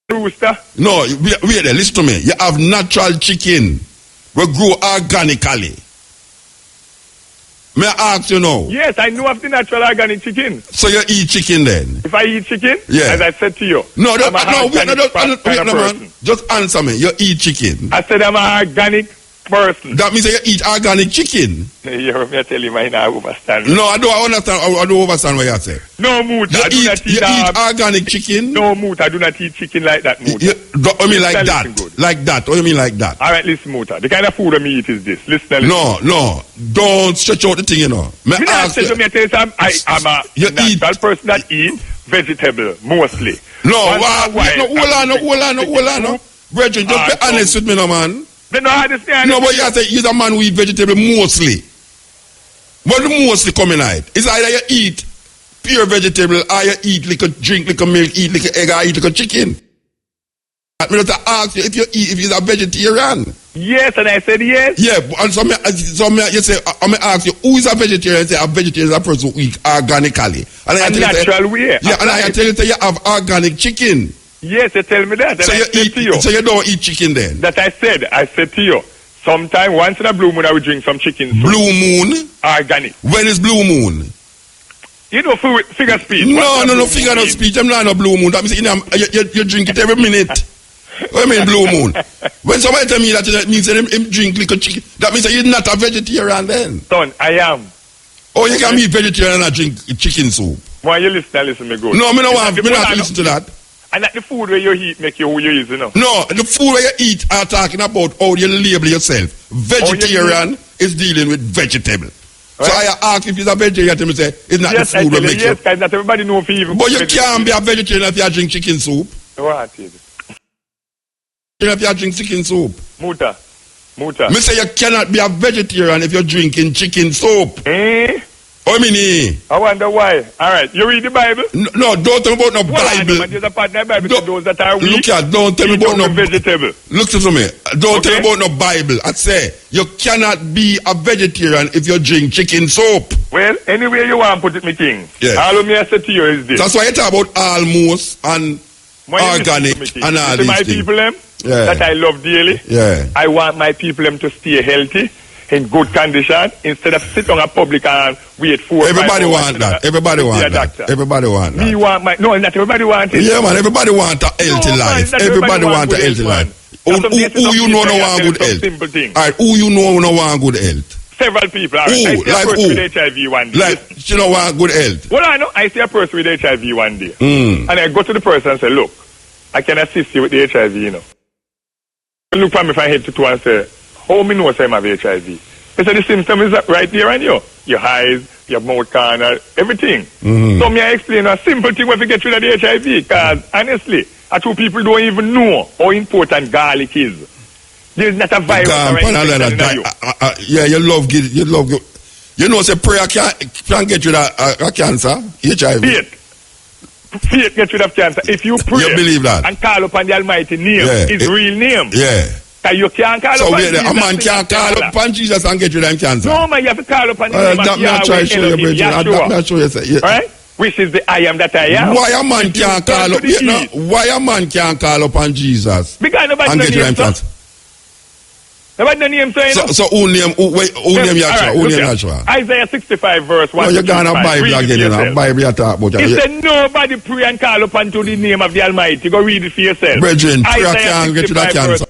Rooster. No, wait there, listen to me. You have natural chicken. We grow organically. May I ask you now? Yes, I know of the natural organic chicken. So you eat chicken then? If I eat chicken, yeah. As I said to you. No, man. Just answer me. You eat chicken. I said I'm an organic person. That means you eat organic chicken. You heard me tell you, I don't understand. No, I don't understand. I don't understand what you say. No, Moot, I do not eat. You eat organic chicken? No, Moot, I do not eat chicken like that, Moot. I mean like that. Like that. What do you mean like that? All right, listen, Moot. The kind of food I eat is this. Listen. No. Don't stretch out the thing, you know. I'm a natural person that eats vegetable, mostly. No, hold on. Brethren, just be honest with me, no, man. No, but you say you're a man who eat vegetable mostly. But the mostly coming out. It's either you eat pure vegetable or you eat like a drink, like a milk, eat like an egg, or eat like a chicken. I mean, to ask you if you're a vegetarian. Yes, and I said yes. Yeah, and you say, I may ask you, who is a vegetarian? I say, a vegetarian is a person who eats organically. And a natural way. Yeah, and I tell you that you have organic chicken. Yes, you tell me that. So you don't eat chicken then? That I said to you. Sometime, once in a blue moon, I will drink some chicken soup. Blue moon? Organic. When is blue moon? You know, figure speech. No, figure no speech. I'm not a blue moon. That means you drink it every minute. What do you mean blue moon? When somebody tell me that means him drink like a chicken, that means you're not a vegetarian then. Son, I am. Oh, you can be vegetarian and drink chicken soup. Why you listen me go. No, I don't want to listen to that. And that the food where you eat make you who you is, you know? No, the food where you eat are talking about how you label yourself. Vegetarian is dealing with vegetable. Right. So I ask if you're a vegetarian, say it's not the food where makes you. Yes, because not everybody knows if you even. But you can't be a vegetarian if you drink chicken soup. What is it? If you drink chicken soup. Muta. Me say you cannot be a vegetarian if you're drinking chicken soup. Eh? I mean, I wonder why. All right, you read the Bible? No, don't tell me about no Bible. There's a part in the Bible to those that are weak. Look at, don't tell me about no vegetable. Look to me. Don't tell me about no Bible. I say you cannot be a vegetarian if you drink chicken soup. Well, anyway you want to put it, me king. Yes. All of me I say to you is this. That's why you talk about almost and organic and all these my things. people that I love dearly. Yeah. I want my people to stay healthy, in good condition, instead of sit on a public and wait for. Everybody want that. Everybody want that. Everybody want that. Me want my not everybody want it. Yeah, man. Everybody want a healthy life. Everybody want a healthy life. Who you know no want good health? All right. Who you know no want good health? Several people. All right. Who? Like who? With HIV one day. Like you know want good health. Well, I know. I see a person with HIV one day, and I go to the person and say, "Look, I can assist you with the HIV, you know." Look at me from head to toe and say, "How me know I have HIV?" I said, "The symptom is right there on you. Your eyes, your mouth corner, everything." So me I explain a simple thing when we get rid of the HIV, because honestly, two people don't even know how important garlic is. There's not a virus or anything in you. Yeah, you love you know, say prayer can get rid of cancer, HIV. Faith get rid of cancer. If you pray, you believe that, and call upon the Almighty name, his real name. Yeah. You can't call so upon Jesus. A man can't call upon Jesus and get rid of cancer. No, man, you have to call upon the name of Yahweh, right? Which is the I am that I am. Why a man can't call up? Why a man can't call upon Jesus? Because nobody and get rid of cancer. Nobody no name saying. So who name Yahshua? Who name Yahshua? Isaiah 65 verse 1. No, you're going to Bible again, you know. Bible you talk about. He said nobody pray and call upon to the name of the Almighty. Go read it for yourself. Brethren, prayer can't get rid of cancer.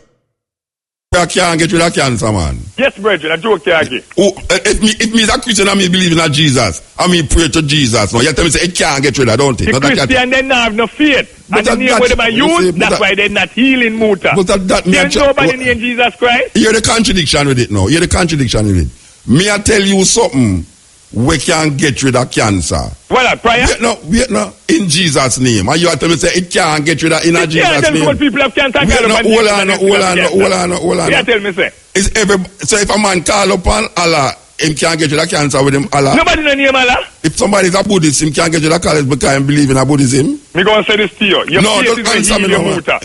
Prayer can't get rid of cancer, man. Yes, brethren, I joke here again. If me is a Christian and me believe in Jesus, and me pray to Jesus, no, you tell me say it can't get rid of, don't it? The Christian then have no faith. And the name where they use, that's why they're not healing Muta. But there's nobody named Jesus Christ. Hear the contradiction with it now. Hear the contradiction with it. Me I tell you something, we can get rid of cancer. Well, prayer? Wait no, in Jesus' name. And you have to me say it can't get rid of in Jesus' name. What people have cancer. Hold on. Yeah, tell me say. So if a man call upon Allah, him can't get rid of cancer with him Allah. Nobody no name Allah. If somebody is a Buddhist, him can't get rid of cancer because he believe in a Buddhism. Me gonna say this to you. Your faith is what heal your Muta.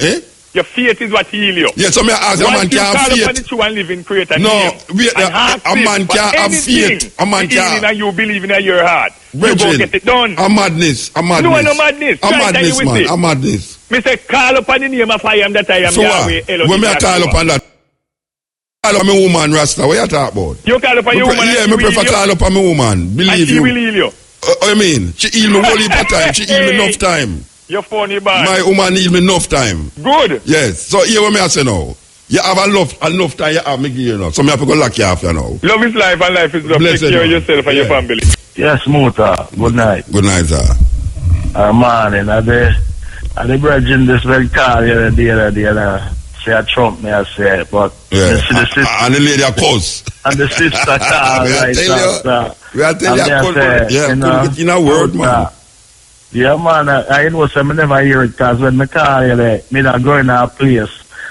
Your faith is what heal you. Yeah, so me ask a man can't have faith. Once you call upon the true and living creator, a man can't have faith. A man can't. And you believe in your heart. You go get it done. A madness. No madness. A madness, man. A madness. Me say call upon the name of I am that I am. So what? When me call upon that, call upon me woman Rasta. What you talk about? You call upon your woman. Yeah, me prefer call upon me woman. Believe you. And she will heal you. I mean, she heal me whole heap of time. She heal me enough time. You're funny, man. My woman heal me enough time. Good. Yes. So here what me I say now. You have enough time you have me give you now. So me have to go lock you off you now. Love is life and life is love. Take care of yourself and your family. Yes, Muta. Good night. Good night, sir. Morning. I the brethren this very call the other day. Say a Trump, me I say, but yeah. And the lady a cuss. And the sister call right after. We are telling you, couldn't get in a word, man. Yeah, man, I know some never hear it because when me call you there, me not going to a place.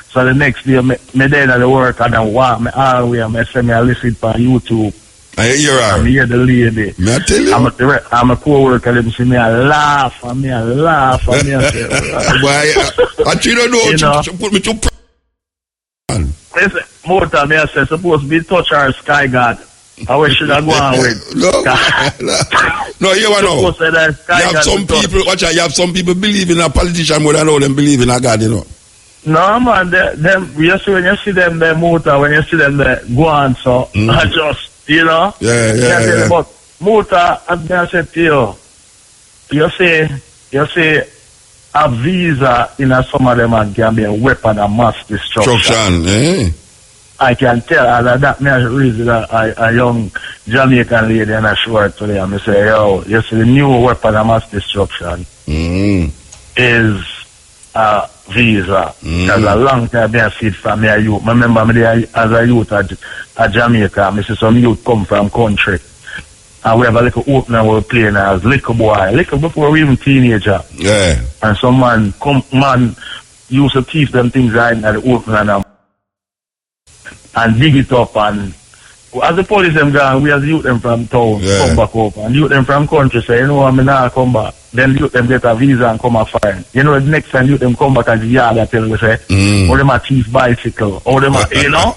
So the next day, me there at the work and I walk me all the way and I say me I listen to YouTube. I hear her. I hear the lady. Me I tell you. I'm a co-worker, them see me I laugh and me I laugh and me I say, why? I don't know, you put me to listen, more time I say, supposed to be touch our sky god. I wish should have gone with. No, you know. You have some people, you have some people believe in a politician more than all them believe in a God, you know. No, man, them, you see, when you see them, the motor, when you see them, go on, so, I just, you know. Yeah. But motor, as I said to you see, a visa in some of them and can be a weapon of mass destruction. I can tell that me reason a young Jamaican lady and a short today and I say, yo, you see the new weapon of mass destruction is a visa. Because a long time I see it from me a youth. I remember me as a youth at Jamaica, I see some youth come from country. And we have a little opener we're playing as little boy. Little before we even teenager. Yeah. And some man used to teach them things right at the opener and dig it up, and as the police them gone, we as youth them from town come back up, and youth them from country say, you know, I'm not come back. Then youth them get a visa and come a fine. You know, the next time youth them come back as the yard, I tell you, say, or them a thief bicycle, or them a, you know.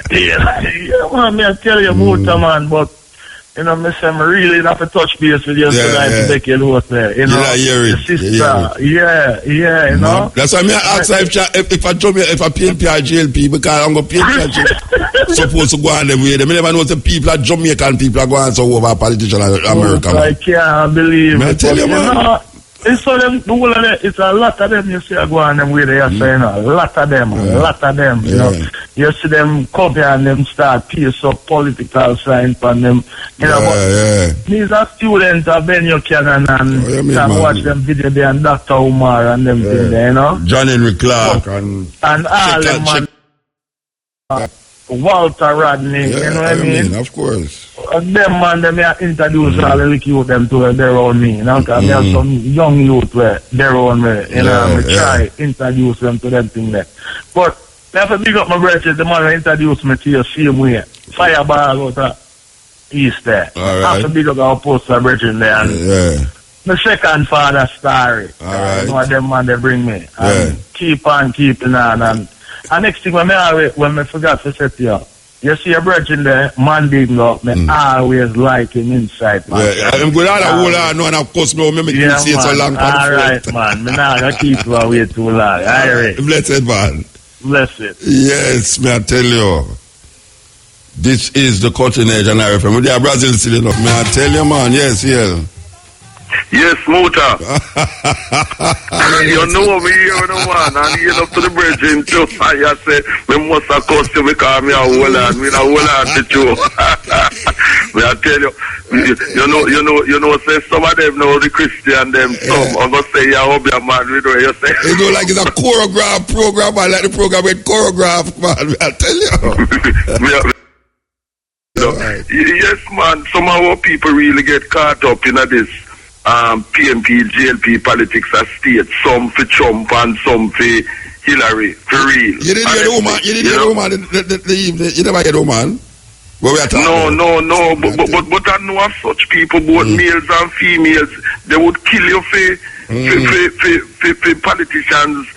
Yeah, man, me I tell you about man, but you know, me say, I really have to touch base with you tonight to make you know there. You know, the sister, you know. That's why me ask if I PNP or JLP, because I'm going to PNP supposed to go on them way. They never know the people are Jamaican people are going so over politicians in America. I can't believe it. Tell you, man. It's so them, it's a lot of them you see go on them way they are saying, a lot of them, you know. You see them come here and them start piece up political science on them, you know, but these are students of Ben Buchanan and watch them video there and Dr. Umar and them thing there, you know. John Henry Clark and all them man. Walter Rodney, you know what I mean? Of course. Them man, them introduce all the youth them to their own me, you know, because there are some young youth where their own way, you know, try introduce them to them thing there. But I have to big up my brother, the man who introduced me to your same way. Fireball out of East there. I have to big up our poster brethren there. And the second father story. You know what them man they bring me. And keep on keeping on. And next thing when I forgot to set you up, you see a brethren there, man didn't go, me always like him inside, man. I'm good at hold on, and of course, no, me can see it so long. Alright, man, me not gonna keep you away too long. Alright. Blessed, man. Blessed. Yes, me I tell you. This is the cutting edge and Irie Fm. They are Brazil still enough. Me I tell you, man, yes. Yes, Muta. You know me here, no man, and you up to the bridge in too. I say, me must have cost you because me a hold on, me a hold on to you. Me I tell you, you know, say some of them know the Christian them. Some I'm gonna say, yeah, hope your man, you know, you say. You know, like it's a choreographed program, I like the program with choreographed, man. I tell you. Yes, man. Some of our people really get caught up in this. PNP, JLP politics as state, some for Trump and some for Hillary, for real. You didn't hear the woman, you never hear the woman? No, but I know of such people, both males and females, they would kill you for politicians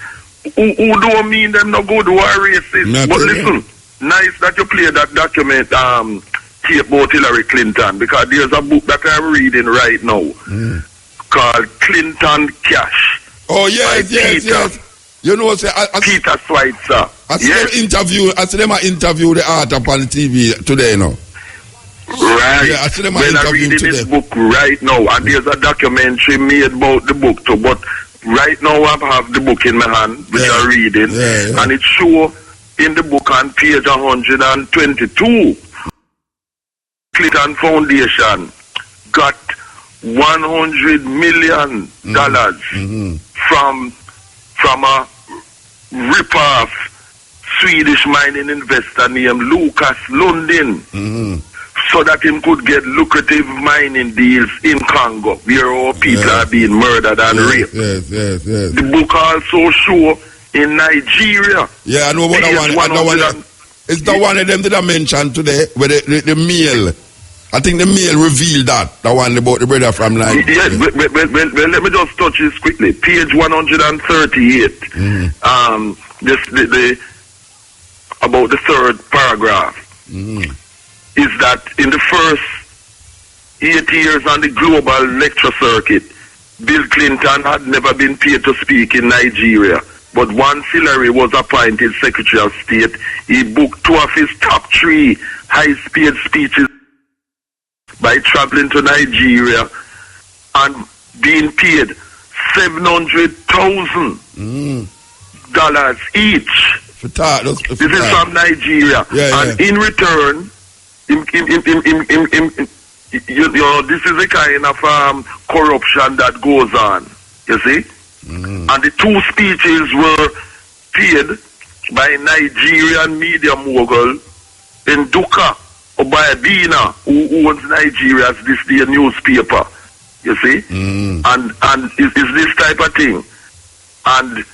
who don't mean them no good, who are racist. But listen, nice that you play that document, tape about Hillary Clinton, because there's a book that I'm reading right now called Clinton Cash. Oh yes. You know, say Peter Schweitzer. I see them interview the art up on the TV today, you know. Right. Yeah, I see them I'm reading this book right now, and there's a documentary made about the book too. But right now I have the book in my hand, which I'm reading, and it shows in the book on page 122. Clinton Foundation got $100 million from a rip-off Swedish mining investor named Lucas Lundin, so that him could get lucrative mining deals in Congo, where all people are being murdered and raped. Yes. The book also show in Nigeria. Yeah, I know what that one. It's the one of them that I mentioned today, where the mail. I think the mail revealed that, the one about the brother from Nigeria. Yes, well, let me just touch this quickly. Page 138. About the third paragraph. Is that in the first 8 years on the global lecture circuit, Bill Clinton had never been paid to speak in Nigeria. But once Hillary was appointed Secretary of State, he booked 2 of his top 3 high-speed speeches by traveling to Nigeria and being paid $700,000 each. This is from Nigeria. And in return, you know, this is a kind of corruption that goes on, you see? And the 2 speeches were paid by Nigerian media mogul in Duka Obayabina, who owns Nigeria's this day newspaper. You see? And it's this type of thing. And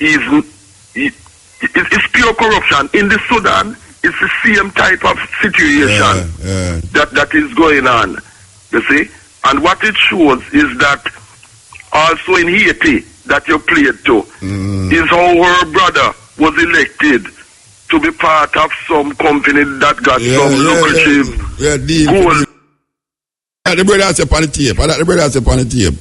it's pure corruption. In the Sudan, it's the same type of situation that is going on. You see? And what it shows is that also in Haiti, that you played to, is how her brother was elected to be part of some company that got some lucrative gold. The brother has a on the tape. The brother has a on the tape.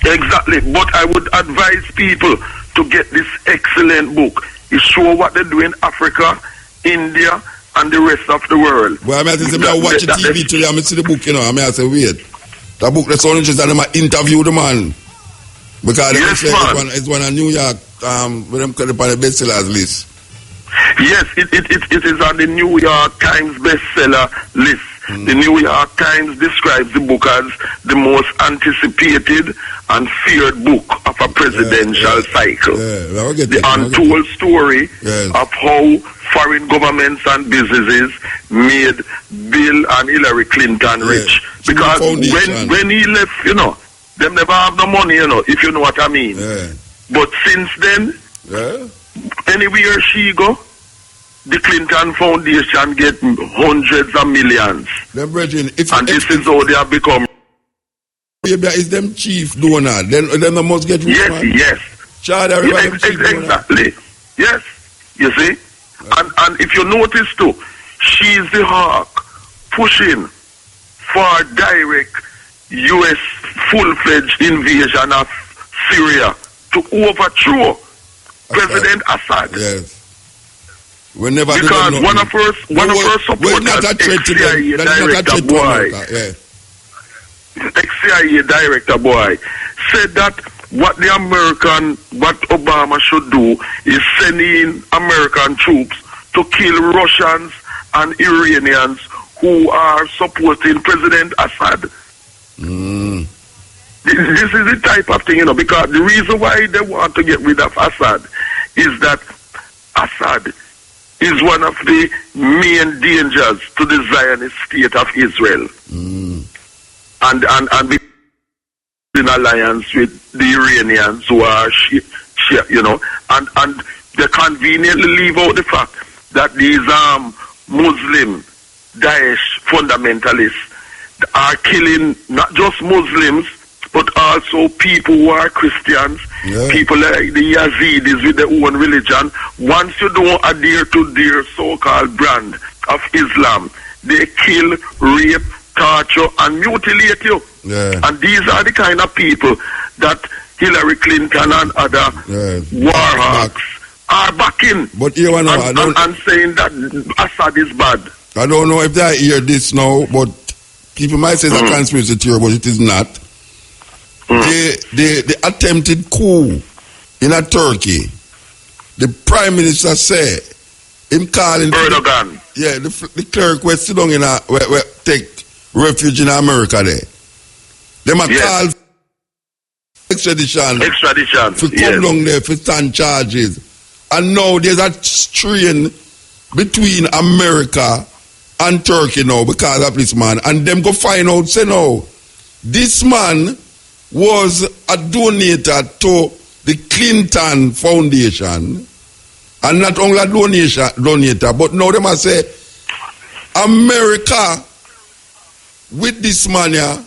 Exactly. But I would advise people to get this excellent book. It shows what they do in Africa, India, and the rest of the world. Well, I mean, I watch the TV today. I see the book, you know. I mean, I say, wait. The book that's so interesting, and I interview the man. Because it's one of New York, with them put it on the bestsellers list. Yes, it is on the New York Times bestseller list. The New York Times describes the book as the most anticipated and feared book of a presidential cycle. The untold story of how foreign governments and businesses made Bill and Hillary Clinton rich. Because when he left, you know, them never have no money, you know, if you know what I mean. But since then, anywhere she go, the Clinton Foundation get hundreds of millions. Then, brethren, and this is how they have become. Is them chief donor? Then they must get rich, man. Yes. Exactly. Yes. You see? And if you notice too, she's the hawk pushing for direct U.S. full-fledged invasion of Syria to overthrow President Assad. Yes. Whenever because one of her supporters, ex-CIA director boy, ex-CIA director boy, said that what Obama should do is send in American troops to kill Russians and Iranians who are supporting President Assad. This is the type of thing, you know, because the reason why they want to get rid of Assad is that Assad is one of the main dangers to the Zionist state of Israel. And be in alliance with the Iranians who are you know, and they conveniently leave out the fact that these Muslim Daesh fundamentalists are killing not just Muslims but also people who are Christians, people like the Yazidis with their own religion. Once you don't adhere to their so-called brand of Islam, they kill, rape, torture, and mutilate you. And these are the kind of people that Hillary Clinton and other war hawks are backing. But here and saying that Assad is bad. I don't know if they hear this now, but people might say it's a conspiracy theory, but it is not. The attempted coup in Turkey, the Prime Minister said, him calling Erdogan. The clerk was sit down in take refuge in America there. Them a call extradition for come down there for stand charges. And now there's a strain between America and Turkey now because of this man. And them go find out, say no, this man was a donator to the Clinton Foundation, and not only a donator, but now they must say America with this man here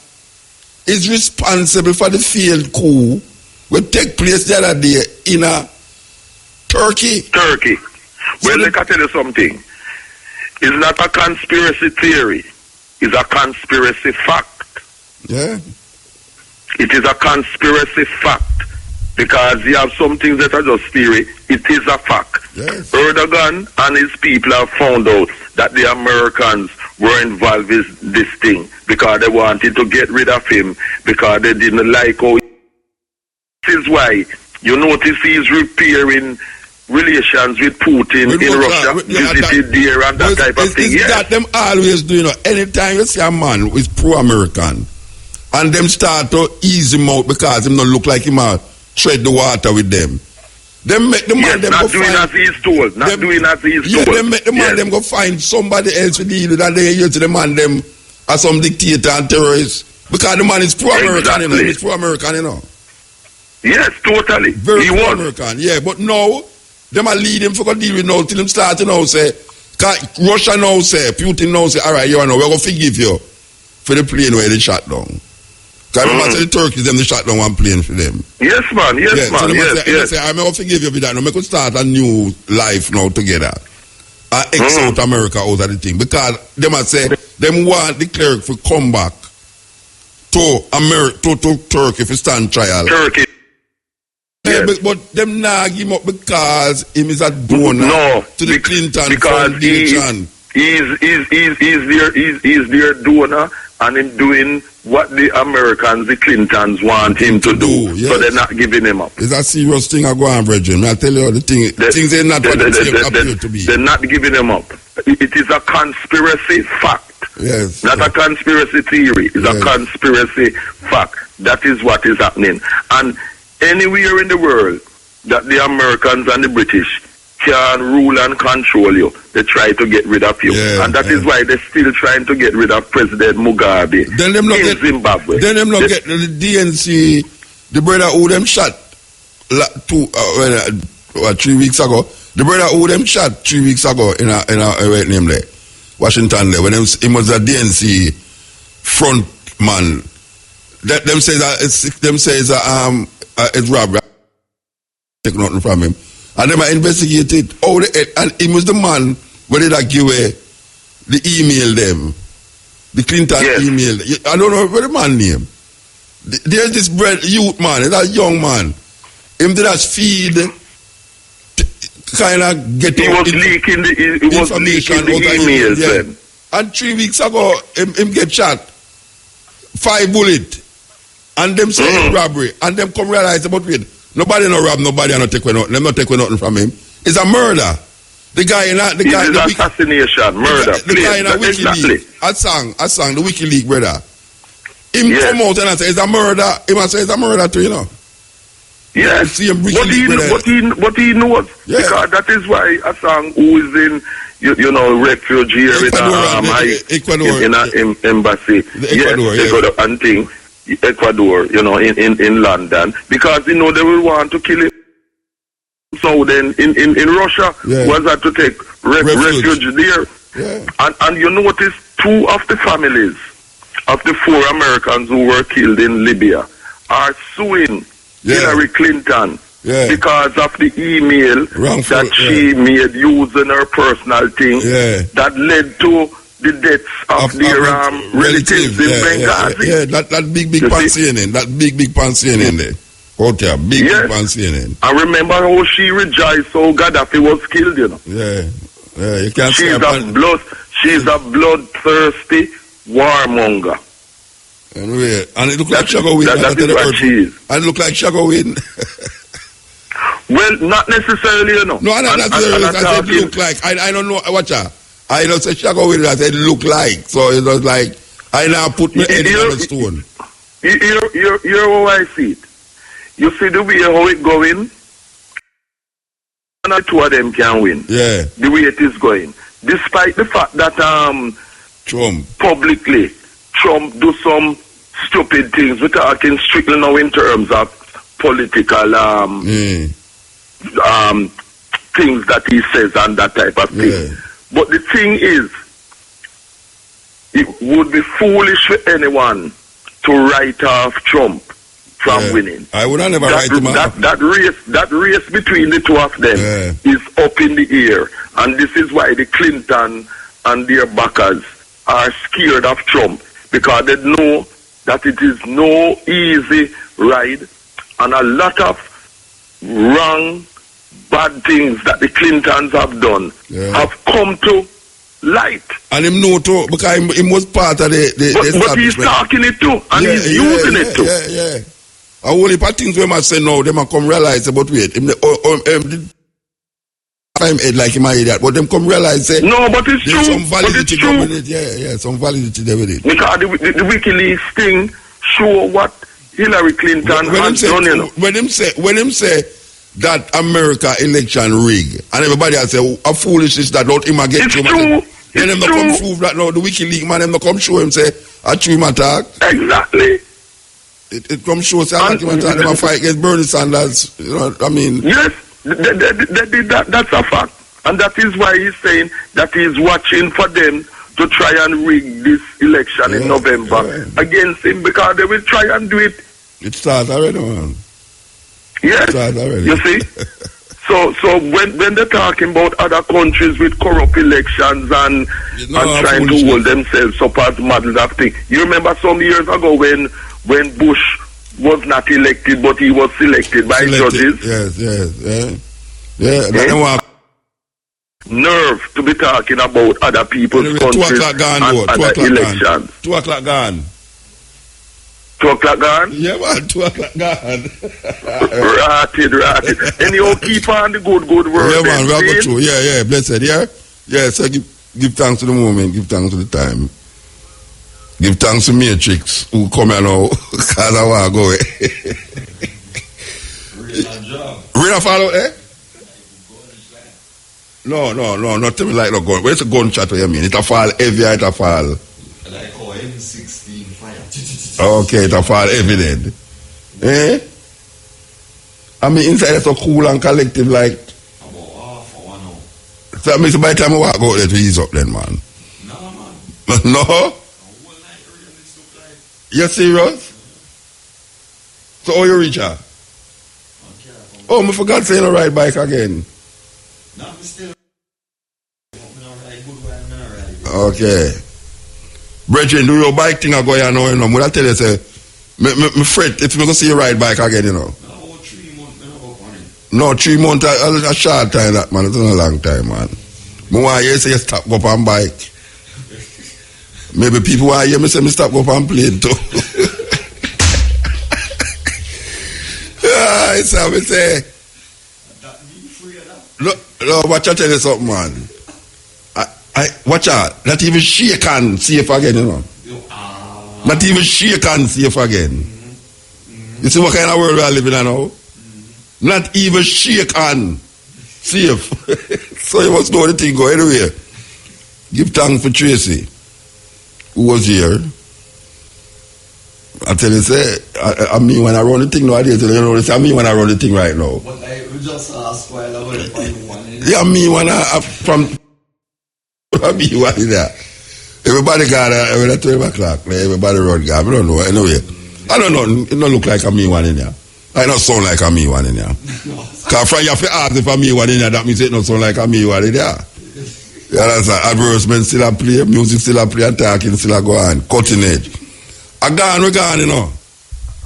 is responsible for the failed coup which take place the other day in Turkey. Well, let me tell you something. It's not a conspiracy theory. It's a conspiracy fact. It is a conspiracy fact. Because you have some things that are just theory. It is a fact. Erdogan and his people have found out that the Americans were involved with this thing because they wanted to get rid of him because they didn't like how. This is why you notice he's repairing relations with Putin in Russia, visited there and that type of thing. That them always do, you know, anytime you see a man who is pro-American and them start to ease him out because him not look like him tread the water with them. Them make the man them not go doing find, as he's told. Not doing as he's yeah, told. them make the man them go find somebody else to deal with, and they use the man them as some dictator and terrorist. Because the man is pro-American, you know. He's pro-American, you know. Yes, totally. Very pro-American, yeah. But now, them are lead him for go deal with now till him start to now say, Russia now say, Putin now say, all right, you know, we're going to forgive you for the plane where they shot down. Because remember, the Turkish, them, they shot down one plane for them. Yes, man, So yes. say, I'm going to forgive you for that. Now, we could start a new life now together. Out America out of the thing. Because them must say, them want the cleric to come back to America, to Turkey for stand trial. Turkey. Yeah, but them not give him up because him is a donor to the Clinton Foundation. He's their donor, and him doing what the Americans, the Clintons, want him to do. Yes. So they're not giving him up. It's a serious thing I go on, Brethren. I tell you the thing. Things are not what they appear to be. They're not giving him up. It is a conspiracy fact. Yes. Not a conspiracy theory. It's a conspiracy fact. That is what is happening. And anywhere in the world that the Americans and the British can rule and control you, they try to get rid of you. And that is why they're still trying to get rid of President Mugabe in Zimbabwe. Then them not get the DNC, the brother who them shot 3 weeks ago. The brother who them shot 3 weeks ago in a right name there, Washington there, when he was a DNC front man. Them say that it's robbery. Take nothing from him. And them investigated. And he was the man where they give away the email them. The Clinton email. I don't know what the man name. There's this youth man, that young man. Him did that feed, kind of get he was leaking the information out of emails then. And 3 weeks ago, him get shot. 5 bullets. And them say it's robbery. And them come realize about it. Nobody no rob, nobody no take away nothing. Them not take away nothing from him. It's a murder. The guy in the guy in the assassination, murder. The guy in the WikiLeaks. A song, the WikiLeaks brother. Him come out and I say it's a murder. Him I say it's a murder too, you know. Yes. See him what he knows. Because that is why a song who is in refugee here in Ecuador embassy. Ecuador and thing. Ecuador, in London, because they will want to kill him. So then in Russia was had to take refuge there. And you notice 2 of the families of the 4 Americans who were killed in Libya are suing Hillary Clinton because of the email that she made using her personal thing that led to the deaths of their relatives in Benghazi. Yeah, that big pan in. That big pan in there. Okay, big pan in. I remember how she rejoiced how Gaddafi was killed, you know. Yeah, you can't she's a bloodthirsty warmonger. Anyway, and it looked like Shago Win. That is what she is. And it looked like Shago Win. Well, not necessarily, you know. No, not necessarily. I said look like. I don't know. Watch out. I don't say Shago Win. I said look like. So it was like, I now put my head on the stone. You're how I see it. You see the way how it going? None of 2 of them can win. Yeah. The way it is going. Despite the fact that Trump publicly Trump do some stupid things. We're talking strictly now in terms of political things that he says and that type of thing. But the thing is, it would be foolish for anyone to write off Trump from winning. I would never write him off. That race between the 2 of them is up in the air. And this is why the Clinton and their backers are scared of Trump, because they know that it is no easy ride, and a lot of wrong, bad things that the Clintons have done have come to light. And him know too, because he was part of the but he's talking it too, and he's using it too. Yeah. A whole heap of things we must say now, they must come realize about wait. Time head like him idiot, but them come realize say no, but it's true. Some validity with it. Yeah, some validity there with it. Because the WikiLeaks thing show what Hillary Clinton has done. When him say that America election rig. And everybody has said, a foolishness that don't him get It's you. true. Then them not come prove that now the WikiLeaks man them not come show him say a true him attack. Exactly. It come show say a true him attack them a fight against Bernie Sanders. You know, I mean. Yes, they did that. That's a fact. And that is why he's saying that he's watching for them to try and rig this election in November against him, because they will try and do it. It starts already, man. Yes. It starts already. You see? So when they're talking about other countries with corrupt elections and trying to hold themselves up as models of things. You remember some years ago when Bush was not elected, but he was selected by judges? Yeah. Nerve to be talking about other people's countries and other elections. 2 o'clock gone. 2 o'clock gone? Yeah, man, 2 o'clock gone. Ratted. Anyhow, keep on the good work. Yeah, man, we have got through. Yeah, blessed, yeah? Yeah, so give thanks to the moment, give thanks to the time. Give thanks to Matrix, who come here now, because I want to go. Real follow, eh? No, not tell me like no gun. Where's the gunshot, what you mean? It'll fall heavy, it'll fall. Like M16 fire. Okay, it'll fall heavy then. Eh? I mean, inside it's so cool and collective, like. About half or 1 hour. So that means by the time I walk out there to ease up then, man. No, man. No? You serious? So how you reach her? Oh, I forgot saying a ride bike again. No, I'm still. Okay. Brethren, do your bike thing I go here now, you know. I'm gonna tell you, say, me fret if me go see you ride bike again, you know. No, 3 months, a short time that, man. It's not a long time, man. I want you to say you stop go up on bike. Maybe people want to hear me say me stop go up on plane too. It's how we say. No, watch I tell you something, man. Watch out. Not even shake and see if again, you know. Not even shake and see if again. You see what kind of world we are living in now? Not even shake and see if. So you must know the thing go anyway. Give thanks for Tracy, who was here. I tell you, say, I mean when I run the thing now, I tell you, know, I mean when I run the thing right now. But we just asked while I was one. Yeah, I mean when I from I mean what is that? Everybody got at 12 o'clock. Everybody run gas. I don't know. Anyway, I don't know. It don't look like a me one in there. I don't sound like a me one in there. Because from you have to ask if a me one in there, that means it don't sound like a me one in there. You understand? Advertisement still a play, music still a play, and talking still a go on. Cutting edge. We gone, you know.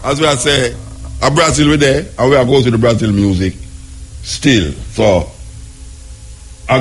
As we say, a Brazil we there, and we are going to the Brazil music still. So